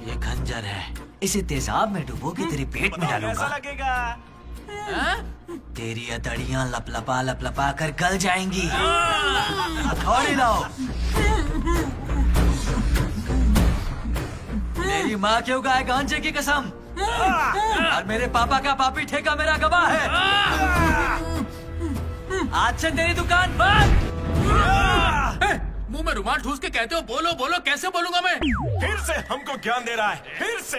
ये खंजर है, इसे तेजाब में डुबो के तेरे पेट में डालूंगा। कैसा लगेगा? तेरी अतड़ियां लपलपा कर गल जाएंगी। हथौड़ी लाओ। मेरी माँ क्यों गाय गांजे की कसम, और मेरे पापा का पापी ठेका मेरा गवाह है। आज से तेरी दुकान बंद। मुंह में रुमाल ठूस के कहते हो बोलो बोलो, कैसे बोलूंगा मैं? फिर से हमको ज्ञान दे रहा है, फिर से।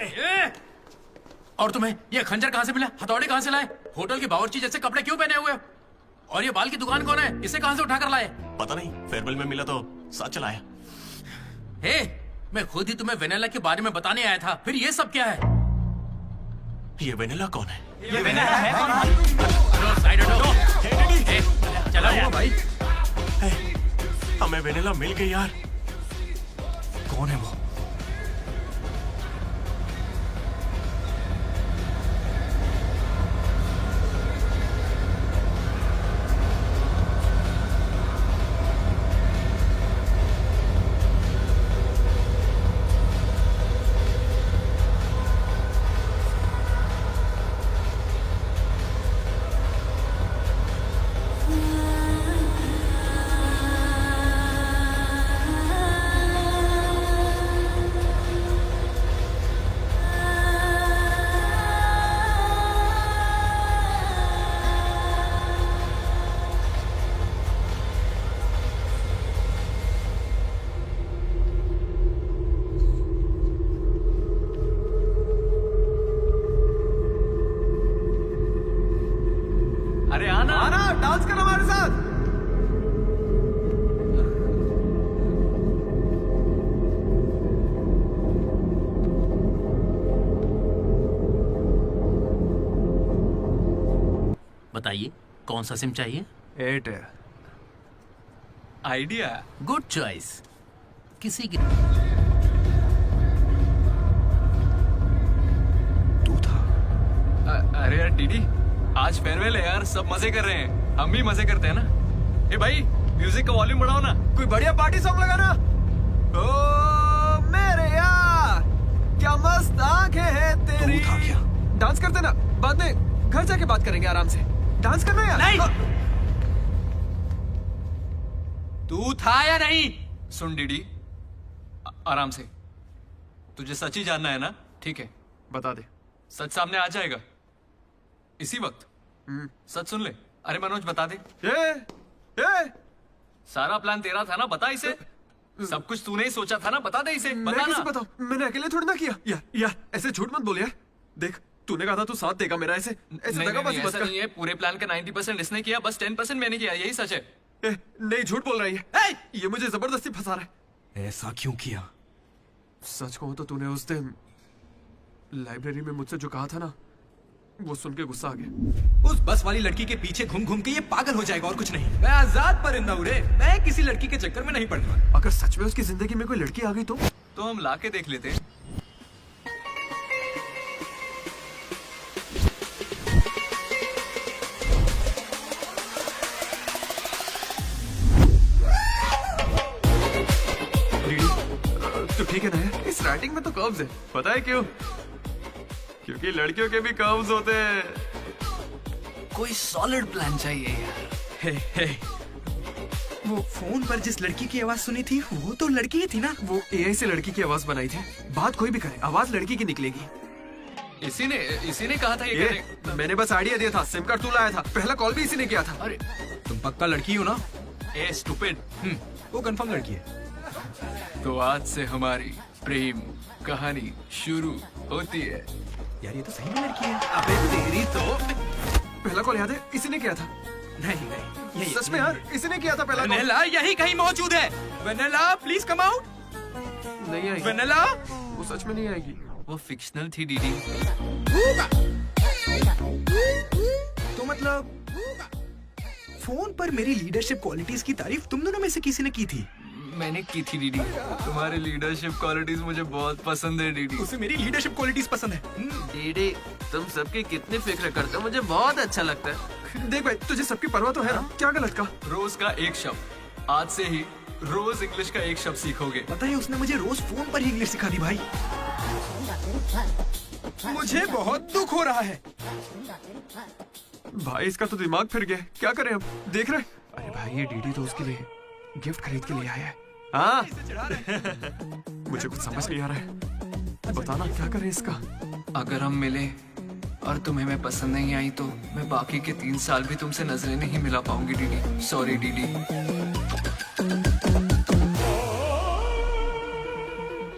और तुम्हें ये खंजर कहाँ से मिला? हथौड़ी कहाँ से लाए? होटल की बावर्ची जैसे कपड़े क्यों पहने हुए? और ये बाल की दुकान कौन है? इसे कहाँ से उठाकर लाए? पता नहीं, फेयरवेल में मिला तो साथ चलाया। हे, मैं खुद ही तुम्हें वेनिला के बारे में बताने आया था, फिर ये सब क्या है? ये वेनिला कौन है? ये वेनिला है कौन? साइड हटो। चलो यार भाई। हमें वेनिला मिल गई यार। कौन है वो? अरे आना आना, डांस करो हमारे साथ। बताइए कौन सा सिम चाहिए? एयरटेल। Idea good choice. किसी की अरे यार डीडी, आज फेयरवेल है यार, सब मजे कर रहे हैं, हम भी मजे करते हैं ना। ए भाई, म्यूजिक का वॉल्यूम बढ़ाओ ना, कोई बढ़िया पार्टी सॉन्ग लगा ना। ओ क्या मस्त आंखें हैं तेरी। डांस करते ना, बाद में घर जाके बात करेंगे आराम से। डांस करना यार। नहीं। तू था या नहीं? सुन डीडी, आराम से। तुझे सच ही जानना है ना? ठीक है, बता दे। सच सामने आ जाएगा इसी वक्त। सच सुन ले। अरे मनोज बता दे। सारा प्लान तेरा था ना, बता इसे। सब कुछ तूने ही सोचा था ना, बता दे इसे। मैं बता कैसे ना। बताऊं? मैंने अकेले थोड़ी ना किया। यार ऐसे झूठ मत बोल यार। देख तूने कहा था तू साथ देगा मेरा, ऐसे दगाबाजी मत ऐसा कर। नहीं है। पूरे प्लान का 90% इसने किया, बस 10% मैंने किया। यही सच है। नहीं, झूठ बोल रही है। ये मुझे जबरदस्ती फंसा रहा है। ऐसा क्यों किया? सच कहूं तो तूने उस दिन लाइब्रेरी में मुझसे जो कहा था ना, वो सुन के गुस्सा आ गया। उस बस वाली लड़की के पीछे घूम घूम के ये पागल हो जाएगा और कुछ नहीं। मैं आजाद परिंदा हूं रे, मैं किसी लड़की के चक्कर में नहीं पड़ता। अगर सच में उसकी जिंदगी में कोई लड़की आ गई तो हम ला के देख लेते। तो ठीक है ना यार, इस राइटिंग में तो कर्व्स है। पता है क्यों? क्योंकि लड़कियों के भी कर्व्स होते हैं। कोई सॉलिड प्लान चाहिए यार। हे, वो फोन पर जिस लड़की की आवाज सुनी थी वो तो लड़की ही थी ना। वो एआई से लड़की की आवाज बनाई थी। बात कोई भी करे, आवाज लड़की की निकलेगी। इसी ने कहा था ये करने। मैंने बस आइडिया दिया था, सिम कार्ड तू लाया था, पहला कॉल भी इसी ने किया था। अरे तुम पक्का लड़की हो ना? ए स्टूपिड। वो कंफर्म लड़की है। तो आज से हमारी प्रेम कहानी शुरू होती है। यार ये तो सही में लड़की है। अबे तेरी तो। पहला कॉल याद है? इसी ने किया था। नहीं यही सच में यार, इसी ने किया था पहला कॉल। वेनेला यही कहीं मौजूद है। Vennela please come out. नहीं आएगी। वेनेला वो सच में नहीं आएगी। वो फिक्शनल थी डीडी। तो मतलब फोन पर मेरी लीडरशिप क्वालिटीज की तारीफ तुम दोनों में से किसी ने की थी? मैंने की थी डीडी। तुम्हारी लीडरशिप क्वालिटीज मुझे बहुत पसंद है डीडी। उसे मेरी लीडरशिप क्वालिटीज पसंद है। डीडी तुम सबकी कितनी फिक्र करते हो, मुझे बहुत अच्छा लगता है। देख भाई, तुझे सबकी परवाह तो है ना? क्या गलत का? रोज का एक शब्द। आज से ही रोज इंग्लिश का एक शब्द सीखोगे। पता है उसने मुझे रोज फोन पर ही इंग्लिश सिखा दी भाई। मुझे बहुत दुख हो रहा है भाई। इसका तो दिमाग फिर गया। क्या करें अब? देख रहे? अरे भाई ये डीडी तो उसके लिए गिफ्ट खरीद के लिए आया है। हाँ मुझे कुछ समझ नहीं आ रहा है। बताना क्या करें इसका? अगर हम मिले और तुम्हें मैं पसंद नहीं आई तो मैं बाकी के 3 साल भी तुमसे नजरें नहीं मिला पाऊंगी डीडी। Sorry DD.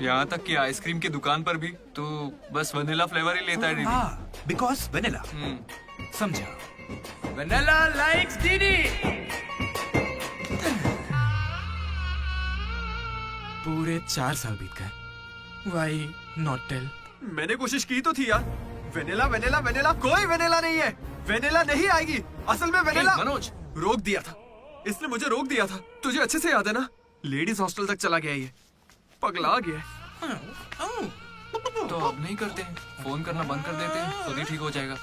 यहाँ तक कि आइसक्रीम की दुकान पर भी तू बस वनीला फ्लेवर ही लेता है डीडी। Because vanilla. समझा। Vanilla likes DD. पूरे 4 साल बीत गए। Why not tell? मैंने कोशिश की तो थी यार। वेनिला वेनिला वेनिला, कोई वेनिला नहीं है। वेनिला नहीं आएगी। असल में वेनिला मनोज रोक दिया था। इसने मुझे रोक दिया था। तुझे अच्छे से याद है ना? लेडीज हॉस्टल तक चला गया ये, पगला गया। तो अब नहीं करते हैं, फोन करना बंद कर देते हैं, खुद ही ठीक हो जाएगा।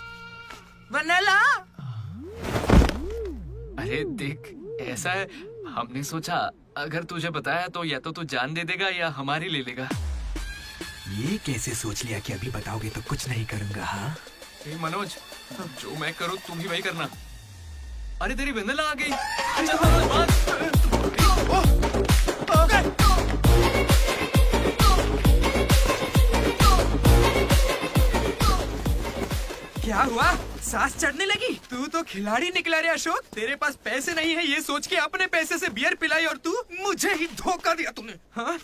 वेनिला। अरे देख, ऐसा है, हमने सोचा अगर तुझे बताया तो या तो तू जान दे देगा या हमारी ले लेगा। ये कैसे सोच लिया कि अभी बताओगे तो कुछ नहीं करूंगा? हाँ मनोज, जो मैं करूँ तुम भी वही करना। अरे तेरी वेनिला आ गई। चल मनोज बात। क्या हुआ? सांस चढ़ने लगी? तू तो खिलाड़ी निकला रे अशोक। तेरे पास पैसे नहीं है ये सोच के अपने पैसे से बियर पिलाई और तू मुझे ही धोखा दिया तूने। हाँ?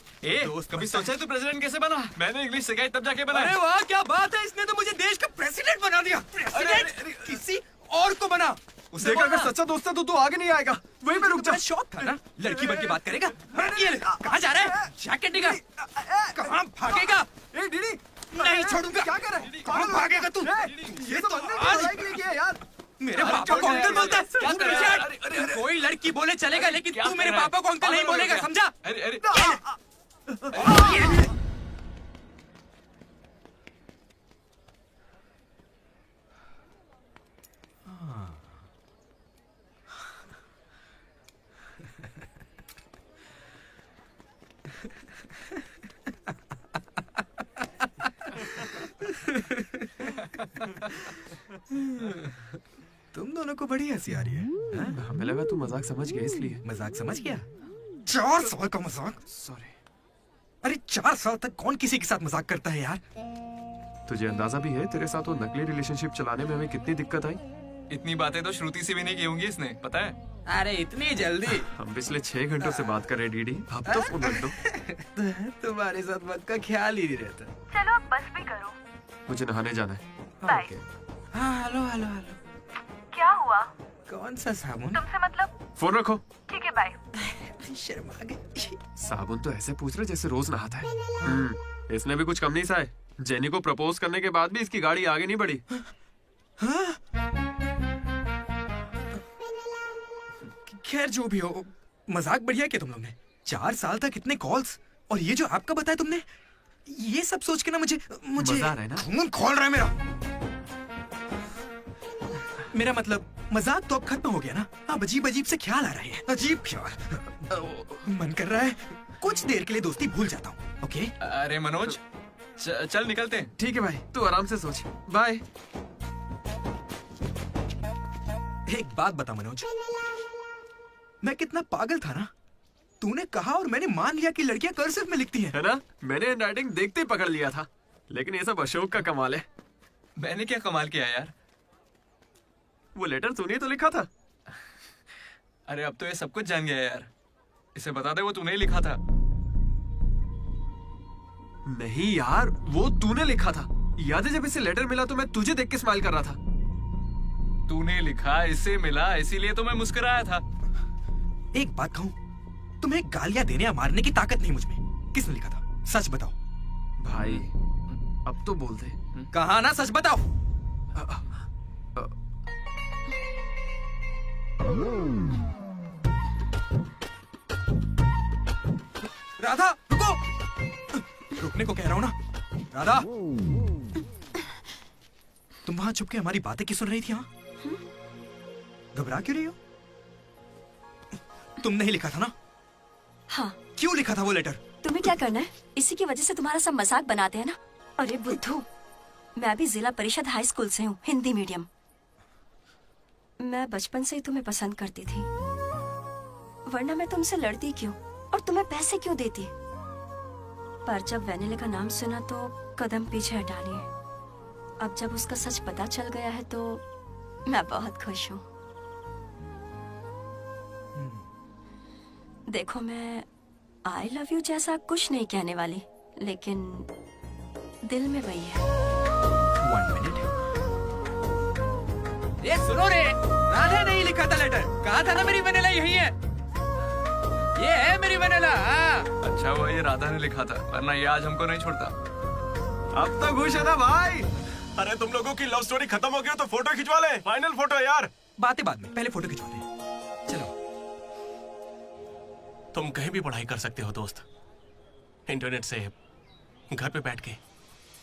कभी सोचा है तू प्रेसिडेंट कैसे बना? मैंने इंग्लिश सिखाई तब जाके बना। अरे वाह क्या बात है, इसने तो मुझे देश का प्रेसिडेंट बना दिया। प्रेसिडेंट किसी और को बना। देख अगर सच्चा दोस्त है तो तू आगे नहीं आएगा। वहीं पे रुक जा। शौक था ना लड़की बन के बात करेगा। ये कहाँ जा रहा है? जैकेट निकाल। कहाँ भागेगा? ए डीडी नहीं छोड़ूंगा। क्या कर रहा है? कहाँ भागेगा तू? ये तो बंदे के लिए किया यार। मेरे पापा को अंकल बोलता है। क्या कर रहा है? कोई लड़की बोले चलेगा लेकिन तू मेरे पापा को अंकल नहीं बोलेगा, समझा? अरे तुम दोनों को बड़ी हंसी आ रही है। हमें लगा तू मजाक समझ गया इसलिए। मजाक समझ गया? 4 साल का मजाक? सॉरी। अरे 4 साल तक कौन किसी के साथ मजाक करता है यार? तुझे अंदाजा भी है तेरे साथ वो नकली रिलेशनशिप चलाने में हमें कितनी दिक्कत आई? इतनी बातें तो श्रुति से भी नहीं की होंगी इसने, पता है? अरे इतनी जल्दी? हम पिछले 6 घंटों से बात कर रहे हैं डीडी, अब तो फोन रख दो। तुम्हारे साथ वक्त का ख्याल ही नहीं रहता। चलो अब बस भी करो। मुझे नहाने जाना है। बाय। हाँ हेलो हेलो हेलो। क्या हुआ? कौन सा साबुन? तुमसे मतलब? फोन रखो। ठीक है बाय। शर्मा गई। साबुन तो ऐसे पूछ रहे जैसे रोज नहाता है। इसने भी कुछ कम नहीं सहा है। जेनी को प्रपोज करने के बाद भी इसकी गाड़ी आगे नहीं बढ़ी। खैर जो भी हो, मजाक बढ़िया किया तुम लोग ने। 4 साल तक इतने कॉल्स, और ये जो आपका बताया तुमने, ये सब सोच के ना मुझे मजा आ रहा है ना? खून खोल रहा है मेरा मतलब मजाक तो अब खत्म हो गया ना। अब अजीब अजीब से ख्याल आ रहे हैं। अजीब ख्याल। मन कर रहा है कुछ देर के लिए दोस्ती भूल जाता हूँ। ओके? अरे मनोज, चल निकलते हैं। ठीक है भाई, तू आराम से सोच। बाय। एक बात बता मनोज, मैं कितना पागल था ना। तूने कहा और मैंने मान लिया कि लड़कियां कर्सिव में लिखती हैं। है ना? मैंने हैंडराइटिंग देखते ही पकड़ लिया था। लेकिन ये सब अशोक का कमाल है। मैंने क्या कमाल किया यार? वो लेटर तूने तो लिखा था। अरे अब तो ये सब कुछ जान गया यार। इसे बता दे वो तूने ही लिखा था। नहीं यार, वो तूने लिखा था। याद है जब इसे लेटर मिला तो मैं तुझे देख के स्माइल कर रहा था। तूने लिखा, इसे मिला, इसीलिए तो मैं मुस्कुराया था। एक बात कहूं, तुम्हें गालियां देने या मारने की ताकत नहीं मुझ में। किसने लिखा था? सच बताओ। भाई अब तो बोल दे। कहा ना, सच बताओ। राधा रुको। रुकने को कह रहा हूं ना। राधा, तुम वहां छुप के हमारी बातें क्यों सुन रही थी? घबरा क्यों रही हो? तुमने ही लिखा था ना? हाँ। क्यों लिखा था वो लेटर? तुम्हें क्या करना है? इसी की वजह से तुम्हारा सब मजाक बनाते हैं ना। अरे बुद्धू, मैं भी जिला परिषद हाई स्कूल से हूँ, हिंदी मीडियम। मैं बचपन से ही तुम्हें पसंद करती थी, वरना मैं तुमसे लड़ती क्यों और तुम्हें पैसे क्यों देती? पर जब वैनिला का नाम सुना तो कदम पीछे हटा लिए। अब जब उसका सच पता चल गया है तो मैं बहुत खुश हूँ। देखो, मैं आई लव यू जैसा कुछ नहीं कहने वाली, लेकिन दिल में वही है। 1 मिनट। ये सुनो रे, राधा नहीं लिखा था लेटर। कहा था ना मेरी वैनिला यही है। ये है मेरी वैनिला। अच्छा हुआ ये राधा ने लिखा था, वरना ये आज हमको नहीं छोड़ता। अब तो खुश है ना भाई? अरे तुम लोगों की लव स्टोरी खत्म हो गई तो फोटो खिंचवा ले। फाइनल फोटो यार। बातें बाद में, पहले फोटो खिंचवाते हैं। चलो। तुम कहीं भी पढ़ाई कर सकते हो दोस्त, इंटरनेट से, घर पे बैठ के,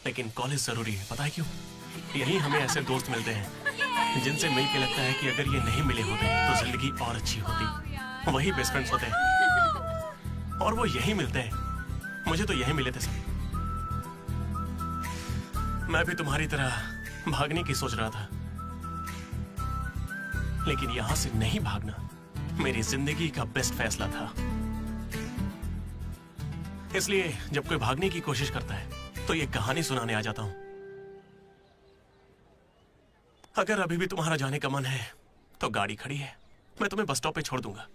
लेकिन कॉलेज जरूरी है। पता है क्यों? यही हमें ऐसे दोस्त मिलते हैं जिनसे मिलके लगता है कि अगर ये नहीं मिले होते तो जिंदगी और अच्छी होती। वही बेस्ट फ्रेंड्स होते हैं और वो यही मिलते हैं। मुझे तो यही मिले थे सब। मैं भी तुम्हारी तरह भागने की सोच रहा था, लेकिन यहां से नहीं भागना मेरी जिंदगी का बेस्ट फैसला था। इसलिए जब कोई भागने की कोशिश करता है तो ये कहानी सुनाने आ जाता हूं। अगर अभी भी तुम्हारा जाने का मन है तो गाड़ी खड़ी है, मैं तुम्हें बस स्टॉप पे छोड़ दूंगा।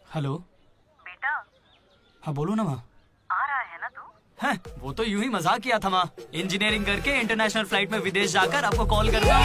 हेलो बेटा। हाँ बोलो ना माँ। आ रहा है ना तू? हैं, वो तो यूं ही मजाक किया था माँ। इंजीनियरिंग करके इंटरनेशनल फ्लाइट में विदेश जाकर आपको कॉल करना।